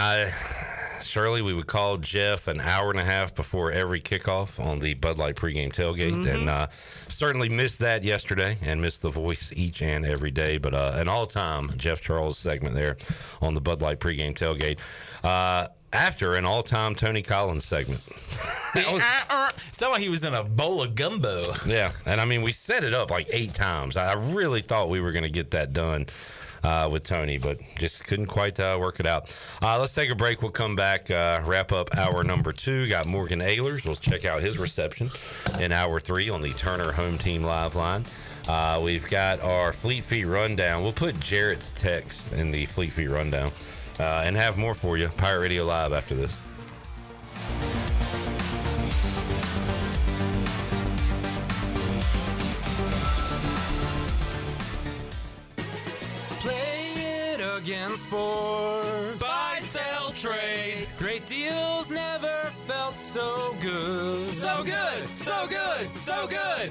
Shirley, we would call Jeff an hour and a half before every kickoff on the Bud Light pregame tailgate, and certainly missed that yesterday and missed the voice each and every day. But an all-time Jeff Charles segment there on the Bud Light pregame tailgate. After an all-time Tony Collins segment. Sounded like he was in a bowl of gumbo. Yeah, and I mean, we set it up like 8 times. I really thought we were going to get that done with Tony, but just couldn't quite work it out. Let's take a break. We'll come back, wrap up hour number 2. Got Morgan Ahlers. We'll check out his reception in hour 3 on the Turner Home Team Live line. We've got our Fleet Feet Rundown. We'll put Jarrett's text in the Fleet Feet Rundown and have more for you. Pirate Radio Live after this. Against sports. Buy, sell, trade. Great deals never felt so good. So good, so good, so good.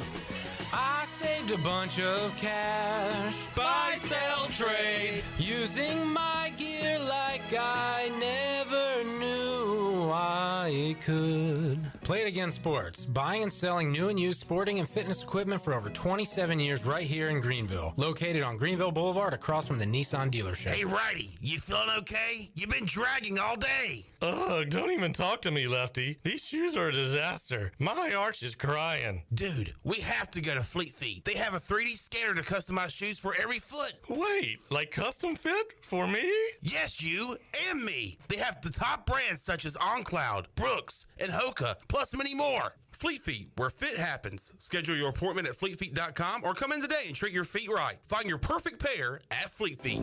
I saved a bunch of cash. Buy, sell, trade. Using my gear like I never knew I could. Play it against sports. Buying and selling new and used sporting and fitness equipment for over 27 years right here in Greenville. Located on Greenville Boulevard across from the Nissan dealership. Hey, Righty, you feeling okay? You've been dragging all day. Ugh, don't even talk to me, Lefty. These shoes are a disaster. My arch is crying. Dude, we have to go to Fleet Feet. They have a 3D scanner to customize shoes for every foot. Wait, like custom fit? For me? Yes, you and me. They have the top brands such as OnCloud, Brooks, and Hoka, plus many more. Fleet Feet, where fit happens. Schedule your appointment at fleetfeet.com or come in today and treat your feet right. Find your perfect pair at Fleet Feet.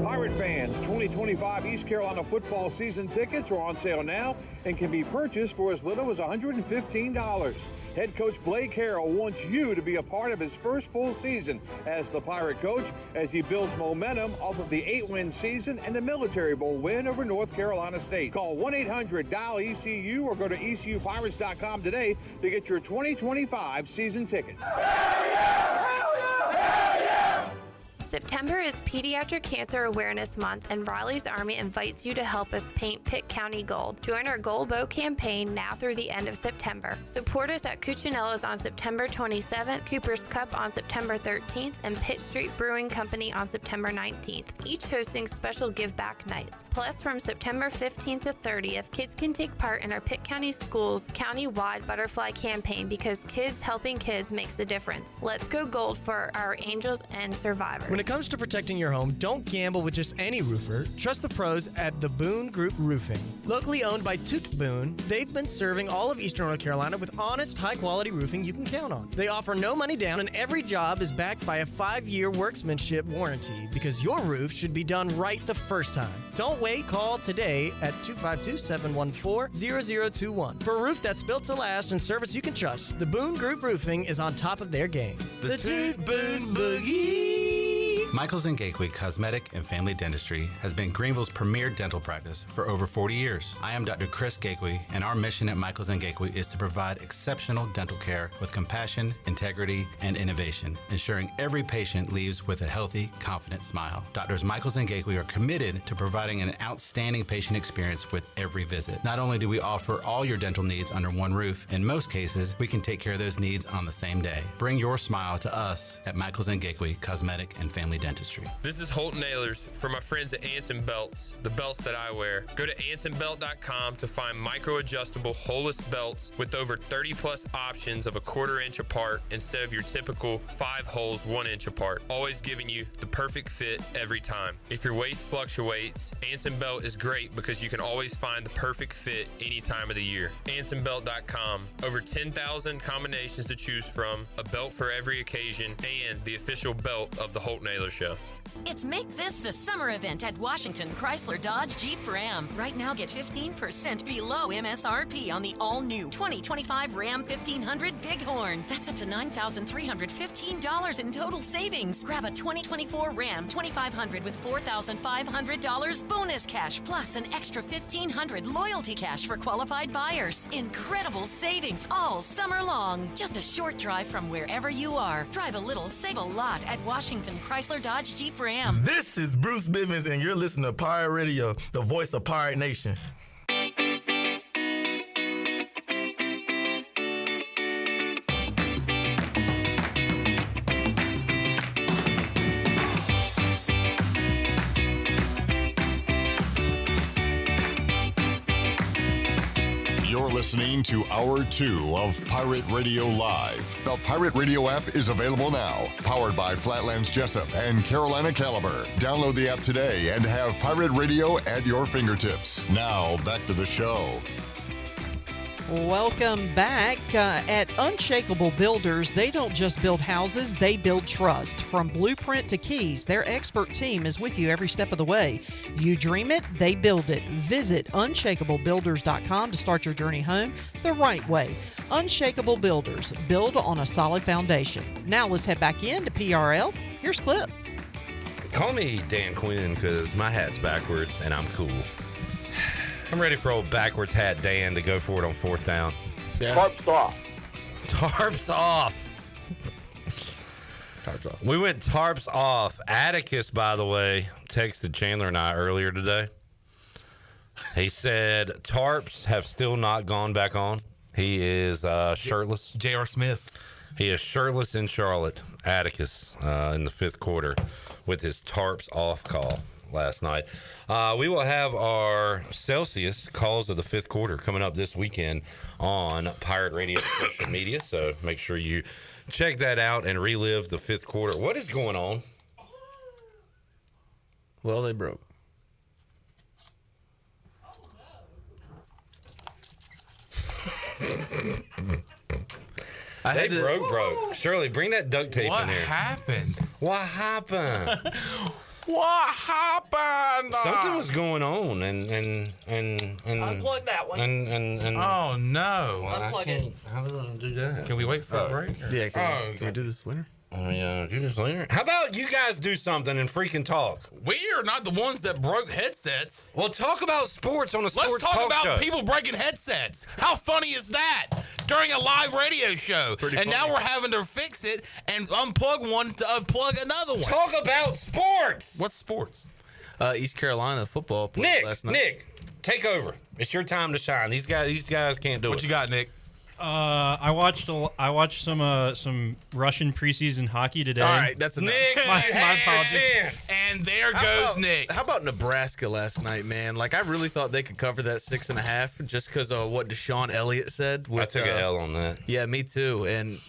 Pirate fans, 2025 East Carolina football season tickets are on sale now and can be purchased for as little as $115. Head coach Blake Harrell wants you to be a part of his first full season as the Pirate coach as he builds momentum off of the 8-win season and the Military Bowl win over North Carolina State. Call 1-800-DIAL-ECU or go to ECUPirates.com today to get your 2025 season tickets. Hell yeah! Hell yeah! Hell yeah! September is Pediatric Cancer Awareness Month, and Riley's Army invites you to help us paint Pitt County gold. Join our Gold Boat campaign now through the end of September. Support us at Cuccinella's on September 27th, Cooper's Cup on September 13th, and Pitt Street Brewing Company on September 19th, each hosting special give-back nights. Plus, from September 15th to 30th, kids can take part in our Pitt County Schools county-wide butterfly campaign because kids helping kids makes a difference. Let's go gold for our angels and survivors. When it comes to protecting your home, don't gamble with just any roofer. Trust the pros at the Boone Group Roofing. Locally owned by Toot Boone, they've been serving all of Eastern North Carolina with honest, high-quality roofing you can count on. They offer no money down, and every job is backed by a 5-year workmanship warranty because your roof should be done right the first time. Don't wait. Call today at 252-714-0021. For a roof that's built to last and service you can trust, the Boone Group Roofing is on top of their game. The Toot Boone Boogie. Michaels & Gateway Cosmetic and Family Dentistry has been Greenville's premier dental practice for over 40 years. I am Dr. Chris Gateway, and our mission at Michaels & Gateway is to provide exceptional dental care with compassion, integrity, and innovation, ensuring every patient leaves with a healthy, confident smile. Doctors Michaels & Gateway are committed to providing an outstanding patient experience with every visit. Not only do we offer all your dental needs under one roof, in most cases, we can take care of those needs on the same day. Bring your smile to us at Michaels & Gateway Cosmetic and Family Dentistry. This is Holton Ahlers for my friends at Anson Belts, the belts that I wear. Go to ansonbelt.com to find micro-adjustable holeless belts with over 30-plus options of a 1/4 inch apart instead of your typical 5 holes 1 inch apart, always giving you the perfect fit every time. If your waist fluctuates, Anson Belt is great because you can always find the perfect fit any time of the year. AnsonBelt.com. Over 10,000 combinations to choose from, a belt for every occasion, and the official belt of the Holton Ahlers Show. It's Make This the Summer event at Washington Chrysler Dodge Jeep Ram. Right now, get 15% below MSRP on the all-new 2025 Ram 1500 Bighorn. That's up to $9,315 in total savings. Grab a 2024 Ram 2500 with $4,500 bonus cash, plus an extra $1,500 loyalty cash for qualified buyers. Incredible savings all summer long. Just a short drive from wherever you are. Drive a little, save a lot at Washington Chrysler Dodge Jeep Ram. This is Bruce Bivens, and you're listening to Pirate Radio, the voice of Pirate Nation. You're listening to Hour 2 of Pirate Radio Live. The Pirate Radio app is available now. Powered by Flatlands Jessup and Carolina Caliber. Download the app today and have Pirate Radio at your fingertips. Now, back to the show. Welcome back. At Unshakable Builders, they don't just build houses, they build trust. From blueprint to keys, their expert team is with you every step of the way. You dream it, they build it. Visit unshakablebuilders.com to start your journey home the right way. Unshakable Builders, build on a solid foundation. Now let's head back into PRL. Here's Clip. Call me Dan Quinn because my hat's backwards and I'm cool. I'm ready for old backwards hat Dan to go for it on 4th down. Yeah. Tarps off. Tarps off. Tarps off. We went tarps off. Atticus, by the way, texted Chandler and I earlier today. He said tarps have still not gone back on. He is shirtless. J.R. Smith. He is shirtless in Charlotte. Atticus in the 5th quarter with his tarps off call last night. We will have our Celsius calls of the 5th quarter coming up this weekend on Pirate Radio social media. So make sure you check that out and relive the 5th quarter. What is going on? Well, they broke. They broke. Shirley, bring that duct tape in here. What happened? What happened? What happened? Something was going on, and unplug that one. And oh no! Unplug it. How do I do that? Can we wait for a break? Yeah. Can we do this later? Oh yeah, do this later. How about you guys do something and freaking talk? We are not the ones that broke headsets. Well, talk about sports on a sports Let's talk talk about show. People breaking headsets. How funny is that? During a live radio show. Pretty and funny. now we're having to fix it and unplug one to unplug another one. Talk about sports. What's sports? East Carolina football played last night. Nick, take over. It's your time to shine. These guys can't do it. What you got, Nick? I watched some Russian preseason hockey today. All right, that's enough. Nick, my apologies. And there goes Nick. How about Nebraska last night, man? Like, I really thought they could cover that 6.5 just because of what Deshaun Elliott said. I took an L on that. Yeah, me too. And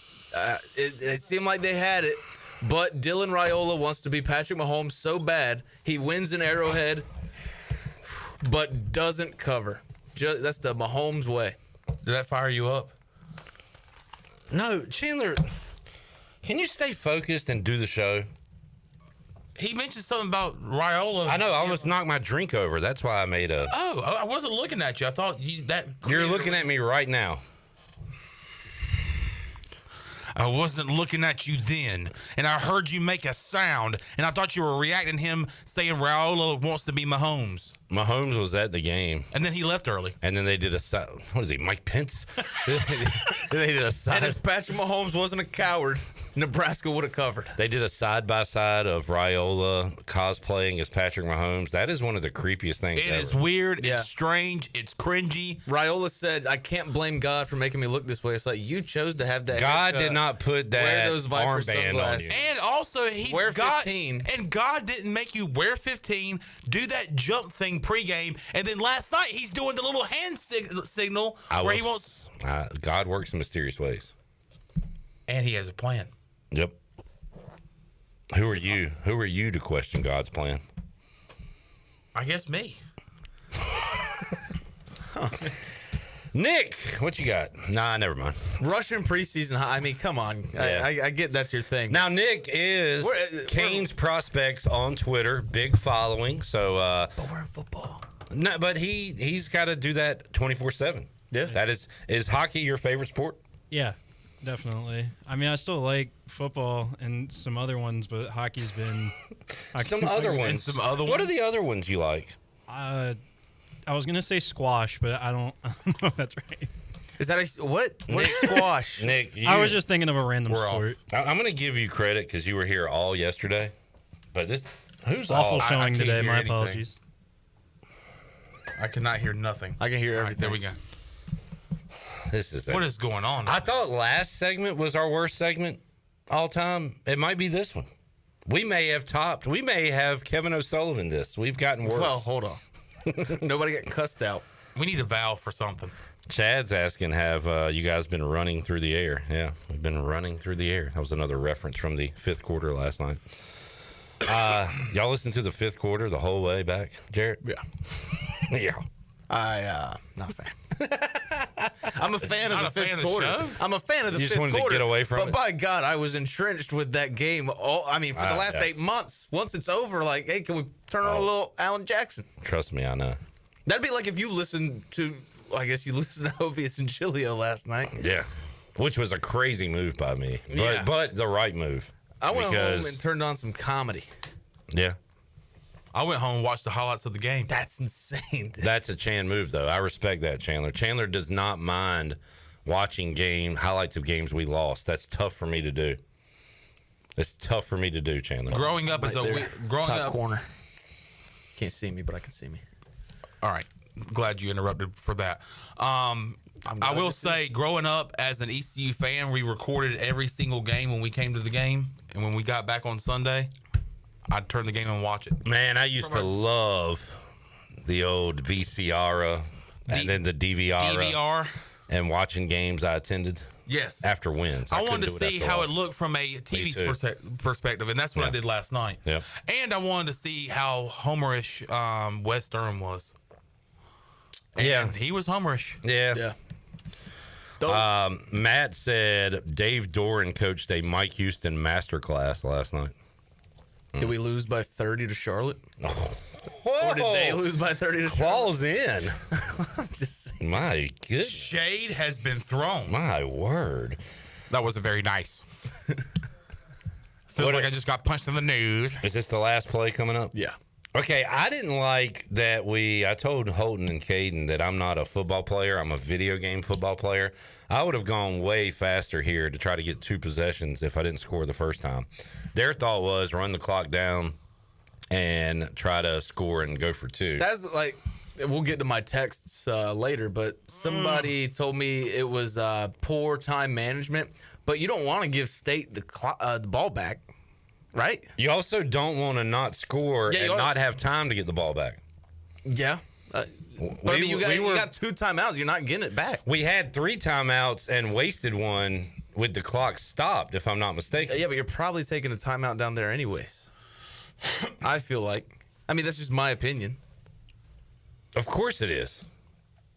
it seemed like they had it. But Dylan Raiola wants to be Patrick Mahomes so bad, he wins in Arrowhead, but doesn't cover. That's the Mahomes way. Did that fire you up? No, Chandler, can you stay focused and do the show? He mentioned something about Raiola. I know. I almost knocked my drink over. That's why I made a... Oh, I wasn't looking at you. I thought You're looking at me right now. I wasn't looking at you then, and I heard you make a sound, and I thought you were reacting to him saying Raiola wants to be Mahomes. Mahomes was at the game. And then he left early. And then they did a side. What is he, Mike Pence? They did a side. And if Patrick Mahomes wasn't a coward, Nebraska would have covered. They did a side-by-side of Raiola cosplaying as Patrick Mahomes. That is one of the creepiest things It ever. is weird. It's strange. It's cringy. Raiola said, I can't blame God for making me look this way. It's like, you chose to have that God haircut. did not put that Wear those Viper armband on sunglasses. you. And also, Wear 15. And God didn't make you wear 15, do that jump thing pregame, and then last night he's doing the little hand signal where he wants. God works in mysterious ways. And he has a plan. Yep. Who are you? Who are you to question God's plan? I guess me. Nick, what you got? Nah, never mind. Russian preseason. I mean, come on. Yeah. I get that's your thing. Now, Nick is Canes Prospects on Twitter. Big following. So, but we're in football. No, but he's got to do that 24/7. Yeah. That is hockey your favorite sport? Yeah, definitely. I mean, I still like football and some other ones, but hockey's been Some other ones. What are the other ones you like? I was gonna say squash, but I don't know if that's right. Is that what? What is squash? Nick, I was just thinking of a random sport. I'm going to give you credit because you were here all yesterday. But who's Awful all? showing I today. can't My hear anything. apologies. I cannot hear nothing. I can hear All right, everything. there we go. What is going on? I thought last segment was our worst segment all time. It might be this one. We may have topped. We may have Kevin O'Sullivan this. We've gotten worse. Well, hold on. Nobody got cussed out. We need a vow for something. Chad's asking, have you guys been running through the air? Yeah, we've been running through the air. That was another reference from the fifth quarter last night. Y'all listened to the fifth quarter the whole way back, Jarrett? Yeah. Yeah. Not a fan. I'm a fan of the fifth quarter. I'm a fan of the You just fifth wanted to quarter. get away from but it? by God, I was entrenched with that game. For the last 8 months. Once it's over, like, hey, can we turn on a little Alan Jackson? Trust me, I know. That'd be like if you listened to, I guess you listened to Ovius and Chilio last night. Yeah, which was a crazy move by me, but the right move. I went home and turned on some comedy. Yeah. I went home and watched the highlights of the game. That's insane. Dude. That's a Chan move, though. I respect that, Chandler. Chandler does not mind watching highlights of games we lost. That's tough for me to do. It's tough for me to do, Chandler. Growing up as top corner. Can't see me, but I can see me. All right. Glad you interrupted for that. I will say, growing up as an ECU fan, we recorded every single game when we came to the game. And when we got back on Sunday, I'd turn the game and watch it. Man, I used to love the old VCR and then the DVR. And watching games I attended. Yes. After wins. I wanted to see how it looked from a TV's perspective, and that's what I did last night. Yeah. And I wanted to see how homerish Wes Durham was. And he was homerish. Yeah. Matt said Dave Doran coached a Mike Houston masterclass last night. Did we lose by 30 to Charlotte? Whoa. Or did they lose by 30 to Claws Charlotte? in. I'm just saying. My goodness. Shade has been thrown. My word. That wasn't very nice. Feels like I just got punched in the nose. Is this the last play coming up? Yeah. Okay, I didn't like that I told Holton and Caden that I'm not a football player. I'm a video game football player. I would have gone way faster here to try to get 2 possessions if I didn't score the first time. Their thought was run the clock down and try to score and go for 2. That's like, we'll get to my texts later, but somebody told me it was poor time management, but you don't want to give State the ball back. Right? You also don't want to not score and not have time to get the ball back. Yeah. But I mean, you got 2 timeouts. You're not getting it back. We had 3 timeouts and wasted one with the clock stopped, if I'm not mistaken. Yeah, but you're probably taking a timeout down there anyways. I feel like. I mean, that's just my opinion. Of course it is.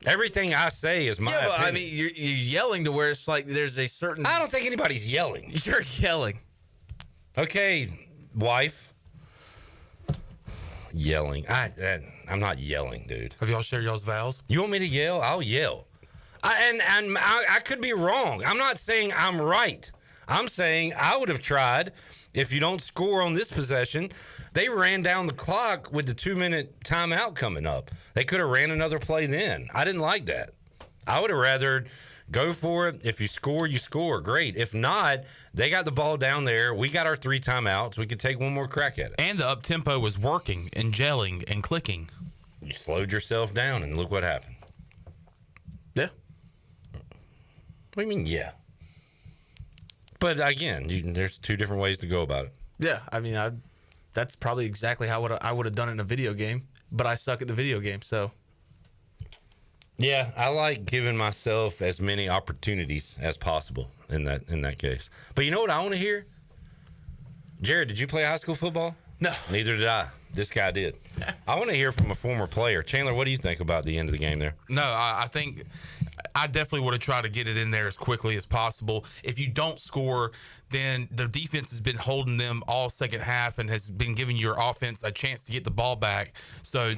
Everything I say is my opinion. I mean, you're yelling to where it's like there's a certain... I don't think anybody's yelling. You're yelling. Okay, wife. Yelling. I'm not yelling, dude. Have y'all shared y'all's vows? You want me to yell? I'll yell. I could be wrong. I'm not saying I'm right. I'm saying I would have tried. If you don't score on this possession, they ran down the clock with the 2-minute timeout coming up. They could have ran another play then. I didn't like that. I would have rather go for it. If you score, you score. Great. If not, they got the ball down there. We got our 3 timeouts. We could take one more crack at it. And the up-tempo was working and gelling and clicking. You slowed yourself down, and look what happened. Yeah. What do you mean, yeah? But again, there's 2 different ways to go about it. Yeah, I mean, that's probably exactly how I would have done it in a video game, but I suck at the video game, so. Yeah, I like giving myself as many opportunities as possible in that case. But you know what I want to hear? Jared, did you play high school football? No. Neither did I. This guy did. I want to hear from a former player. Chandler, what do you think about the end of the game there? No, I think I definitely would have tried to get it in there as quickly as possible. If you don't score, then the defense has been holding them all second half and has been giving your offense a chance to get the ball back. So,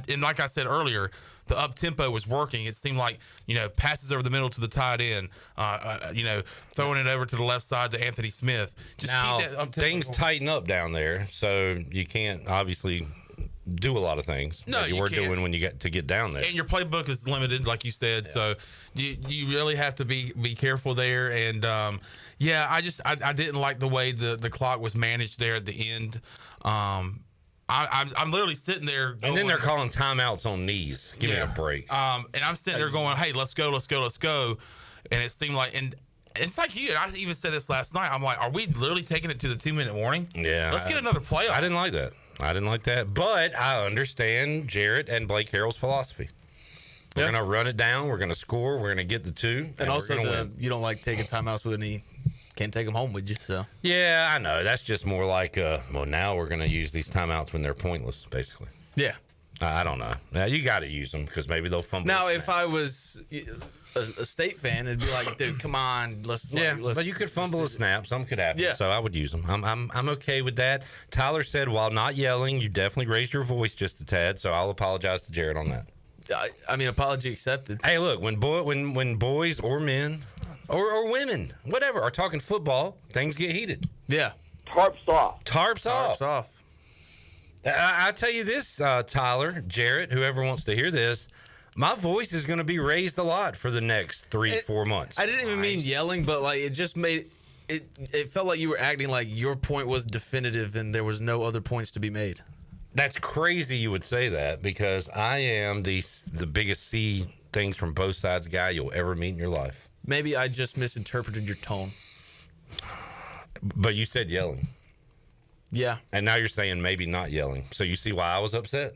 and like I said earlier, the up-tempo was working. It seemed like, passes over the middle to the tight end, throwing it over to the left side to Anthony Smith. Just now, keep that up-tempo things tighten up down there, so you can't obviously do a lot of things that you were doing when you get to get down there. And your playbook is limited, like you said, so you really have to be careful there. And, I didn't like the way the clock was managed there at the end. I'm literally sitting there going, and then they're calling timeouts on knees. Give me a break. And I'm sitting there going, hey, let's go. And it seemed like, and it's like you, and I even said this last night, I'm like, are we literally taking it to the 2-minute warning? Yeah. Let's get another play. I didn't like that. But I understand Jarrett and Blake Harrell's philosophy. We're going to run it down. We're going to score. We're going to get the 2. And also, you don't like taking timeouts with any. Can't take them home with you. So yeah, I know. That's just more like, now we're going to use these timeouts when they're pointless, basically. Yeah. I don't know. Now, you got to use them because maybe they'll fumble. Now, if I was a State fan, it'd be like, dude, come on, let's. But you could fumble a snap. Some could happen. Yeah. So I would use them. I'm okay with that. Tyler said, while not yelling, you definitely raised your voice just a tad. So I'll apologize to Jared on that. I mean, apology accepted. Hey, look, when boys or men or women, whatever, are talking football, things get heated. Yeah. Tarps off. Tarps off. I tell you this, Tyler, Jarrett, whoever wants to hear this, my voice is going to be raised a lot for the next 3-4 months. I didn't even mean yelling, but like it just made it felt like you were acting like your point was definitive and there was no other points to be made. That's crazy you would say that because I am the biggest see things from both sides guy you'll ever meet in your life. Maybe I just misinterpreted your tone. But you said yelling. Yeah. And now you're saying maybe not yelling. So you see why I was upset?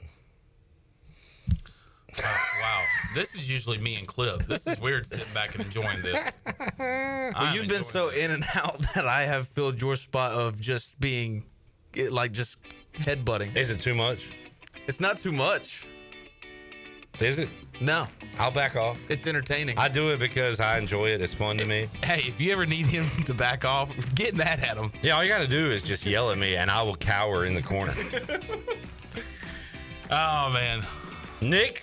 Wow. This is usually me and Clip. This is weird sitting back and enjoying this. Well, you've been so in and out that I have filled your spot of just being just headbutting. Is it too much? It's not too much. Is it? No. I'll back off. It's entertaining. I do it because I enjoy it. It's fun to me. Hey, if you ever need him to back off, get mad at him. Yeah, all you got to do is just yell at me and I will cower in the corner. Oh, man. Nick,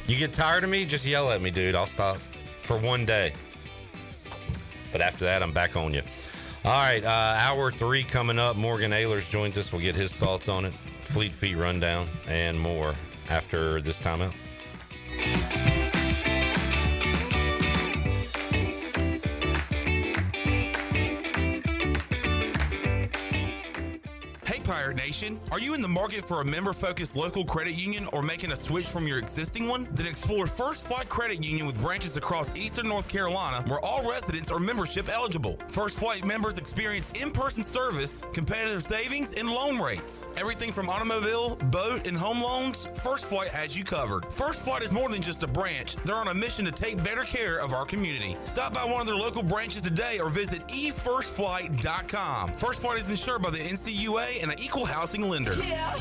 you get tired of me, just yell at me, dude. I'll stop for one day. But after that, I'm back on you. All right, hour 3 coming up. Morgan Ahlers joins us. We'll get his thoughts on it. Fleet Feet rundown and more after this timeout. Hey, Pirate Nation. Are you in the market for a member-focused local credit union or making a switch from your existing one? Then explore First Flight Credit Union with branches across Eastern North Carolina where all residents are membership eligible. First Flight members experience in-person service, competitive savings, and loan rates. Everything from automobile, boat, and home loans, First Flight has you covered. First Flight is more than just a branch. They're on a mission to take better care of our community. Stop by one of their local branches today or visit efirstflight.com. First Flight is insured by the NCUA and an equal housing lender. Yeah,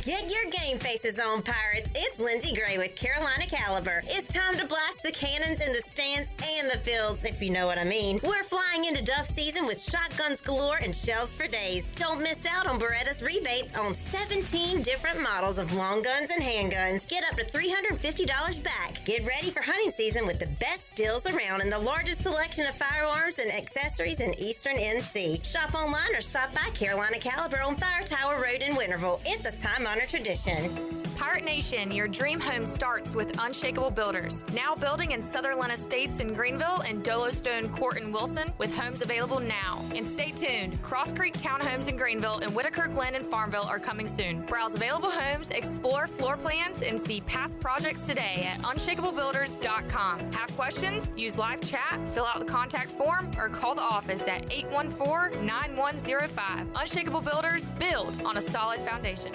Get your game faces on, Pirates. It's Lindsey Gray with Carolina Caliber. It's time to blast the cannons in the stands and the fields, if you know what I mean. We're flying into Duff season with shotguns galore and shells for days. Don't miss out on Beretta's rebates on 17 different models of long guns and handguns. Get up to $350 back. Get ready for hunting season with the best deals around and the largest selection of firearms and accessories in Eastern NC. Shop online or stop by Carolina Caliber on Fire Tower Road in Winterville. It's a time-honored tradition. Pirate Nation, your dream home starts with Unshakable Builders. Now building in Sutherland Estates in Greenville and Dolostone Court in Wilson with homes available now. And stay tuned. Cross Creek Townhomes in Greenville and Whitaker Glen in Farmville are coming soon. Browse available homes, explore floor plans, and see past projects today at unshakablebuilders.com. Have questions? Use live chat, fill out the contact form, or call the office at 814-9105. Unshakable Builders, build on a solid foundation.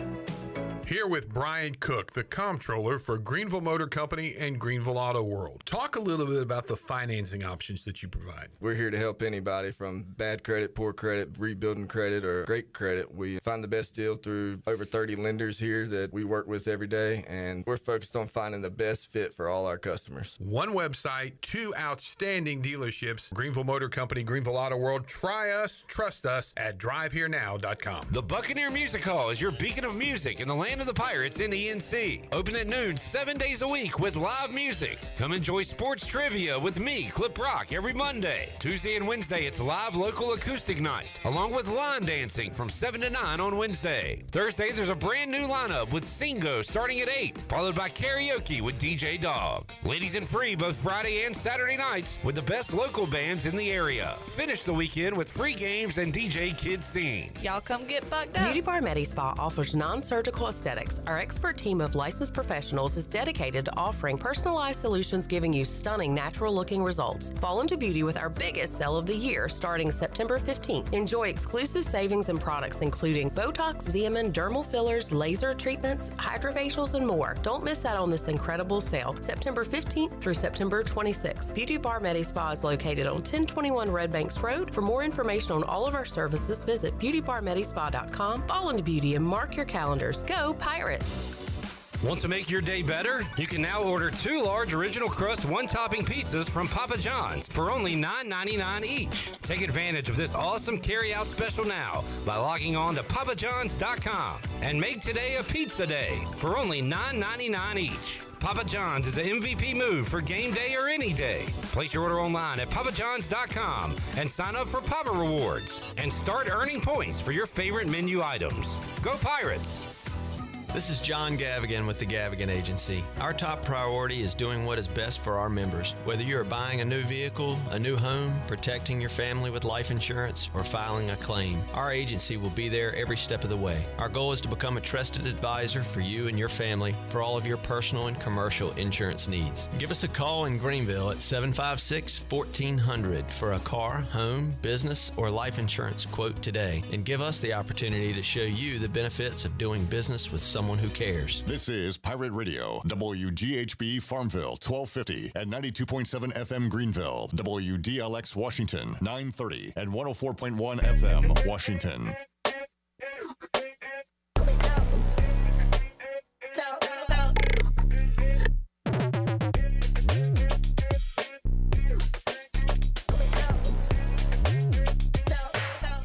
Here with Brian Cook, the comptroller for Greenville Motor Company and Greenville Auto World. Talk a little bit about the financing options that you provide. We're here to help anybody from bad credit, poor credit, rebuilding credit, or great credit. We find the best deal through over 30 lenders here that we work with every day, and we're focused on finding the best fit for all our customers. One website, 2 outstanding dealerships, Greenville Motor Company, Greenville Auto World. Try us, trust us at drivehherenow.com. The Buccaneer Music Hall is your beacon of music in the land of the Pirates in ENC. Open at noon 7 days a week with live music. Come enjoy sports trivia with me, Clip Rock, every Monday. Tuesday and Wednesday, it's live local acoustic night, along with line dancing from 7 to 9 on Wednesday. Thursday, there's a brand new lineup with Singo starting at 8, followed by karaoke with DJ Dog. Ladies and free both Friday and Saturday nights with the best local bands in the area. Finish the weekend with free games and DJ Kid Scene. Y'all come get bucked up. Beauty Bar Medi Spa offers non-surgical aesthetics. Our expert team of licensed professionals is dedicated to offering personalized solutions giving you stunning natural-looking results. Fall into beauty with our biggest sale of the year starting September 15th. Enjoy exclusive savings and products including Botox, Xeomin, dermal fillers, laser treatments, hydrofacials, and more. Don't miss out on this incredible sale, September 15th through September 26th. Beauty Bar Medi Spa is located on 1021 Red Banks Road. For more information on all of our services, visit beautybarmedispa.com. Fall into beauty and mark your calendars. Go Pirates! Want to make your day better? You can now order 2 large original crust one-topping pizzas from Papa John's for only $9.99 each. Take advantage of this awesome carry-out special now by logging on to papajohns.com and make today a pizza day for only $9.99 each. Papa John's is the MVP move for game day or any day. Place your order online at papajohns.com and sign up for Papa Rewards and start earning points for your favorite menu items. Go Pirates! This is John Gavigan with the Gavigan Agency. Our top priority is doing what is best for our members. Whether you are buying a new vehicle, a new home, protecting your family with life insurance, or filing a claim, our agency will be there every step of the way. Our goal is to become a trusted advisor for you and your family for all of your personal and commercial insurance needs. Give us a call in Greenville at 756-1400 for a car, home, business, or life insurance quote today, and give us the opportunity to show you the benefits of doing business with someone who cares. This is Pirate Radio, WGHB Farmville, 1250 at 92.7 FM Greenville, WDLX Washington, 930 and 104.1 FM Washington.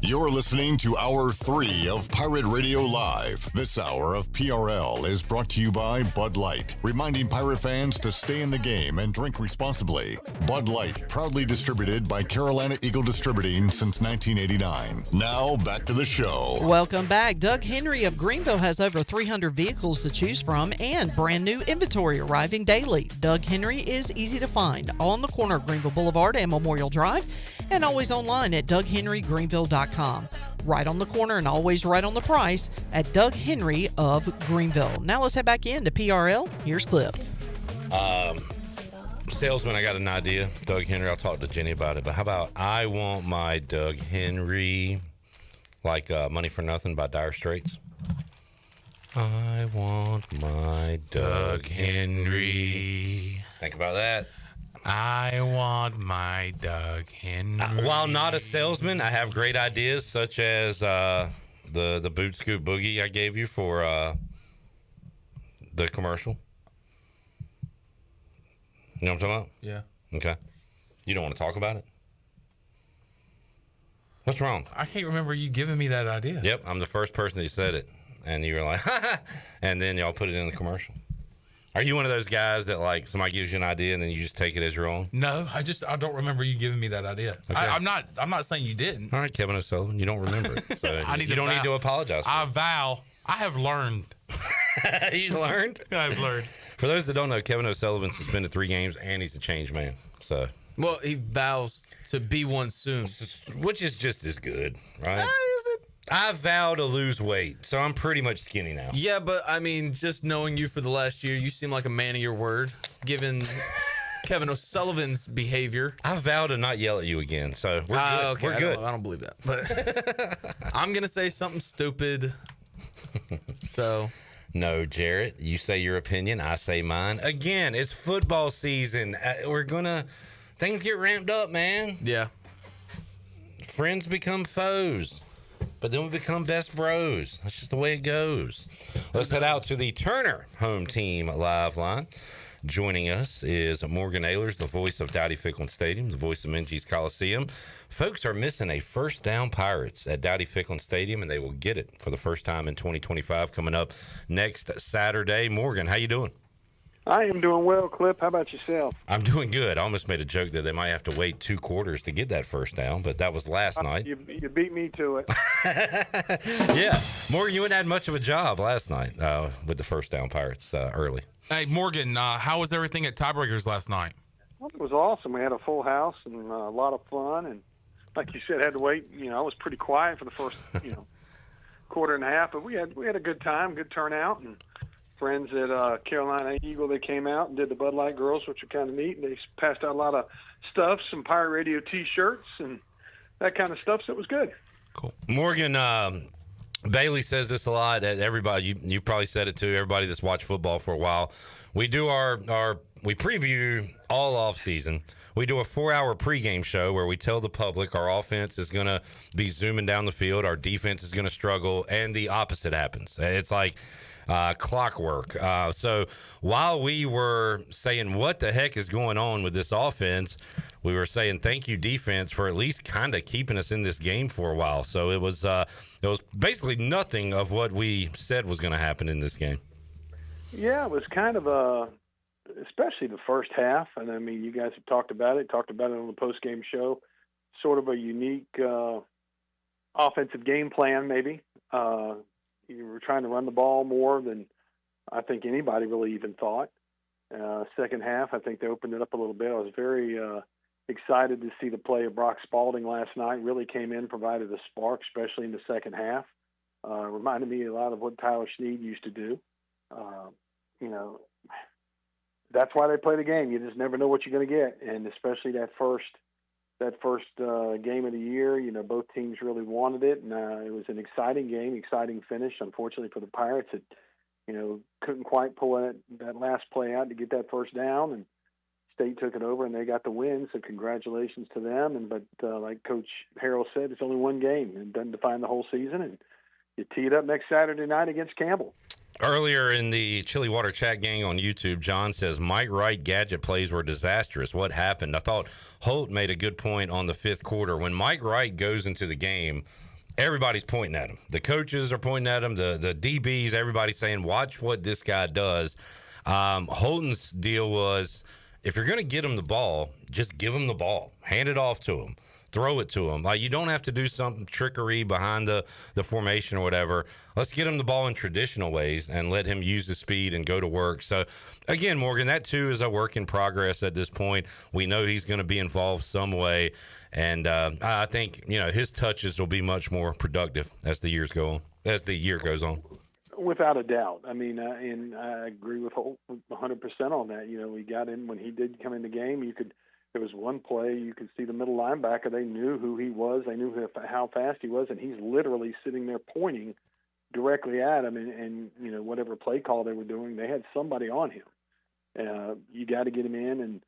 You're listening to Hour 3 of Pirate Radio Live. This hour of PRL is brought to you by Bud Light, reminding pirate fans to stay in the game and drink responsibly. Bud Light, proudly distributed by Carolina Eagle Distributing since 1989. Now, back to the show. Welcome back. Doug Henry of Greenville has over 300 vehicles to choose from and brand new inventory arriving daily. Doug Henry is easy to find on the corner of Greenville Boulevard and Memorial Drive, and always online at DougHenryGreenville.com. Right on the corner and always right on the price at Doug Henry of Greenville. Now let's head back into PRL. Here's Clip. Salesman, I got an idea. Doug Henry, I'll talk to Jenny about it. But how about I Want My Doug Henry, like Money for Nothing by Dire Straits? I want my Doug Henry. Think about that. I want my Doug Henry. While not a salesman, I have great ideas such as The boot scoop boogie I gave you for the commercial? You know what I'm talking about? Yeah. Okay. You don't want to talk about it? What's wrong? I can't remember you giving me that idea. Yep, I'm the first person that said it. And you were like, ha, and then y'all put it in the commercial. Are you one of those guys that, like, somebody gives you an idea and then you just take it as your own? No, I don't remember you giving me that idea. Okay. I'm not saying you didn't. All right, Kevin O'Sullivan, you don't remember it. So you don't need to apologize for I it. vow. I have learned. He's learned? I've learned. For those that don't know, Kevin O'Sullivan suspended 3 games and he's a changed man. So, well, he vows to be one soon, which is just as good, right? Is it? I vow to lose weight, so I'm pretty much skinny now. Yeah, but I mean, just knowing you for the last year, you seem like a man of your word, given Kevin O'Sullivan's behavior. I vow to not yell at you again, so we're good. Okay, we're good. I don't believe that, but I'm gonna say something stupid. So, no, Jarrett, you say your opinion, I say mine. Again, it's football season. Things get ramped up, man. Yeah. Friends become foes. But then we become best bros. That's just the way it goes. Let's head out to the Turner Home Team Live Line. Joining us is Morgan Ahlers, the voice of Dowdy-Ficklin Stadium, the voice of Minges Coliseum. Folks are missing a first down Pirates at Dowdy-Ficklin Stadium, and they will get it for the first time in 2025 coming up next Saturday. Morgan, how you doing? I am doing well, Clip. How about yourself? I'm doing good. I almost made a joke that they might have to wait 2 quarters to get that first down, but that was last night. You beat me to it. Yeah. Morgan, you wouldn't have had much of a job last night with the first down Pirates early. Hey, Morgan, how was everything at Tiebreakers last night? Well, it was awesome. We had a full house and a lot of fun. And like you said, had to wait. I was pretty quiet for the first, quarter and a half. But we had a good time, good turnout. And friends at Carolina Eagle, they came out and did the Bud Light Girls, which were kind of neat. And they passed out a lot of stuff, some Pirate Radio T-shirts and that kind of stuff. So it was good. Cool. Morgan, Bailey says this a lot. Everybody, you probably said it too. Everybody that's watched football for a while, we do we preview all off season. We do a 4-hour pregame show where we tell the public our offense is going to be zooming down the field, our defense is going to struggle, and the opposite happens. It's like clockwork. So while we were saying what the heck is going on with this offense, we were saying thank you defense for at least kind of keeping us in this game for a while. So it was basically nothing of what we said was going to happen in this game. Yeah, it was kind of especially the first half. And I mean, you guys have talked about it on the post-game show, sort of a unique offensive game plan maybe. You were trying to run the ball more than I think anybody really even thought. Second half, I think they opened it up a little bit. I was very excited to see the play of Brock Spalding last night. Really came in, provided a spark, especially in the second half. Reminded me a lot of what Tyler Snead used to do. That's why they play the game. You just never know what you're going to get, and especially that first game of the year, both teams really wanted it, and it was an exciting game, exciting finish. Unfortunately for the Pirates, it, couldn't quite pull that last play out to get that first down, and State took it over and they got the win. So congratulations to them. But like Coach Harrell said, it's only one game and doesn't define the whole season. And you tee it up next Saturday night against Campbell. Earlier in the Chili Water Chat Gang on YouTube, John says, Mike Wright gadget plays were disastrous. What happened? I thought Holt made a good point on the 5th quarter. When Mike Wright goes into the game, everybody's pointing at him. The coaches are pointing at him. The DBs, everybody's saying, watch what this guy does. Holton's deal was, if you're going to get him the ball, just give him the ball. Hand it off to him. Throw it to him. Like, you don't have to do some trickery behind the formation or whatever. Let's get him the ball in traditional ways and let him use the speed and go to work. So, again, Morgan, that too is a work in progress at this point. We know he's going to be involved some way. And I think, his touches will be much more productive as the year goes on. Without a doubt. I mean, and I agree with Holt 100% on that. We got in when he did come in the game. There was one play, you could see the middle linebacker, they knew who he was, they knew how fast he was, and he's literally sitting there pointing directly at him, and whatever play call they were doing, they had somebody on him. You got to get him in, and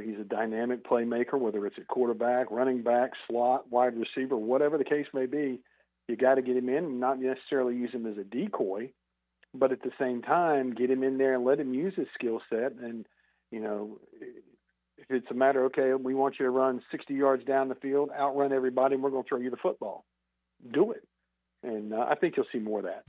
he's a dynamic playmaker, whether it's at quarterback, running back, slot, wide receiver, whatever the case may be. you got to get him in, not necessarily use him as a decoy, but at the same time, get him in there and let him use his skill set. And, you know, if it's a matter, okay, we want you to run 60 yards down the field, outrun everybody, and we're going to throw you the football. Do it. And I think you'll see more of that.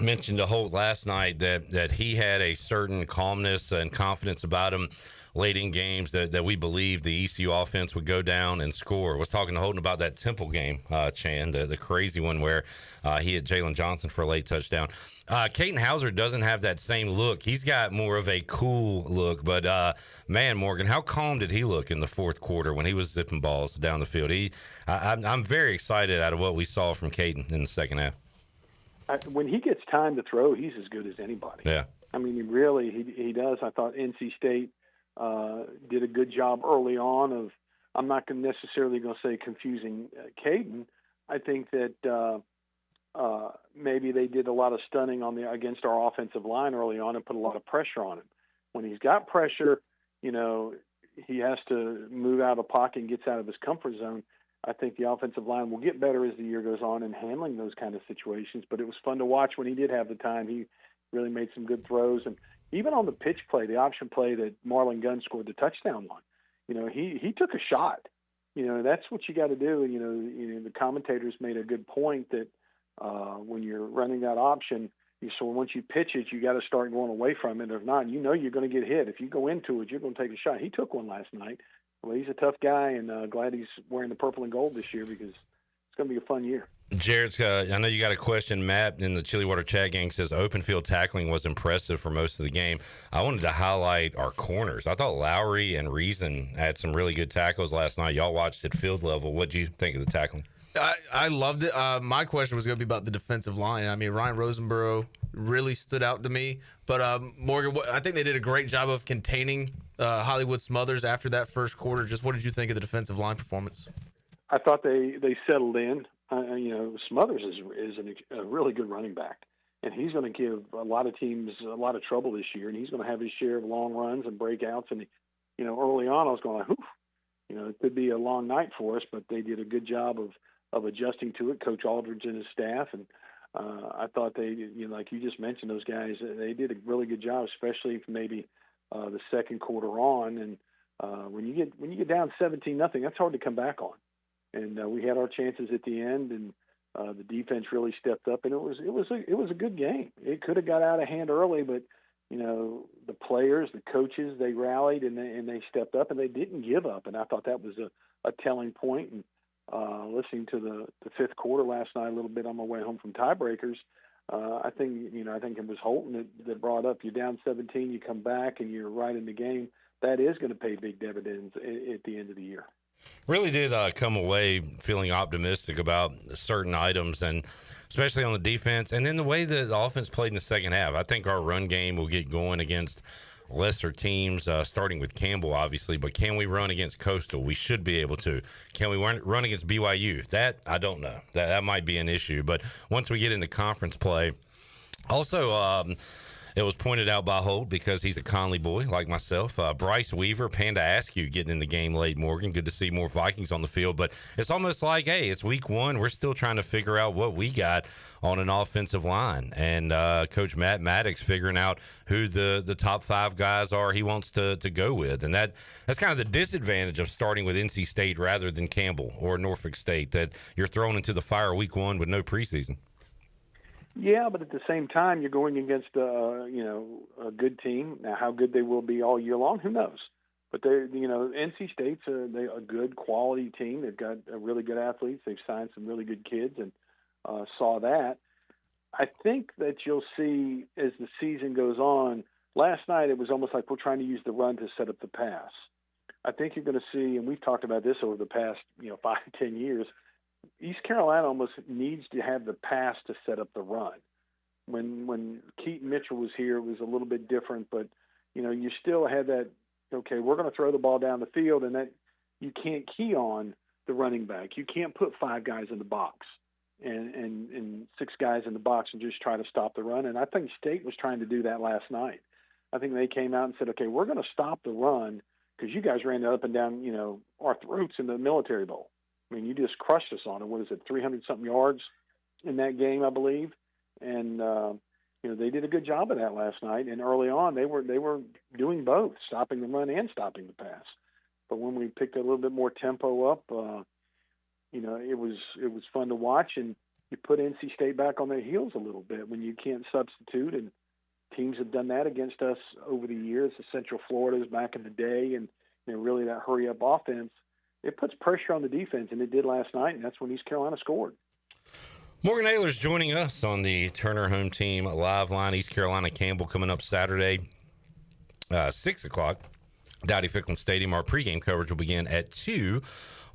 Mentioned to Holt last night that he had a certain calmness and confidence about him late in games that we believed the ECU offense would go down and score. Was talking to Holton about that Temple game, Chan, the crazy one where he hit Jalen Johnson for a late touchdown. Caden Hauser doesn't have that same look. He's got more of a cool look, but man, Morgan, how calm did he look in the fourth quarter when he was zipping balls down the field? I'm very excited out of what we saw from Caden in the second half. When he gets time to throw, he's as good as anybody. Yeah. I mean, he does. I thought NC State did a good job early on of, I'm not necessarily going to say confusing Caden. I think that maybe they did a lot of stunning against our offensive line early on and put a lot of pressure on him. When he's got pressure, you know, he has to move out of the pocket and gets out of his comfort zone. I think the offensive line will get better as the year goes on in handling those kind of situations. But it was fun to watch when he did have the time. He really made some good throws. And even on the pitch play, the option play that Marlon Gunn scored the touchdown on, you know, he took a shot. You know, that's what you got to do. And, you know, the commentators made a good point that when you're running that option, so once you pitch it, you got to start going away from it. If not, you know you're going to get hit. If you go into it, you're going to take a shot. He took one last night. Well, he's a tough guy, and glad he's wearing the purple and gold this year because it's going to be a fun year. Jared, I know you got a question. Matt in the Chili Water chat gang says open field tackling was impressive for most of the game. I wanted to highlight our corners. I thought Lowry and Reason had some really good tackles last night. Y'all watched at field level. What did you think of the tackling? I loved it. My question was going to be about the defensive line. I mean, Ryan Rosenborough really stood out to me. But, Morgan, I think they did a great job of containing Hollywood Smothers after that first quarter. Just what did you think of the defensive line performance? I thought they settled in. You know, Smothers is a really good running back, and he's going to give a lot of teams a lot of trouble this year, and he's going to have his share of long runs and breakouts. And, you know, early on I was going, you know, it could be a long night for us, but they did a good job of adjusting to it, Coach Aldridge and his staff. And I thought they, you know, like you just mentioned, those guys, they did a really good job, especially maybe the second quarter on. And when you get down 17-0, that's hard to come back on. And we had our chances at the end, and the defense really stepped up, and it was a good game. It could have got out of hand early, but you know, the players, the coaches, they rallied and they stepped up, and they didn't give up. And I thought that was a telling point. And listening to the fifth quarter last night a little bit on my way home from tiebreakers, I think it was Holton that brought up, you're down 17, you come back and you're right in the game. That is going to pay big dividends at the end of the year. Really did come away feeling optimistic about certain items, and especially on the defense, and then the way the offense played in the second half. I think our run game will get going against lesser teams, starting with Campbell, obviously, but can we run against Coastal? We should be able to. Can we run against BYU? That, I don't know. That might be an issue, but once we get into conference play, also, it was pointed out by Holt because he's a Conley boy like myself. Bryce Weaver, Panda Askew getting in the game late, Morgan. Good to see more Vikings on the field. But it's almost like, hey, it's week one. We're still trying to figure out what we got on an offensive line. And Coach Matt Maddox figuring out who the top five guys are he wants to go with. And that's kind of the disadvantage of starting with NC State rather than Campbell or Norfolk State, that you're thrown into the fire week one with no preseason. Yeah, but at the same time, you're going against a good team. Now, how good they will be all year long, who knows? But NC State's a good quality team. They've got really good athletes. They've signed some really good kids, and saw that. I think that you'll see as the season goes on. Last night, it was almost like we're trying to use the run to set up the pass. I think you're going to see, and we've talked about this over the past 5 to 10 years. East Carolina almost needs to have the pass to set up the run. When Keaton Mitchell was here, it was a little bit different, but you still had that. Okay, we're going to throw the ball down the field, and that you can't key on the running back. You can't put 5 guys in the box and 6 guys in the box and just try to stop the run. And I think State was trying to do that last night. I think they came out and said, okay, we're going to stop the run because you guys ran it up and down, our throats in the Military Bowl. I mean, you just crushed us on it. What is it, 300-something yards? in that game, I believe, and they did a good job of that last night. And early on, they were doing both, stopping the run and stopping the pass. But when we picked a little bit more tempo up, it was fun to watch, and you put NC State back on their heels a little bit when you can't substitute. And teams have done that against us over the years. The Central Florida's back in the day, and really that hurry up offense. It puts pressure on the defense, and it did last night, and that's when East Carolina scored. Morgan Ahlers joining us on the Turner Home Team live line. East Carolina Campbell coming up Saturday, 6 o'clock, Dowdy Ficklin Stadium. Our pregame coverage will begin at 2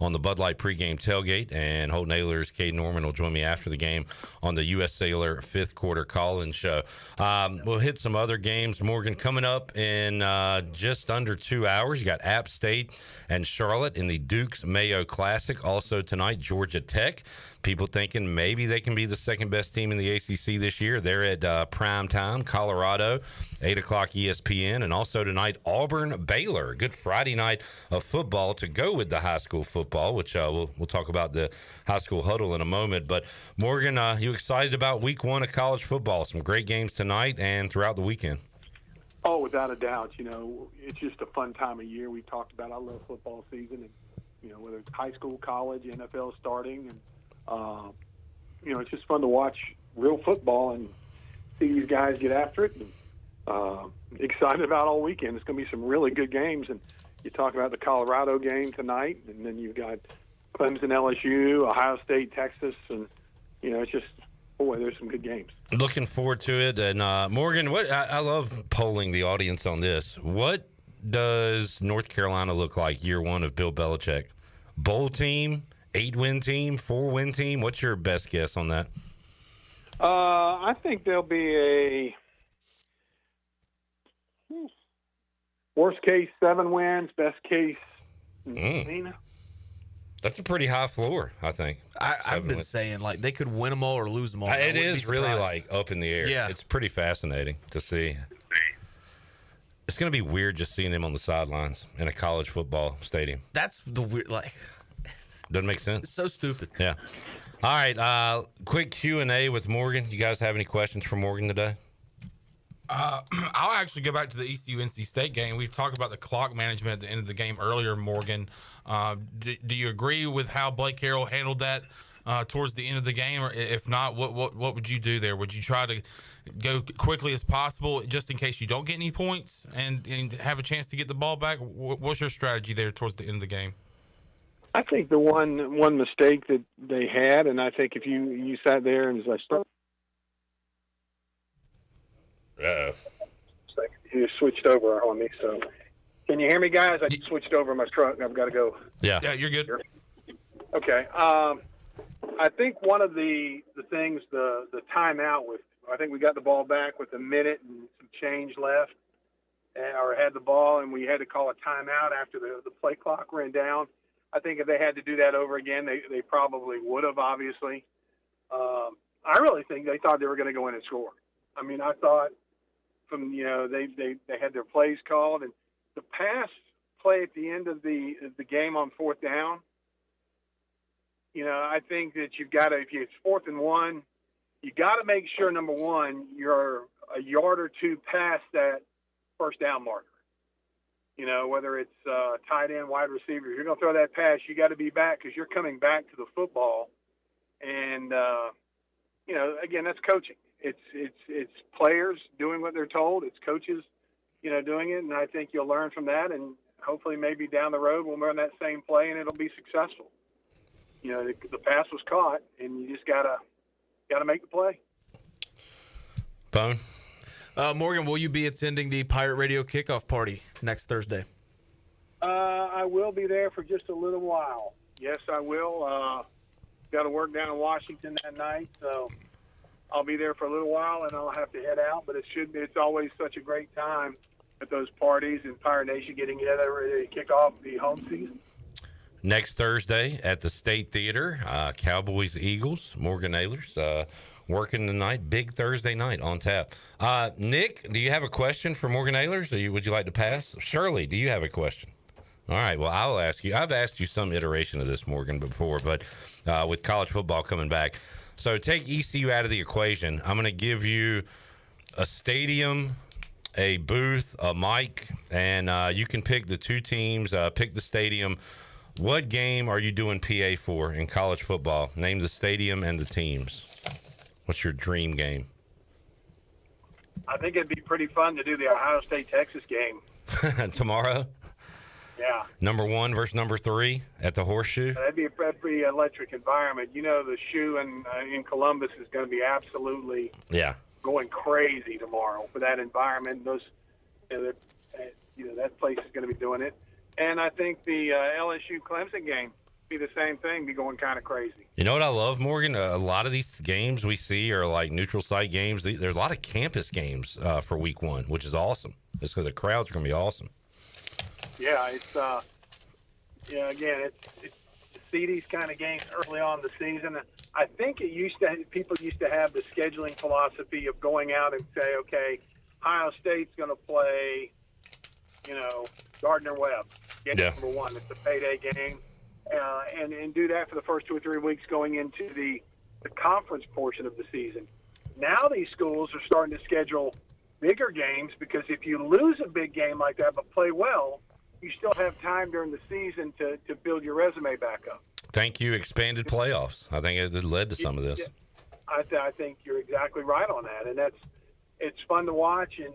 on the Bud Light pregame tailgate, and Holton Ahlers, Cade Norman will join me after the game on the U.S. Sailor fifth quarter call-in show. We'll hit some other games, Morgan, coming up in just under 2 hours. You got App State and Charlotte in the Dukes Mayo Classic. Also tonight, Georgia Tech. People thinking maybe they can be the second best team in the ACC this year. They're at prime time, Colorado, 8 o'clock ESPN. And also tonight, Auburn-Baylor. Good Friday night of football to go with the high school football, which we'll talk about the high school huddle in a moment. But Morgan, you excited about week 1 of college football? Some great games tonight and throughout the weekend. Oh, without a doubt. It's just a fun time of year. We talked about I love football season, and whether it's high school, college, NFL starting, and it's just fun to watch real football and see these guys get after it. And, excited about all weekend. It's going to be some really good games. And you talk about the Colorado game tonight, and then you've got Clemson, LSU, Ohio State, Texas, and it's just there's some good games. Looking forward to it. And Morgan, I love polling the audience on this. What does North Carolina look like year 1 of Bill Belichick? Bowl team? 8-win team, 4-win team? What's your best guess on that? I think there'll be a worst case 7 wins, best case 9. That's a pretty high floor, I think. I've been saying they could win them all or lose them all. It is really up in the air. Yeah, it's pretty fascinating to see. It's going to be weird just seeing him on the sidelines in a college football stadium. That's the weird Doesn't make sense. It's so stupid. Yeah. All right. Quick Q&A with Morgan. You guys have any questions for Morgan today? I'll actually go back to the ECU NC State game. We've talked about the clock management at the end of the game earlier, Morgan. Do you agree with how Blake Carroll handled that towards the end of the game? Or if not, what would you do there? Would you try to go quickly as possible just in case you don't get any points and have a chance to get the ball back? What's your strategy there towards the end of the game? I think the one mistake that they had, and I think if you sat there and as I started, you switched over on me. So, can you hear me, guys? I just switched over my truck. I've got to go. Yeah, you're good. Okay. I think one of the things, the timeout with, I think we got the ball back with a minute and some change left, or had the ball, and we had to call a timeout after the play clock ran down. I think if they had to do that over again, they probably would have, obviously. I really think they thought they were going to go in and score. I mean, I thought they had their plays called, and the pass play at the end of the game on 4th down, I think that you've got to, if it's 4th and 1, you got to make sure, number one, you're a yard or two past that first down marker. Whether it's tight end, wide receiver, if you're going to throw that pass, you got to be back because you're coming back to the football. And, again, that's coaching. It's players doing what they're told. It's coaches, doing it. And I think you'll learn from that. And hopefully maybe down the road we'll run that same play and it'll be successful. The pass was caught and you just got to make the play. Bone. Morgan, will you be attending the Pirate Radio kickoff party next Thursday? I will be there for just a little while. Yes, I will. Got to work down in Washington that night, so I'll be there for a little while, and I'll have to head out. But it's always such a great time at those parties and Pirate Nation getting together ready to kick off the home season. Next Thursday at the State Theater, Cowboys, Eagles, Morgan Ahlers. Working tonight, big Thursday night on tap. Nick, do you have a question for Morgan Ahlers, or would you like to pass? Shirley, do you have a question? All right, well, I'll ask you. I've asked you some iteration of this, Morgan, before, but with college football coming back, So take ECU out of the equation. I'm going to give you a stadium, a booth, a mic, and you can pick the two teams, pick the stadium. What game are you doing PA for in college football? Name the stadium and the teams. What's your dream game? I think it'd be pretty fun to do the Ohio State-Texas game. Tomorrow? Yeah. Number 1 versus number 3 at the Horseshoe? That'd be a pretty electric environment. You know, the shoe in Columbus is going to be absolutely going crazy tomorrow for that environment. Those, that place is going to be doing it. And I think the LSU-Clemson game be the same thing, be going kind of crazy. You know what I love, Morgan? A lot of these games we see are like neutral site games. There's a lot of campus games for week 1, which is awesome. It's because the crowds are going to be awesome. Yeah, it's again, it's to see these kind of games early on in the season. I think people used to have the scheduling philosophy of going out and say, okay, Ohio State's going to play, Gardner-Webb, number 1. It's a payday game, and do that for the first 2 or 3 weeks going into the conference portion of the season. Now these schools are starting to schedule bigger games because if you lose a big game like that but play well, you still have time during the season to build your resume back up. Thank you, expanded playoffs. I think it led to some of this. I think you're exactly right on that, and it's fun to watch. And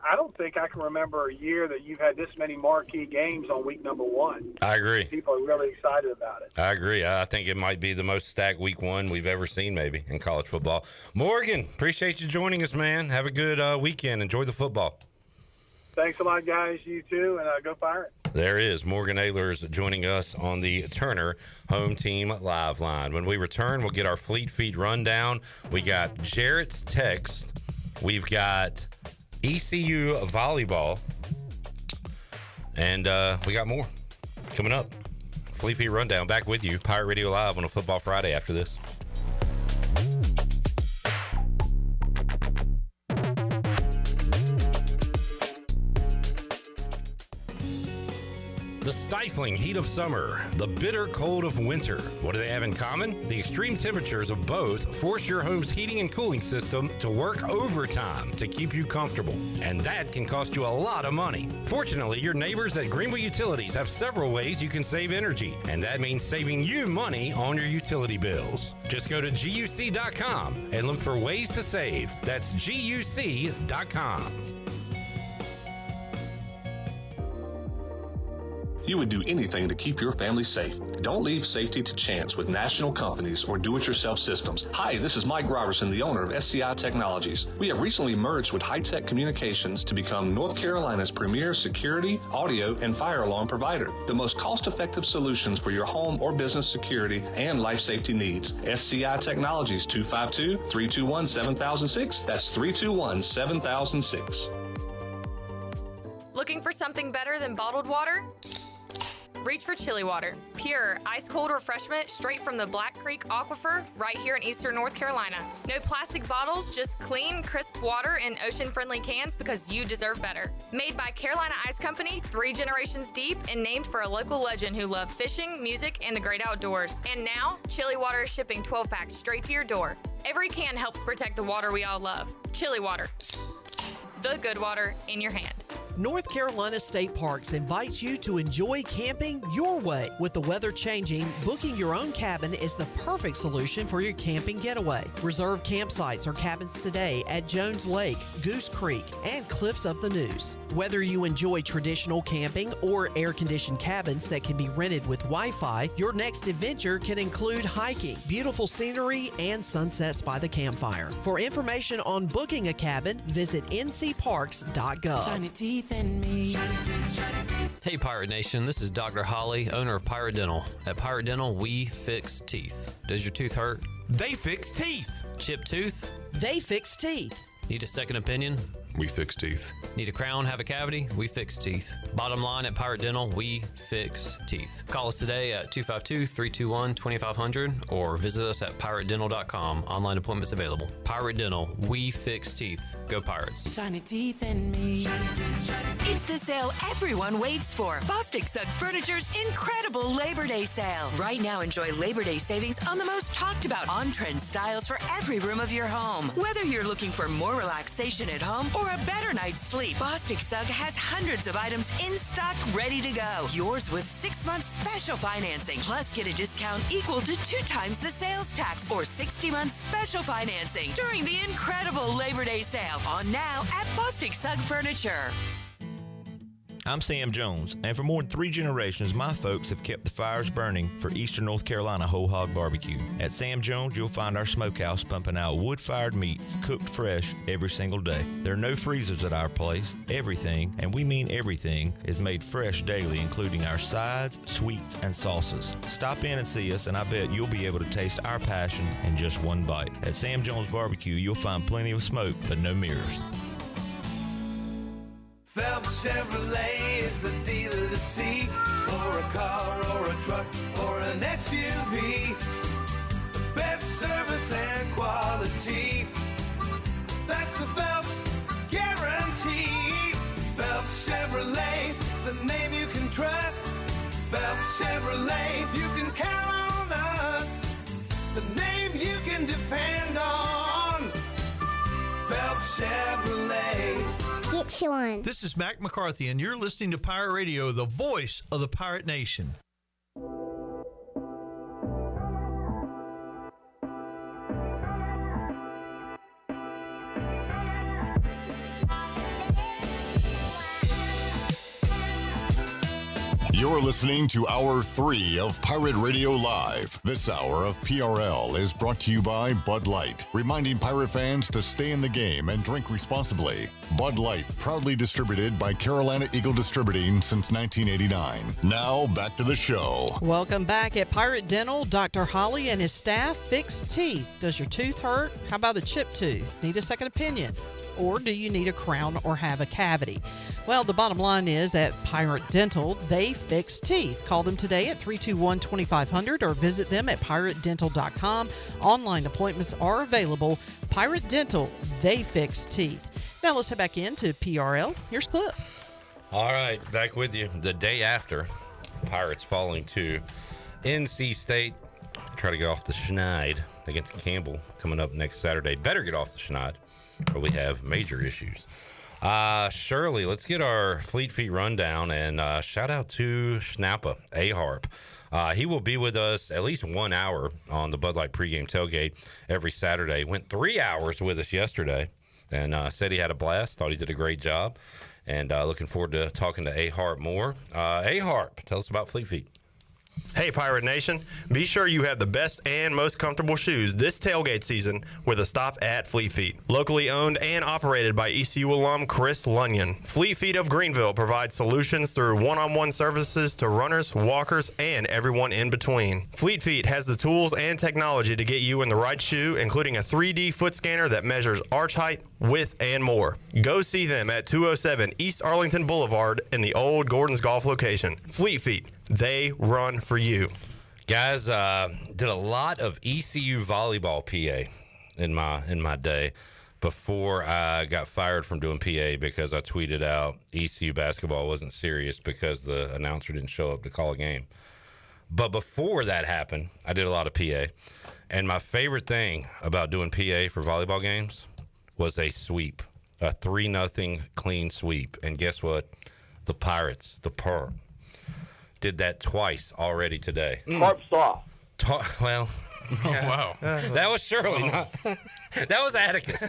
I don't think I can remember a year that you've had this many marquee games on week number 1. I agree. People are really excited about it. I agree. I think it might be the most stacked week 1 we've ever seen, maybe in college football. Morgan, appreciate you joining us, man. Have a good weekend. Enjoy the football. Thanks a lot, guys. You too, and go Pirates. There is Morgan Ahlers joining us on the Turner Home Team Live Line. When we return, we'll get our Fleet Feet rundown. We got Jarrett's text. We've got ECU volleyball. And we got more coming up. Fleet Feet rundown back with you. Pirate Radio Live on a Football Friday after this. The stifling heat of summer, the bitter cold of winter. What do they have in common? The extreme temperatures of both force your home's heating and cooling system to work overtime to keep you comfortable. And that can cost you a lot of money. Fortunately, your neighbors at Greenville Utilities have several ways you can save energy. And that means saving you money on your utility bills. Just go to GUC.com and look for ways to save. That's GUC.com. You would do anything to keep your family safe. Don't leave safety to chance with national companies or do-it-yourself systems. Hi, this is Mike Robertson, the owner of SCI Technologies. We have recently merged with High-Tech Communications to become North Carolina's premier security, audio, and fire alarm provider. The most cost-effective solutions for your home or business security and life safety needs. SCI Technologies, 252-321-7006. That's 321-7006. Looking for something better than bottled water? Reach for Chili Water. Pure, ice-cold refreshment straight from the Black Creek Aquifer right here in eastern North Carolina. No plastic bottles, just clean, crisp water in ocean-friendly cans because you deserve better. Made by Carolina Ice Company, 3 generations deep, and named for a local legend who loved fishing, music, and the great outdoors. And now, Chili Water is shipping 12-packs straight to your door. Every can helps protect the water we all love. Chili Water. The good water in your hand. North Carolina State Parks invites you to enjoy camping your way. With the weather changing, booking your own cabin is the perfect solution for your camping getaway. Reserve campsites or cabins today at Jones Lake, Goose Creek, and Cliffs of the Neuse. Whether you enjoy traditional camping or air-conditioned cabins that can be rented with Wi-Fi, your next adventure can include hiking, beautiful scenery, and sunsets by the campfire. For information on booking a cabin, visit ncparks.gov. Shiny teeth and me. Hey Pirate Nation, this is Dr. Holly, owner of Pirate Dental. At Pirate Dental, we fix teeth. Does your tooth hurt? They fix teeth. Chipped tooth? They fix teeth. Need a second opinion? We fix teeth. Need a crown, have a cavity? We fix teeth. Bottom line at Pirate Dental, we fix teeth. Call us today at 252-321-2500 or visit us at piratedental.com. Online appointments available. Pirate Dental, we fix teeth. Go Pirates. Shiny teeth and me. It's the sale everyone waits for. Bostic Sugg Furniture's incredible Labor Day sale. Right now, enjoy Labor Day savings on the most talked about on-trend styles for every room of your home. Whether you're looking for more relaxation at home or a better night's sleep, Bostic Sugg has hundreds of items in stock ready to go. Yours with 6 months special financing. Plus, get a discount equal to 2 times the sales tax or 60 months special financing during the incredible Labor Day sale on now at Bostic Sugg Furniture. I'm Sam Jones, and for more than 3 generations, my folks have kept the fires burning for Eastern North Carolina Whole Hog Barbecue. At Sam Jones, you'll find our smokehouse pumping out wood-fired meats cooked fresh every single day. There are no freezers at our place. Everything, and we mean everything, is made fresh daily, including our sides, sweets, and sauces. Stop in and see us, and I bet you'll be able to taste our passion in just one bite. At Sam Jones Barbecue, you'll find plenty of smoke, but no mirrors. Phelps Chevrolet is the dealer to see for a car or a truck or an SUV. The best service and quality. That's the Phelps guarantee. Phelps Chevrolet, the name you can trust. Phelps Chevrolet, you can count on us. The name you can depend on. Phelps Chevrolet. Get you one. This is Mac McCarthy, and you're listening to Pirate Radio, the voice of the Pirate Nation. You're listening to Hour 3 of Pirate Radio Live. This hour of PRL is brought to you by Bud Light, reminding pirate fans to stay in the game and drink responsibly. Bud Light, proudly distributed by Carolina Eagle Distributing since 1989. Now, back to the show. Welcome back. At Pirate Dental, Dr. Holly and his staff fix teeth. Does your tooth hurt? How about a chipped tooth? Need a second opinion? Or do you need a crown or have a cavity? Well, the bottom line is at Pirate Dental, they fix teeth. Call them today at 321-2500 or visit them at piratedental.com. Online appointments are available. Pirate Dental, they fix teeth. Now let's head back into PRL. Here's Clip. All right, back with you. The day after, Pirates falling to NC State. Try to get off the schneid against Campbell coming up next Saturday. Better get off the schneid, or we have major issues. Shirley, let's get our Fleet Feet rundown, and shout out to Schnappa, A-Harp. He will be with us at least 1 hour on the Bud Light pregame tailgate every Saturday. Went 3 hours with us yesterday, and said he had a blast, thought he did a great job, and looking forward to talking to A-Harp more. A-Harp, tell us about Fleet Feet. Hey, Pirate Nation. Be sure you have the best and most comfortable shoes this tailgate season with a stop at Fleet Feet. Locally owned and operated by ECU alum Chris Lunyon. Fleet Feet of Greenville provides solutions through one-on-one services to runners, walkers, and everyone in between. Fleet Feet has the tools and technology to get you in the right shoe, including a 3D foot scanner that measures arch height, width, and more. Go see them at 207 East Arlington Boulevard in the old Gordon's Golf location. Fleet Feet. They run for you. Guys, did a lot of ECU volleyball PA in my day before I got fired from doing PA because I tweeted out ECU basketball wasn't serious because the announcer didn't show up to call a game. But before that happened, I did a lot of PA. And my favorite thing about doing PA for volleyball games was a sweep, a 3-0 clean sweep. And guess what? The Pirates, the Pearl, did that twice already today. Tarps off. Well, wow. That was Shirley. Not, that was Atticus.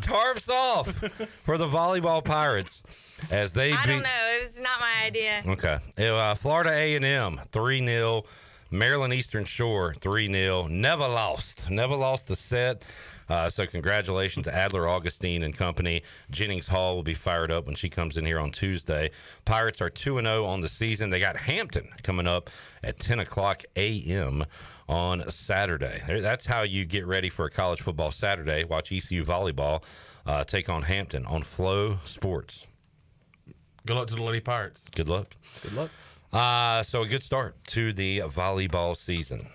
Tarps off for the volleyball Pirates as they I don't know. It was not my idea. Okay. Florida A&M 3-0. Maryland Eastern Shore 3-0. Never lost the set. So congratulations to Ahlers, Augustine, and company. Jennings Hall will be fired up when she comes in here on Tuesday. Pirates are 2-0 on the season. They got Hampton coming up at 10 o'clock a.m. on Saturday. That's how you get ready for a college football Saturday. Watch ECU volleyball take on Hampton on Flow Sports. Good luck to the Lady Pirates. Good luck. Good luck. So a good start to the volleyball season.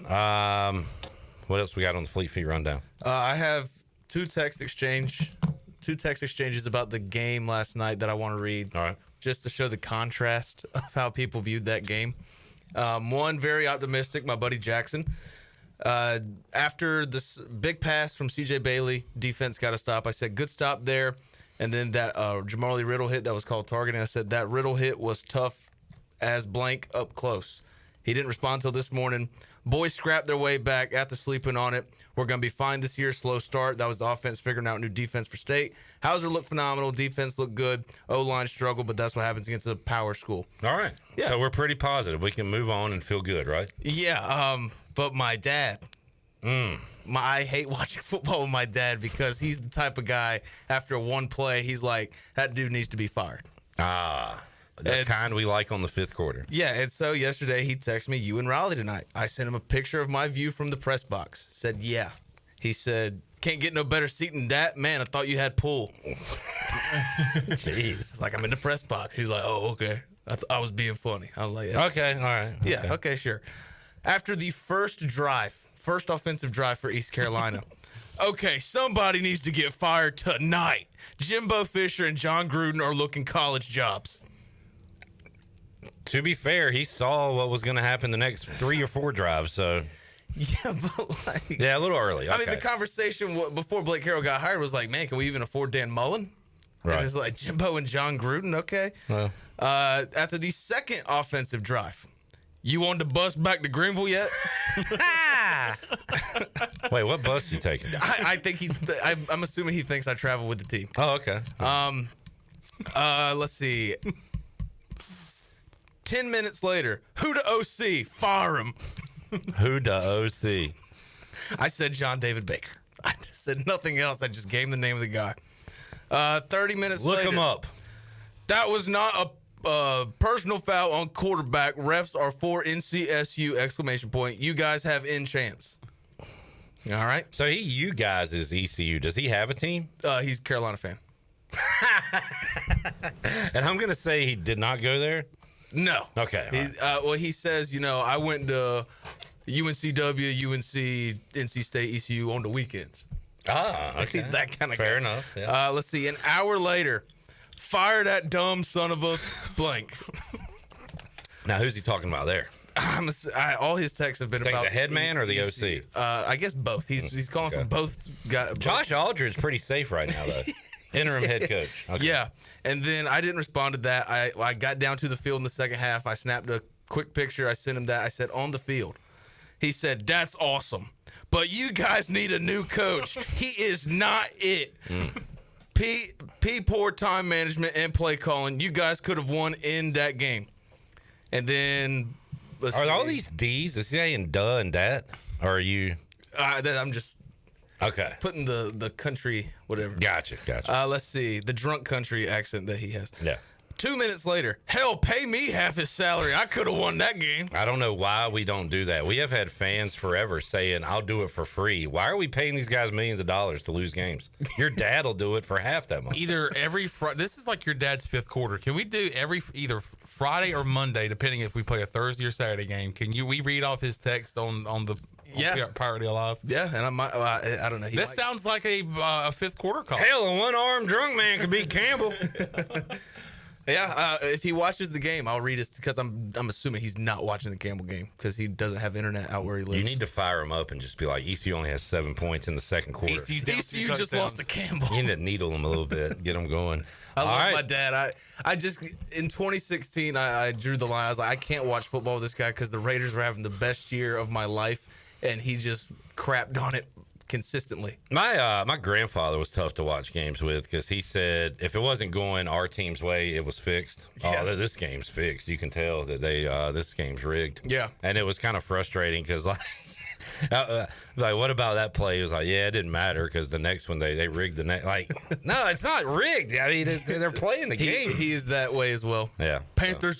What else we got on the Fleet Feet rundown? I have two text exchanges about the game last night that I want to read. All right. just to show the contrast of how people viewed that game. One, very optimistic, my buddy Jackson. After this big pass from C.J. Bailey, defense got to stop. I said, good stop there. And then that Jamali Riddle hit that was called targeting. I said, that Riddle hit was tough as blank up close. He didn't respond until this morning. Boys scrapped their way back after sleeping on it. We're going to be fine this year. Slow start. That was the offense figuring out new defense for State. Hauser looked phenomenal. Defense looked good. O-line struggled, but that's what happens against a power school. All right. Yeah. So we're pretty positive. We can move on and feel good, right? Yeah. But my dad, I hate watching football with my dad because he's the type of guy, after one play, he's like, that dude needs to be fired. The kind we like on the fifth quarter. Yeah, and so yesterday he texted me, you in Raleigh tonight. I sent him a picture of my view from the press box. Said, yeah. He said, can't get no better seat than that. Man, I thought you had pool. Jeez. It's like, I'm in the press box. He's like, oh, okay. I was being funny. I was like, yeah. Okay, all right. Yeah, okay, sure. After the first offensive drive for East Carolina, okay, somebody needs to get fired tonight. Jimbo Fisher and John Gruden are looking college jobs. To be fair, he saw what was going to happen the next 3 or 4 drives, so. Yeah, but like. Yeah, a little early. Okay. I mean, the conversation before Blake Harrell got hired was like, man, can we even afford Dan Mullen? Right. And it's like Jimbo and John Gruden, okay. Well. After the second offensive drive, you wanted to bus back to Greenville yet? Wait, what bus you taking? I think I'm assuming he thinks I travel with the team. Oh, okay. Let's see. 10 minutes later, who to OC? Fire him. Who to OC? I said John David Baker. I just said nothing else. I just gave him the name of the guy. 30 minutes later. Look him up. That was not a personal foul on quarterback. Refs are for NCSU, exclamation point. You guys have in chance. All right. So you guys is ECU. Does he have a team? He's a Carolina fan. And I'm going to say he did not go there? No. Okay. Well, he says, I went to UNCW, UNC, NC State, ECU on the weekends. Okay. He's that kind of guy. Fair enough. Yeah. Let's see. An hour later, fire that dumb son of a blank. Now, who's he talking about there? All his texts have been about the head man or the ECU. OC? I guess both. He's calling from both guys. Josh Aldridge is pretty safe right now, though. Interim head coach. Okay. Yeah. And then I didn't respond to that. I got down to the field in the second half. I snapped a quick picture. I sent him that. I said, on the field. He said, that's awesome. But you guys need a new coach. He is not it. Poor time management and play calling. You guys could have won in that game. And then are all these D's? Is he saying duh and dat? Or are you? I'm just okay. Putting the country whatever. Gotcha. Let's see the drunk country accent that he has. Yeah. 2 minutes later, hell, pay me half his salary. I could have won that game. I don't know why we don't do that. We have had fans forever saying, I'll do it for free. Why are we paying these guys millions of dollars to lose games? Your dad will do it for half that money. Either every this is like your dad's fifth quarter. Can we do either Friday or Monday, depending if we play a Thursday or Saturday game? We read off his text on the Pirate Radio Live? Yeah, and I don't know. This sounds like a fifth quarter call. Hell, a one-armed drunk man could beat Campbell. Yeah, if he watches the game, I'll read it because I'm assuming he's not watching the Campbell game because he doesn't have internet out where he lives. You need to fire him up and just be like, ECU only has 7 points in the second quarter. ECU just lost to Campbell. You need to needle him a little bit, get him going. I love my dad. I just in 2016 I drew the line. I was like, I can't watch football with this guy because the Raiders were having the best year of my life, and he just crapped on it consistently. My grandfather was tough to watch games with because he said if it wasn't going our team's way, it was fixed. Yeah. Oh, this game's fixed. You can tell that this game's rigged. Yeah, and it was kind of frustrating because like what about that play? He was like, yeah, it didn't matter because the next one they rigged the next. Like, no, it's not rigged. I mean, they're playing the game. He is that way as well. Yeah, Panthers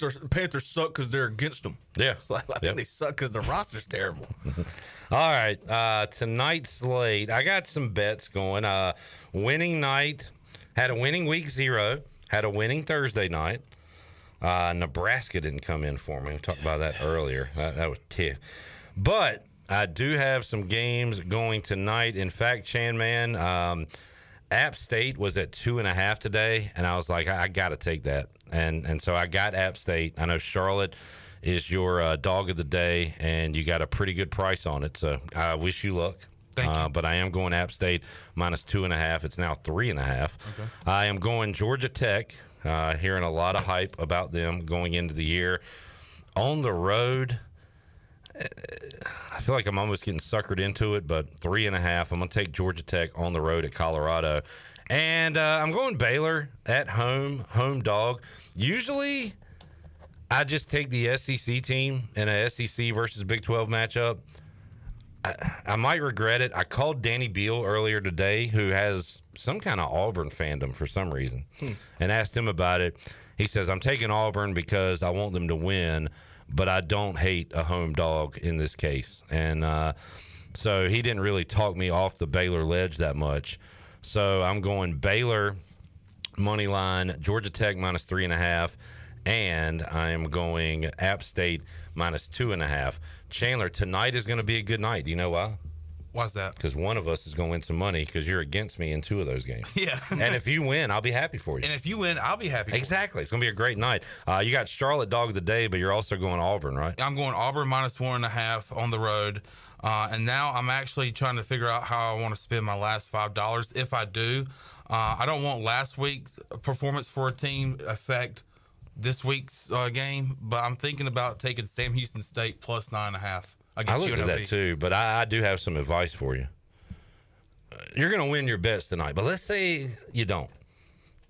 suck because they're against them. Yeah, so I think they suck because the roster's terrible. All right, tonight's slate. I got some bets going. Winning night, had a winning week 0, had a winning Thursday night. Nebraska didn't come in for me. We talked about that earlier. That was tough. But I do have some games going tonight. In fact, Chan Man, App State was at 2.5 today, and I was like, I got to take that. And so I got App State. I know Charlotte is your dog of the day, and you got a pretty good price on it. So I wish you luck. Thank you. But I am going App State minus 2.5. It's now 3.5. Okay. I am going Georgia Tech. Hearing a lot of hype about them going into the year. On the road, I feel like I'm almost getting suckered into it, but 3.5. I'm going to take Georgia Tech on the road at Colorado. And I'm going Baylor at home dog. Usually, I just take the SEC team in a SEC versus Big 12 matchup. I might regret it. I called Danny Beal earlier today, who has some kind of Auburn fandom for some reason, and asked him about it. He says, I'm taking Auburn because I want them to win, but I don't hate a home dog in this case. And so he didn't really talk me off the Baylor ledge that much. So I'm going Baylor money line, Georgia Tech minus 3.5, and I am going App State minus 2.5. Chandler, tonight is going to be a good night. Do you know why? Why's that? Because one of us is going to win some money because you're against me in 2 of those games. Yeah. And if you win, I'll be happy for you. And if you win, I'll be happy. Exactly. It's going to be a great night. You got Charlotte dog of the day, but you're also going Auburn, right? I'm going Auburn minus 1.5 on the road. And now I'm actually trying to figure out how I want to spend my last $5. If I do, I don't want last week's performance for a team affect this week's game, but I'm thinking about taking Sam Houston State plus 9.5. I looked at that too, but I do have some advice for you. You're going to win your bets tonight, but let's say you don't.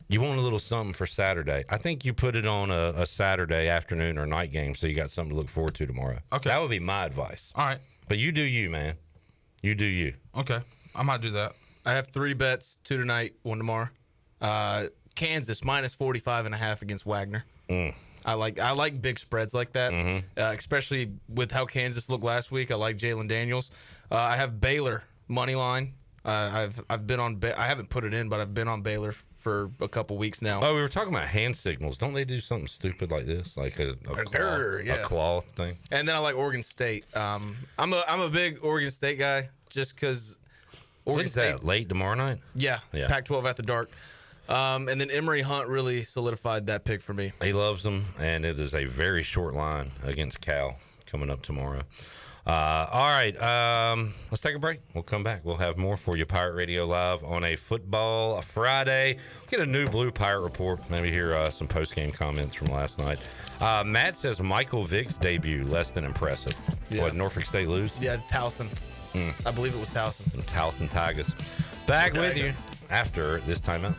You want a little something for Saturday. I think you put it on a Saturday afternoon or night game so you got something to look forward to tomorrow. Okay. That would be my advice. All right. But you do you, man. You do you. Okay. I might do that. I have 3 bets, 2 tonight, 1 tomorrow. Kansas minus 45.5 against Wagner. I like big spreads like that, especially with how Kansas looked last week. I like Jalen Daniels. I have Baylor money line. I've been on. I haven't put it in, but I've been on Baylor for a couple weeks now. Oh, we were talking about hand signals. Don't they do something stupid like this, like a claw thing? And then I like Oregon State. I'm a big Oregon State guy just because. When's that? Late tomorrow night? Yeah. Pac-12 after dark. And then Emory Hunt really solidified that pick for me. He loves them, and it is a very short line against Cal coming up tomorrow. All right, let's take a break. We'll come back. We'll have more for you. Pirate Radio Live on a football Friday. Get a new Blue Pirate report. Maybe hear some post-game comments from last night. Matt says Michael Vick's debut, less than impressive. Yeah. What, Norfolk State lose? Yeah, Towson. I believe it was Towson. Towson Tigers. Back with you after this timeout.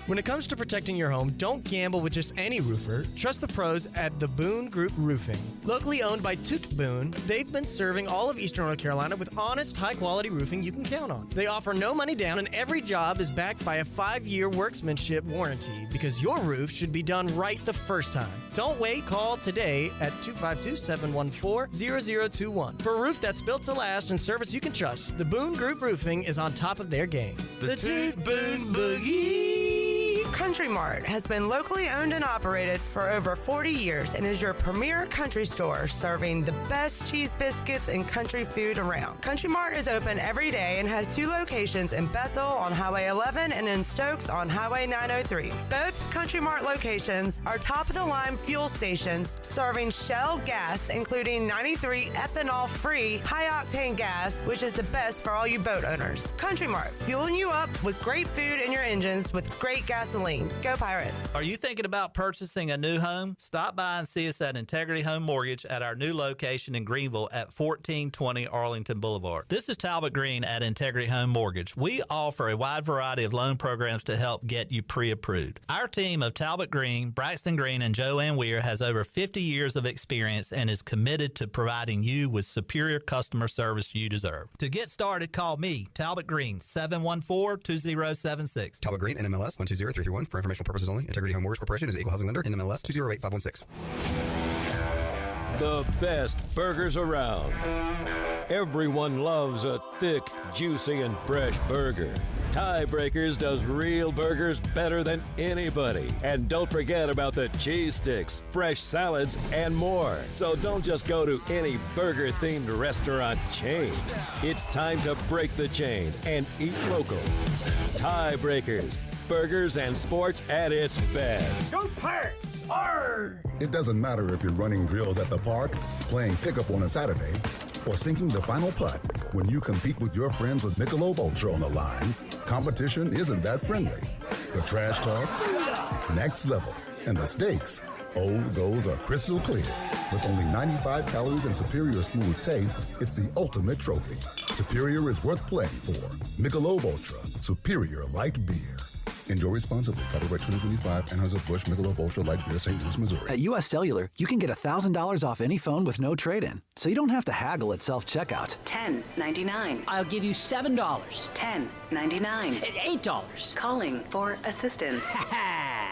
When it comes to protecting your home, don't gamble with just any roofer. Trust the pros at the Boone Group Roofing. Locally owned by Toot Boone, they've been serving all of Eastern North Carolina with honest, high-quality roofing you can count on. They offer no money down, and every job is backed by a 5-year workmanship warranty because your roof should be done right the first time. Don't wait. Call today at 252-714-0021. For a roof that's built to last and service you can trust, the Boone Group Roofing is on top of their game. The Toot Boone Boogie. Country Mart has been locally owned and operated for over 40 years and is your premier country store serving the best cheese biscuits and country food around. Country Mart is open every day and has 2 locations in Bethel on Highway 11 and in Stokes on Highway 903. Both Country Mart locations are top-of-the-line fuel stations serving Shell gas, including 93 ethanol-free high-octane gas, which is the best for all you boat owners. Country Mart, fueling you up with great food in your engines with great gasoline. Go Pirates. Are you thinking about purchasing a new home? Stop by and see us at Integrity Home Mortgage at our new location in Greenville at 1420 Arlington Boulevard. This is Talbot Green at Integrity Home Mortgage. We offer a wide variety of loan programs to help get you pre-approved. Our team of Talbot Green, Braxton Green, and Joanne Weir has over 50 years of experience and is committed to providing you with superior customer service you deserve. To get started, call me, Talbot Green, 714-2076. Talbot Green, NMLS 120331. For informational purposes only. Integrity Home Mortgage Corporation is an equal housing lender. NMLS 208516. The best burgers around. Everyone loves a thick, juicy, and fresh burger. Tiebreakers does real burgers better than anybody. And don't forget about the cheese sticks, fresh salads, and more. So don't just go to any burger-themed restaurant chain. It's time to break the chain and eat local. Tiebreakers, burgers and sports at its best. Go Pirates! Arr! It doesn't matter if you're running drills at the park, playing pickup on a Saturday, or sinking the final putt. When you compete with your friends with Michelob Ultra on the line, competition isn't that friendly. The trash talk, next level, and the stakes, oh, those are crystal clear. With only 95 calories and superior smooth taste, it's the ultimate trophy. Superior is worth playing for. Michelob Ultra, superior light beer. Enjoy responsibly. Copyright 2025, Anheuser-Busch Michelob Ultra Light Beer, St. Louis, Missouri. At U.S. Cellular, you can get $1,000 off any phone with no trade-in, so you don't have to haggle at self-checkout. $10.99. I'll give you $7. $10.99. $8. Calling for assistance.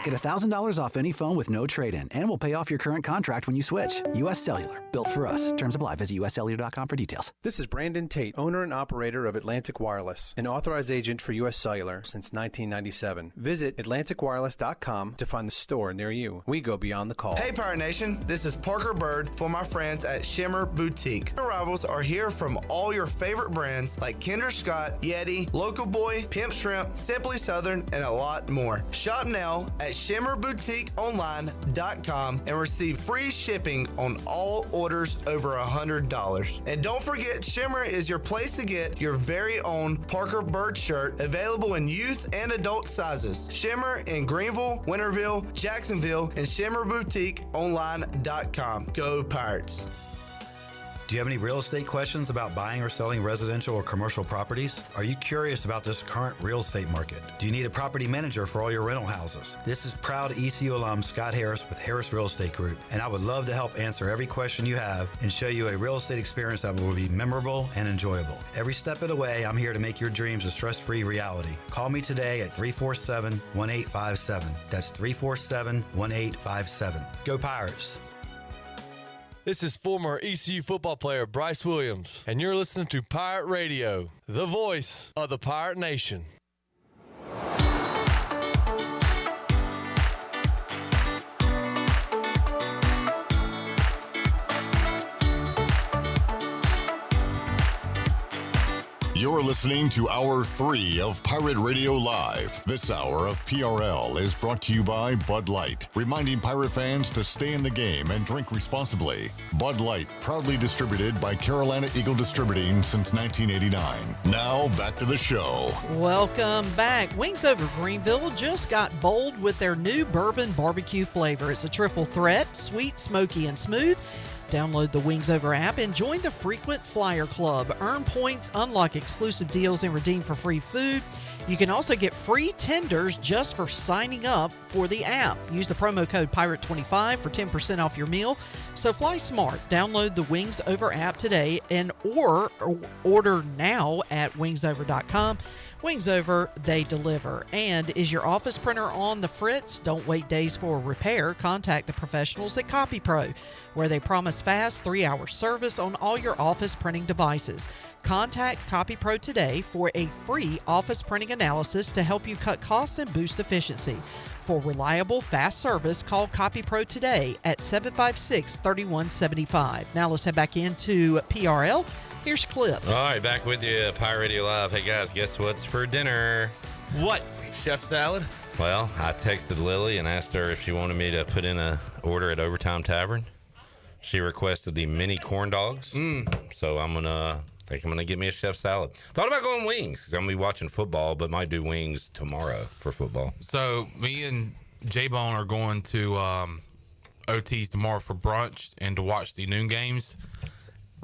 Get $1,000 off any phone with no trade-in, and we'll pay off your current contract when you switch. U.S. Cellular, built for us. Terms apply. Visit uscellular.com for details. This is Brandon Tate, owner and operator of Atlantic Wireless, an authorized agent for U.S. Cellular since 1997. Visit AtlanticWireless.com to find the store near you. We go beyond the call. Hey, Pirate Nation. This is Parker Bird for my friends at Shimmer Boutique. Arrivals are here from all your favorite brands like Kinder Scott, Yeti, Local Boy, Pimp Shrimp, Simply Southern, and a lot more. Shop now at ShimmerBoutiqueOnline.com and receive free shipping on all orders over $100. And don't forget, Shimmer is your place to get your very own Parker Bird shirt, available in youth and adult sizes. Shimmer in Greenville, Winterville, Jacksonville, and ShimmerBoutiqueOnline.com. Go Pirates! Do you have any real estate questions about buying or selling residential or commercial properties? Are you curious about this current real estate market? Do you need a property manager for all your rental houses? This is proud ECU alum Scott Harris with Harris Real Estate Group, and I would love to help answer every question you have and show you a real estate experience that will be memorable and enjoyable. Every step of the way, I'm here to make your dreams a stress-free reality. Call me today at 347-1857. That's 347-1857. Go Pirates! This is former ECU football player Bryce Williams, and you're listening to Pirate Radio, the voice of the Pirate Nation. You're listening to Hour 3 of Pirate Radio Live. This hour of PRL is brought to you by Bud Light, reminding Pirate fans to stay in the game and drink responsibly. Bud Light, proudly distributed by Carolina Eagle Distributing since 1989. Now, back to the show. Welcome back. Wings Over Greenville just got bold with their new bourbon barbecue flavor. It's a triple threat, sweet, smoky, and smooth. Download the Wings Over app and join the Frequent Flyer Club. Earn points, unlock exclusive deals, and redeem for free food. You can also get free tenders just for signing up for the app. Use the promo code PIRATE25 for 10% off your meal. So fly smart. Download the Wings Over app today and or order now at wingsover.com. Wings Over, they deliver. And is your office printer on the fritz? Don't wait days for a repair. Contact the professionals at CopyPro, where they promise fast 3-hour service on all your office printing devices. Contact CopyPro today for a free office printing analysis to help you cut costs and boost efficiency. For reliable, fast service, call CopyPro today at 756-3175. Now let's head back into PRL. Here's Clip. All right, back with you, Pirate Radio Live. Hey, guys, guess what's for dinner? What? Chef salad? Well, I texted Lily and asked her if she wanted me to put in an order at Overtime Tavern. She requested the mini corn dogs. So I'm going to get me a chef salad. Thought about going wings because I'm going to be watching football, but might do wings tomorrow for football. So me and J-Bone are going to OT's tomorrow for brunch and to watch the noon games.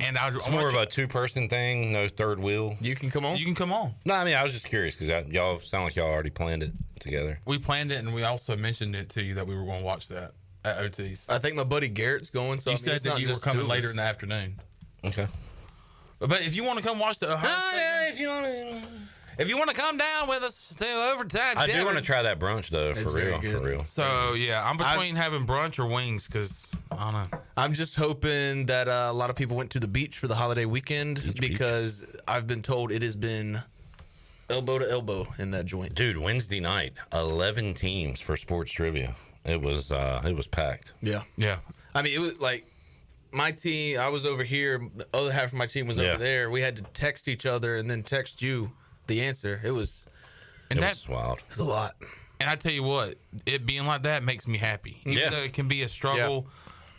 And it's more of a two-person thing, no third wheel. You can come on? You can come on. No, I mean, I was just curious because y'all sound like y'all already planned it together. We planned it, and we also mentioned it to you that we were going to watch that at OT's. I think my buddy Garrett's going. So you said that you were coming later in the afternoon. Okay. But if you want to come watch the... If you want to come down with us to Overtime, I do want to try that brunch though, for real. So yeah, I'm between having brunch or wings because I don't know. I'm just hoping that a lot of people went to the beach for the holiday weekend because I've been told it has been elbow to elbow in that joint. Dude, Wednesday night, 11 teams for sports trivia. It was packed. Yeah. I mean, it was like my team. I was over here. The other half of my team was over there. We had to text each other and then text you the answer. It was wild. It was a lot. And I tell you what, it being like that makes me happy. Even though it can be a struggle,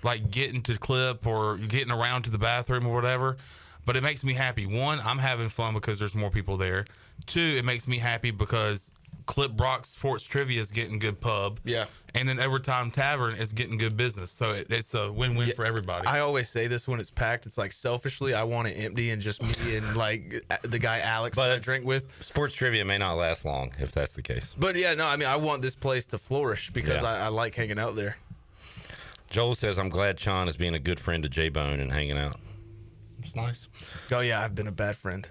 like getting to clip or getting around to the bathroom or whatever, but it makes me happy. One, I'm having fun because there's more people there. Two, it makes me happy because Clip Brock Sports Trivia is getting good pub. Yeah. And then Evertime Tavern is getting good business. So it's a win-win for everybody. I always say this when it's packed. It's like selfishly, I want it empty and just me and like the guy Alex that I drink with. Sports trivia may not last long if that's the case. But yeah, no, I mean, I want this place to flourish because I like hanging out there. Joel says, I'm glad Sean is being a good friend to J-Bone and hanging out. It's nice. Oh, yeah, I've been a bad friend.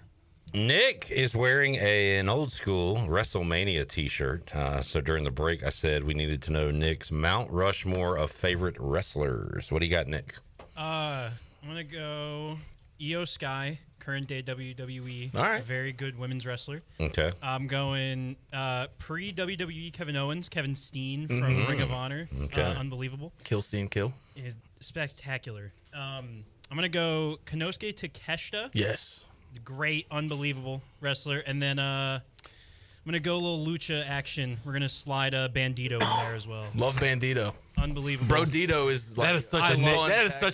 Nick is wearing an old school WrestleMania t-shirt. So during the break, I said we needed to know Nick's Mount Rushmore of favorite wrestlers. What do you got, Nick? I'm going to go Io Sky, current day WWE. All right. Very good women's wrestler. Okay. I'm going pre-WWE Kevin Owens, Kevin Steen from Ring of Honor. Okay. Unbelievable. Kill Steen, kill. Spectacular. I'm going to go Konosuke Takeshita. Yes. Great, unbelievable wrestler. And then I'm going to go a little lucha action. We're going to slide Bandito in there as well. Love Bandito. Unbelievable. Bro Dito is like... That is such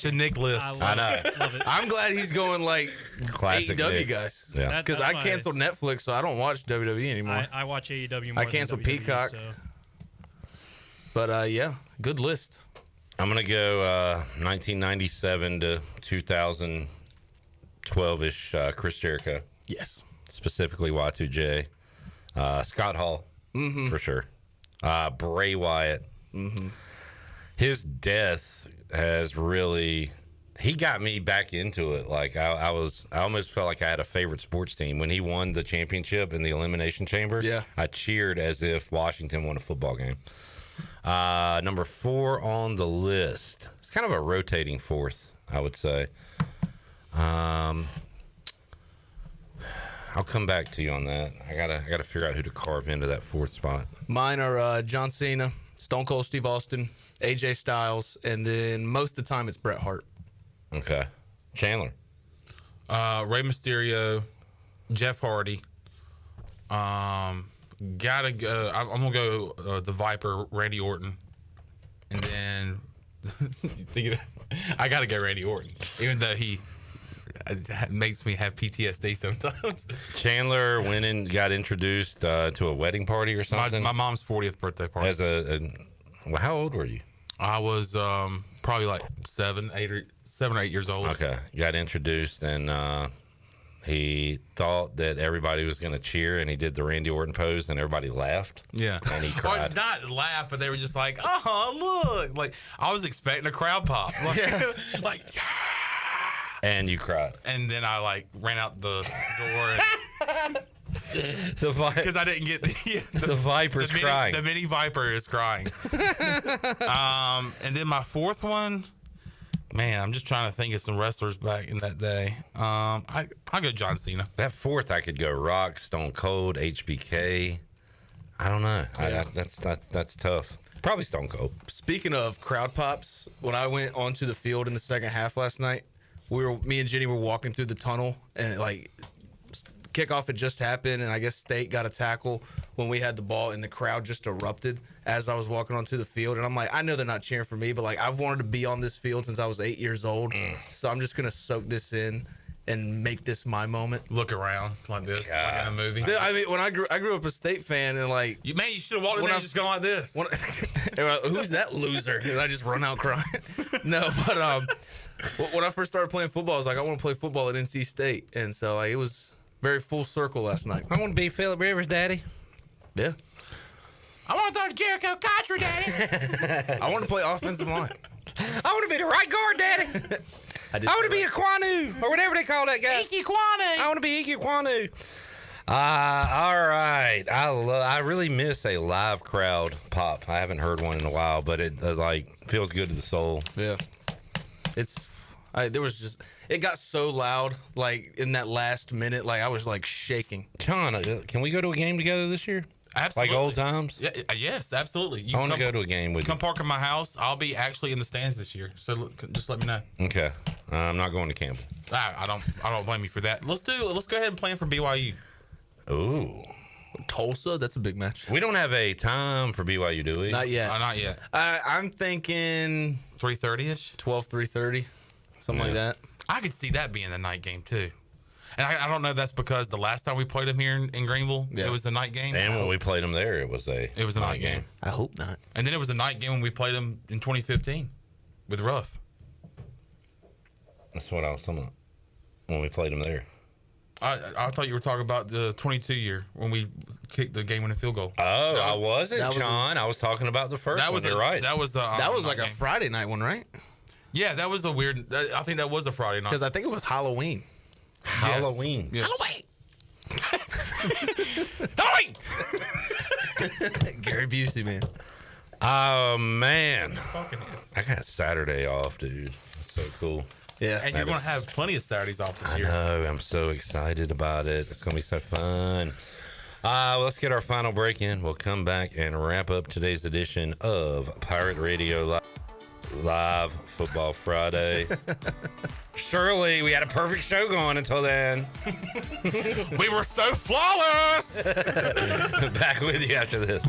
a Nick list. I know. Love it. I'm glad he's going like Classic AEW Nick. guys. Yeah. Because I canceled Netflix, so I don't watch WWE anymore. I watch AEW more I canceled than WWE, Peacock. So. But yeah, good list. I'm going to go 1997 to 2012-ish Chris Jericho. Yes. Specifically Y2J. Scott Hall, for sure. Bray Wyatt. His death has really... He got me back into it. Like I almost felt like I had a favorite sports team when he won the championship in the Elimination Chamber. Yeah. I cheered as if Washington won a football game. Number 4 on the list. It's kind of a rotating fourth, I would say. I'll come back to you on that. I gotta figure out who to carve into that fourth spot. Mine are John Cena, Stone Cold Steve Austin, AJ Styles, and then most of the time it's Bret Hart. Okay. Chandler. Rey Mysterio, Jeff Hardy. Gotta go. I'm gonna go the Viper, Randy Orton, and then I gotta go Randy Orton, even though he makes me have PTSD sometimes. Chandler went and got introduced to a wedding party or something. My mom's 40th birthday party. As well, how old were you? I was probably like 7 or 8 years old. Okay, got introduced and. He thought that everybody was going to cheer, and he did the Randy Orton pose, and everybody laughed. Yeah. And he cried. Or not laugh, but they were just like, oh, look. Like, I was expecting a crowd pop. Like, like, yeah. And you cried. And then I, like, ran out the door. And because I didn't get the Viper's crying. The mini Viper is crying. And then my fourth one... Man, I'm just trying to think of some wrestlers back in that day. I'll go John Cena. That fourth, I could go Rock, Stone Cold, HBK. I don't know. Yeah. That's tough. Probably Stone Cold. Speaking of crowd pops, when I went onto the field in the second half last night, me and Jenny were walking through the tunnel, and like kickoff had just happened, and I guess State got a tackle when we had the ball, and the crowd just erupted as I was walking onto the field. And I'm like, I know they're not cheering for me, but like I've wanted to be on this field since I was 8 years old, so I'm just gonna soak this in and make this my moment. Look around like this, like in a movie. Dude, I mean, when I grew up a State fan, and like, you should have walked in there and just gone like this. Who's that loser? And I just run out crying. No, but when I first started playing football, I was like, I want to play football at NC State, and so like it was very full circle last night. I want to be Phillip Rivers, Daddy. Yeah. I want to throw to Jericho Country, Daddy. I want to play offensive line. I want to be the right guard, Daddy. I want to be a Kwanu, or whatever they call that guy. Iki Kwanu. I want to be Iki Kwanu. All right. I really miss a live crowd pop. I haven't heard one in a while, but it like feels good to the soul. Yeah. It got so loud, like in that last minute, like I was like shaking. John, can we go to a game together this year? Absolutely. Like old times? Yeah, yes, absolutely. I want to go to a game with you. Come park in my house. I'll be actually in the stands this year, so just let me know. Okay. I'm not going to Campbell. I don't blame you for that. Let's go ahead and plan for BYU. Ooh. Tulsa, that's a big match. We don't have a time for BYU, do we? Not yet. Not yet. I'm thinking 3:30ish, 3:30, something like that. I could see that being the night game too. And I don't know if that's because the last time we played them here in Greenville, it was the night game. And when we played them there, it was a night game. I hope not. And then it was a night game when we played them in 2015 with Ruff. That's what I was talking about when we played them there. I thought you were talking about the 22 year when we kicked the game-winning field goal. Oh, I wasn't, John. I was talking about the first one. You're right. That was like a Friday night one, right? Yeah, that was a weird. I think that was a Friday night because I think it was Halloween. Halloween. Yes. Halloween. Gary Busey, man. Oh man, I got Saturday off, dude. That's so cool. Yeah, and you're going to have plenty of Saturdays off this year. I know. I'm so excited about it. It's going to be so fun. Let's get our final break in. We'll come back and wrap up today's edition of Pirate Radio Live Football Friday. Surely we had a perfect show going until then. We were so flawless. Back with you after this.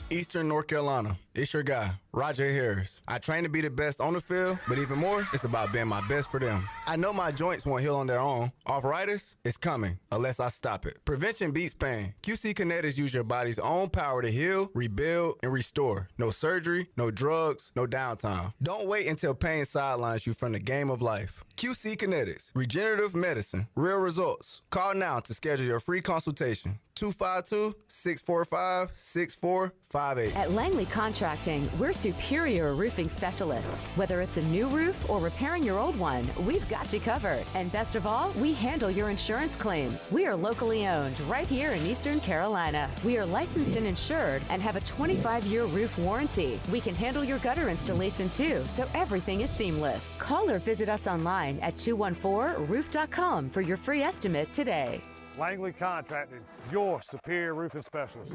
Eastern North Carolina. It's your guy, Roger Harris. I train to be the best on the field, but even more, it's about being my best for them. I know my joints won't heal on their own. Arthritis is coming, unless I stop it. Prevention beats pain. QC Kinetics use your body's own power to heal, rebuild, and restore. No surgery, no drugs, no downtime. Don't wait until pain sidelines you from the game of life. QC Kinetics, regenerative medicine, real results. Call now to schedule your free consultation. 252-645-6458. At Langley Contracting, we're superior roofing specialists. Whether it's a new roof or repairing your old one, we've got you covered. And best of all, we handle your insurance claims. We are locally owned right here in Eastern Carolina. We are licensed and insured and have a 25-year roof warranty. We can handle your gutter installation too, so everything is seamless. Call or visit us online at 214roof.com for your free estimate today. Langley Contracting, your superior roofing specialist.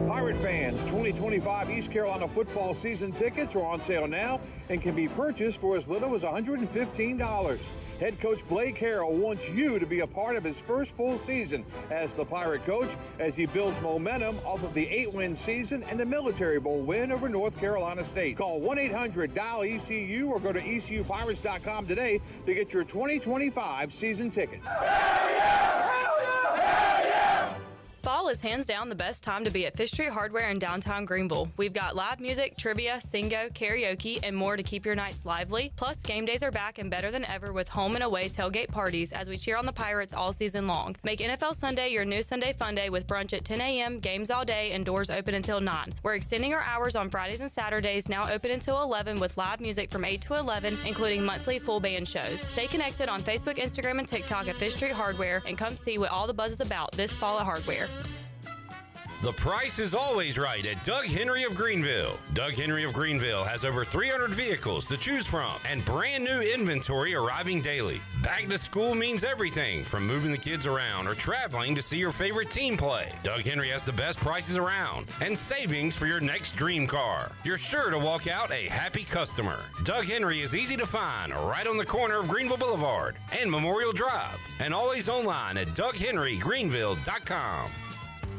Pirate fans, 2025 East Carolina football season tickets are on sale now and can be purchased for as little as $115. Head coach Blake Harrell wants you to be a part of his first full season as the Pirate coach as he builds momentum off of the 8-win season and the Military Bowl win over North Carolina State. Call 1-800-DIAL-ECU or go to ECUPirates.com today to get your 2025 season tickets. Hell yeah! Hell yeah! Hell yeah! Fall is hands down the best time to be at Fish Street Hardware in downtown Greenville. We've got live music, trivia, singo, karaoke, and more to keep your nights lively. Plus, game days are back and better than ever with home and away tailgate parties as we cheer on the Pirates all season long. Make NFL Sunday your new Sunday fun day with brunch at 10 a.m., games all day, and doors open until 9. We're extending our hours on Fridays and Saturdays, now open until 11 with live music from 8 to 11, including monthly full band shows. Stay connected on Facebook, Instagram, and TikTok at Fish Street Hardware and come see what all the buzz is about this fall at Hardware. The price is always right at Doug Henry of Greenville. Doug Henry of Greenville has over 300 vehicles to choose from and brand new inventory arriving daily. Back to school means everything from moving the kids around or traveling to see your favorite team play. Doug Henry has the best prices around and savings for your next dream car. You're sure to walk out a happy customer. Doug Henry is easy to find right on the corner of Greenville Boulevard and Memorial Drive and always online at DougHenryGreenville.com.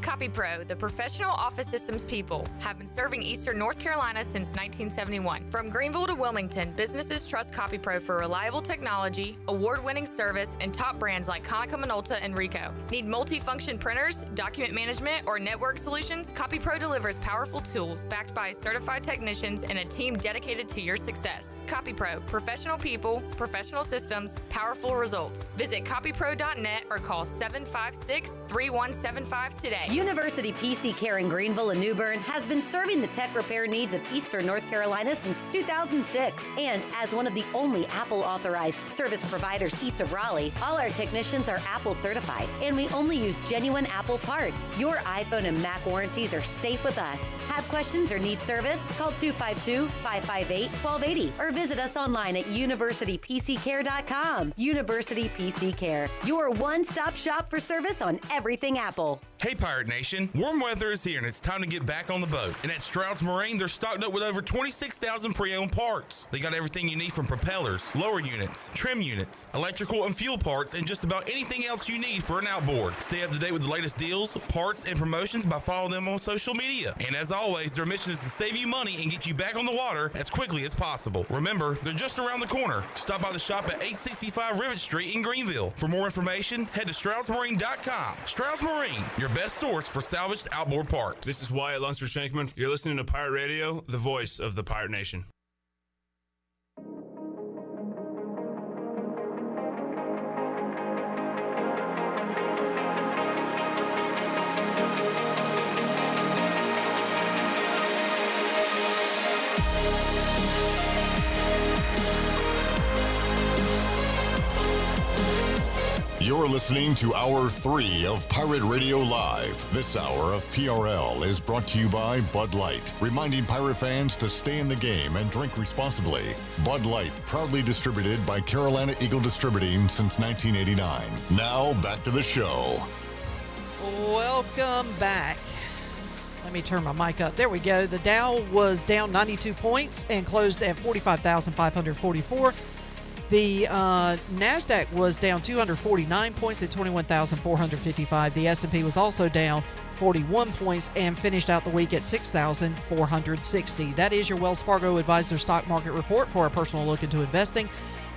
CopyPro, the professional office systems people, have been serving Eastern North Carolina since 1971. From Greenville to Wilmington, businesses trust CopyPro for reliable technology, award-winning service, and top brands like Konica Minolta and Ricoh. Need multi-function printers, document management, or network solutions? CopyPro delivers powerful tools backed by certified technicians and a team dedicated to your success. CopyPro, professional people, professional systems, powerful results. Visit copypro.net or call 756-3175 today. University PC Care in Greenville and New Bern has been serving the tech repair needs of Eastern North Carolina since 2006. And as one of the only Apple authorized service providers east of Raleigh, all our technicians are Apple certified, and we only use genuine Apple parts. Your iPhone and Mac warranties are safe with us. Have questions or need service? Call 252-558-1280 or visit us online at universitypccare.com. University PC Care, your one-stop shop for service on everything Apple. Hey Pirate Nation, warm weather is here and it's time to get back on the boat. And at Stroud's Marine, they're stocked up with over 26,000 pre-owned parts. They got everything you need from propellers, lower units, trim units, electrical and fuel parts, and just about anything else you need for an outboard. Stay up to date with the latest deals, parts, and promotions by following them on social media. And as always, their mission is to save you money and get you back on the water as quickly as possible. Remember, they're just around the corner. Stop by the shop at 865 Rivet Street in Greenville. For more information, head to StroudsMarine.com. Stroud's Marine, your best source for salvaged outboard parts. This is Wyatt Lunsford-Shankman. You're listening to Pirate Radio, the voice of the Pirate Nation. You're listening to Hour 3 of Pirate Radio Live. This hour of PRL is brought to you by Bud Light, reminding pirate fans to stay in the game and drink responsibly. Bud Light, proudly distributed by Carolina Eagle Distributing since 1989. Now, back to the show. Welcome back. Let me turn my mic up. There we go. The Dow was down 92 points and closed at 45,544. The NASDAQ was down 249 points at 21,455. The S&P was also down 41 points and finished out the week at 6,460. That is your Wells Fargo Advisors Stock Market Report. For a personal look into investing,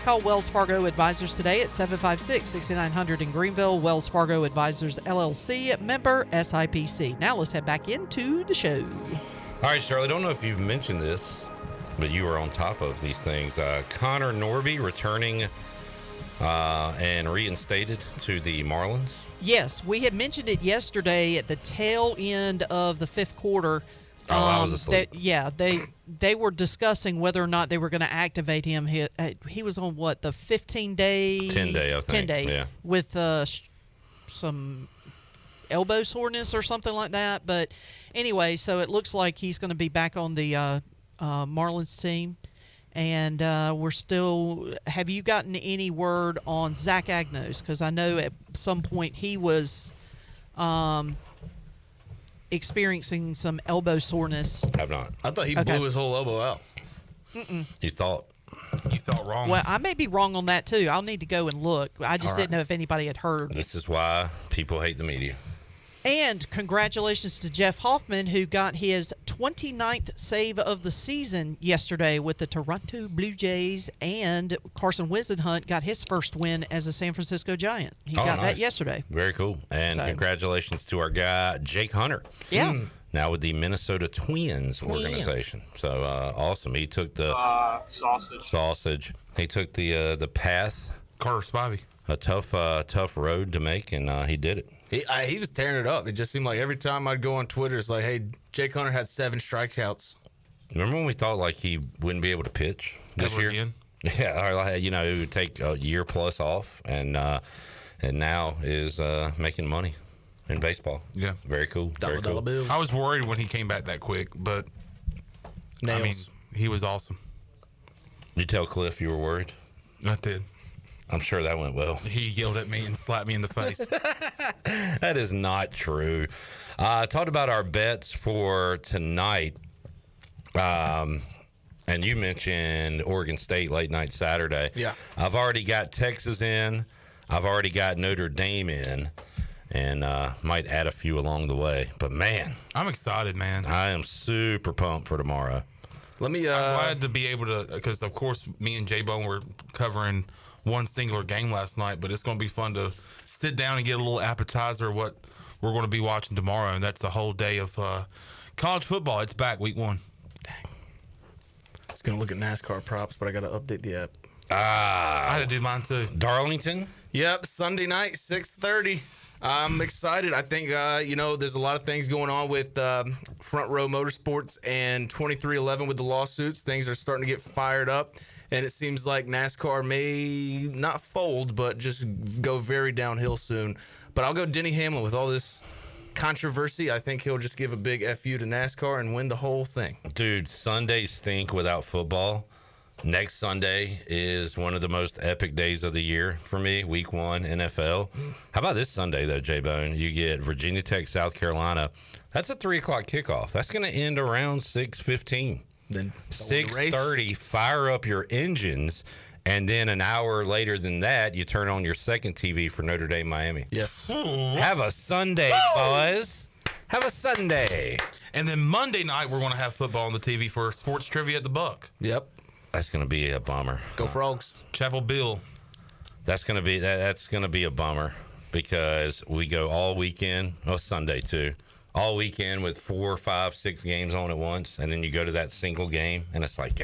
call Wells Fargo Advisors today at 756-6900 in Greenville. Wells Fargo Advisors, LLC, member SIPC. Now let's head back into the show. All right, Shirley, I don't know if you've mentioned this, but you were on top of these things. Connor Norby returning and reinstated to the Marlins. Yes, we had mentioned it yesterday at the tail end of the fifth quarter. I was asleep. They were discussing whether or not they were going to activate him. He was on what, the 15-day? 10-day, I think. 10-day, yeah. with some elbow soreness or something like that. But anyway, so it looks like he's going to be back on the Marlins team. And we're still. Have you gotten any word on Zach Agnos? Because I know at some point he was experiencing some elbow soreness. Have not. I thought he blew his whole elbow out. Mm-mm. You thought wrong. Well, I may be wrong on that too. I'll need to go and look. I just didn't know if anybody had heard. This is why people hate the media. And congratulations to Jeff Hoffman, who got his 29th save of the season yesterday with the Toronto Blue Jays, and Carson Wisenhunt got his first win as a San Francisco Giant. He got that yesterday. Very cool. And congratulations to our guy, Jake Hunter. Yeah. Now with the Minnesota Twins organization. So awesome. He took the sausage. He took the path. Carter Spivey. A tough road to make, and he did it. He was tearing it up. It just seemed like every time I'd go on Twitter, it's like, hey, Jake Hunter had 7 strikeouts. Remember when we thought like he wouldn't be able to pitch this year? Again? Yeah, or like, it would take a year plus off, and now is making money in baseball. Yeah, very cool. Very cool. I was worried when he came back that quick, but I mean, he was awesome. Did you tell Cliff you were worried? I did. I'm sure that went well. He yelled at me and slapped me in the face. That is not true. Talked about our bets for tonight. And you mentioned Oregon State late night Saturday. Yeah. I've already got Texas in. I've already got Notre Dame in. And might add a few along the way. But, man. I'm excited, man. I am super pumped for tomorrow. I'm glad to be able to, because, of course, me and J-Bone were covering one singular game last night, but it's going to be fun to sit down and get a little appetizer of what we're going to be watching tomorrow, and that's a whole day of college football. It's back week 1. I was going to look at NASCAR props, but I got to update the app. I had to do mine too. Darlington? Yep, Sunday night, 6:30. I'm excited. I think, there's a lot of things going on with Front Row Motorsports and 2311 with the lawsuits. Things are starting to get fired up, and it seems like NASCAR may not fold, but just go very downhill soon. But I'll go Denny Hamlin with all this controversy. I think he'll just give a big FU to NASCAR and win the whole thing. Dude, Sundays stink without football. Next Sunday is one of the most epic days of the year for me, week 1, NFL. How about this Sunday, though, J-Bone? You get Virginia Tech, South Carolina. That's a 3 o'clock kickoff. That's going to end around 6:15. Then 6:30, fire up your engines, and then an hour later than that, you turn on your second TV for Notre Dame, Miami. Yes. Have a Sunday, boys. Have a Sunday. And then Monday night, we're going to have football on the TV for sports trivia at the Buck. Yep. That's going to be a bummer. Go Frogs. Chapel Bill. That's going to be a bummer because we go all weekend, Sunday too, all weekend with 4, 5, 6 games on at once, and then you go to that single game, and it's like,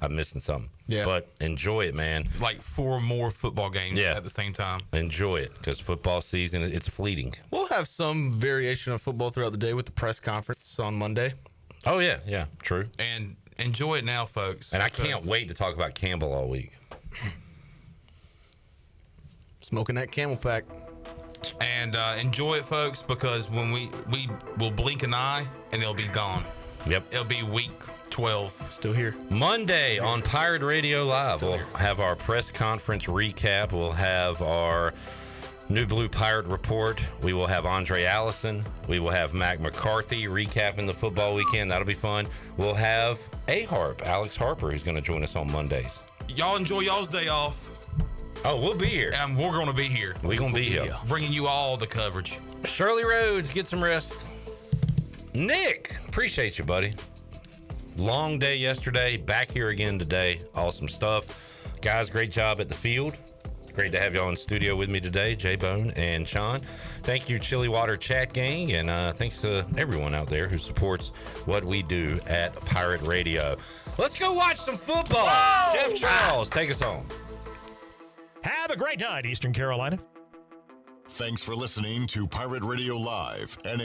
I'm missing something. Yeah. But enjoy it, man. Like 4 more football games at the same time. Enjoy it because football season, it's fleeting. We'll have some variation of football throughout the day with the press conference on Monday. Oh, yeah, true. And enjoy it now, folks. And I can't wait to talk about Campbell all week. Smoking that Camel Pack. And enjoy it, folks, because when we will blink an eye and it'll be gone. Yep. It'll be week 12. Still here. Monday on Pirate Radio Live, we'll have our press conference recap. We'll have our New Blue Pirate report. We will have Andre Allison. We will have Mac McCarthy recapping the football weekend. That'll be fun. We'll have Alex Harper, who's going to join us on Mondays. Y'all enjoy y'all's day off. Oh, we'll be here. And we're going to be here. We're going to be here. Bringing you all the coverage. Shirley Rhodes, get some rest. Nick, appreciate you, buddy. Long day yesterday. Back here again today. Awesome stuff. Guys, great job at the field. Great to have y'all in studio with me today, J-Bone and Sean. Thank you, Chili Water Chat Gang, and thanks to everyone out there who supports what we do at Pirate Radio. Let's go watch some football. Whoa! Jeff Charles, take us home. Have a great night, Eastern Carolina. Thanks for listening to Pirate Radio Live, and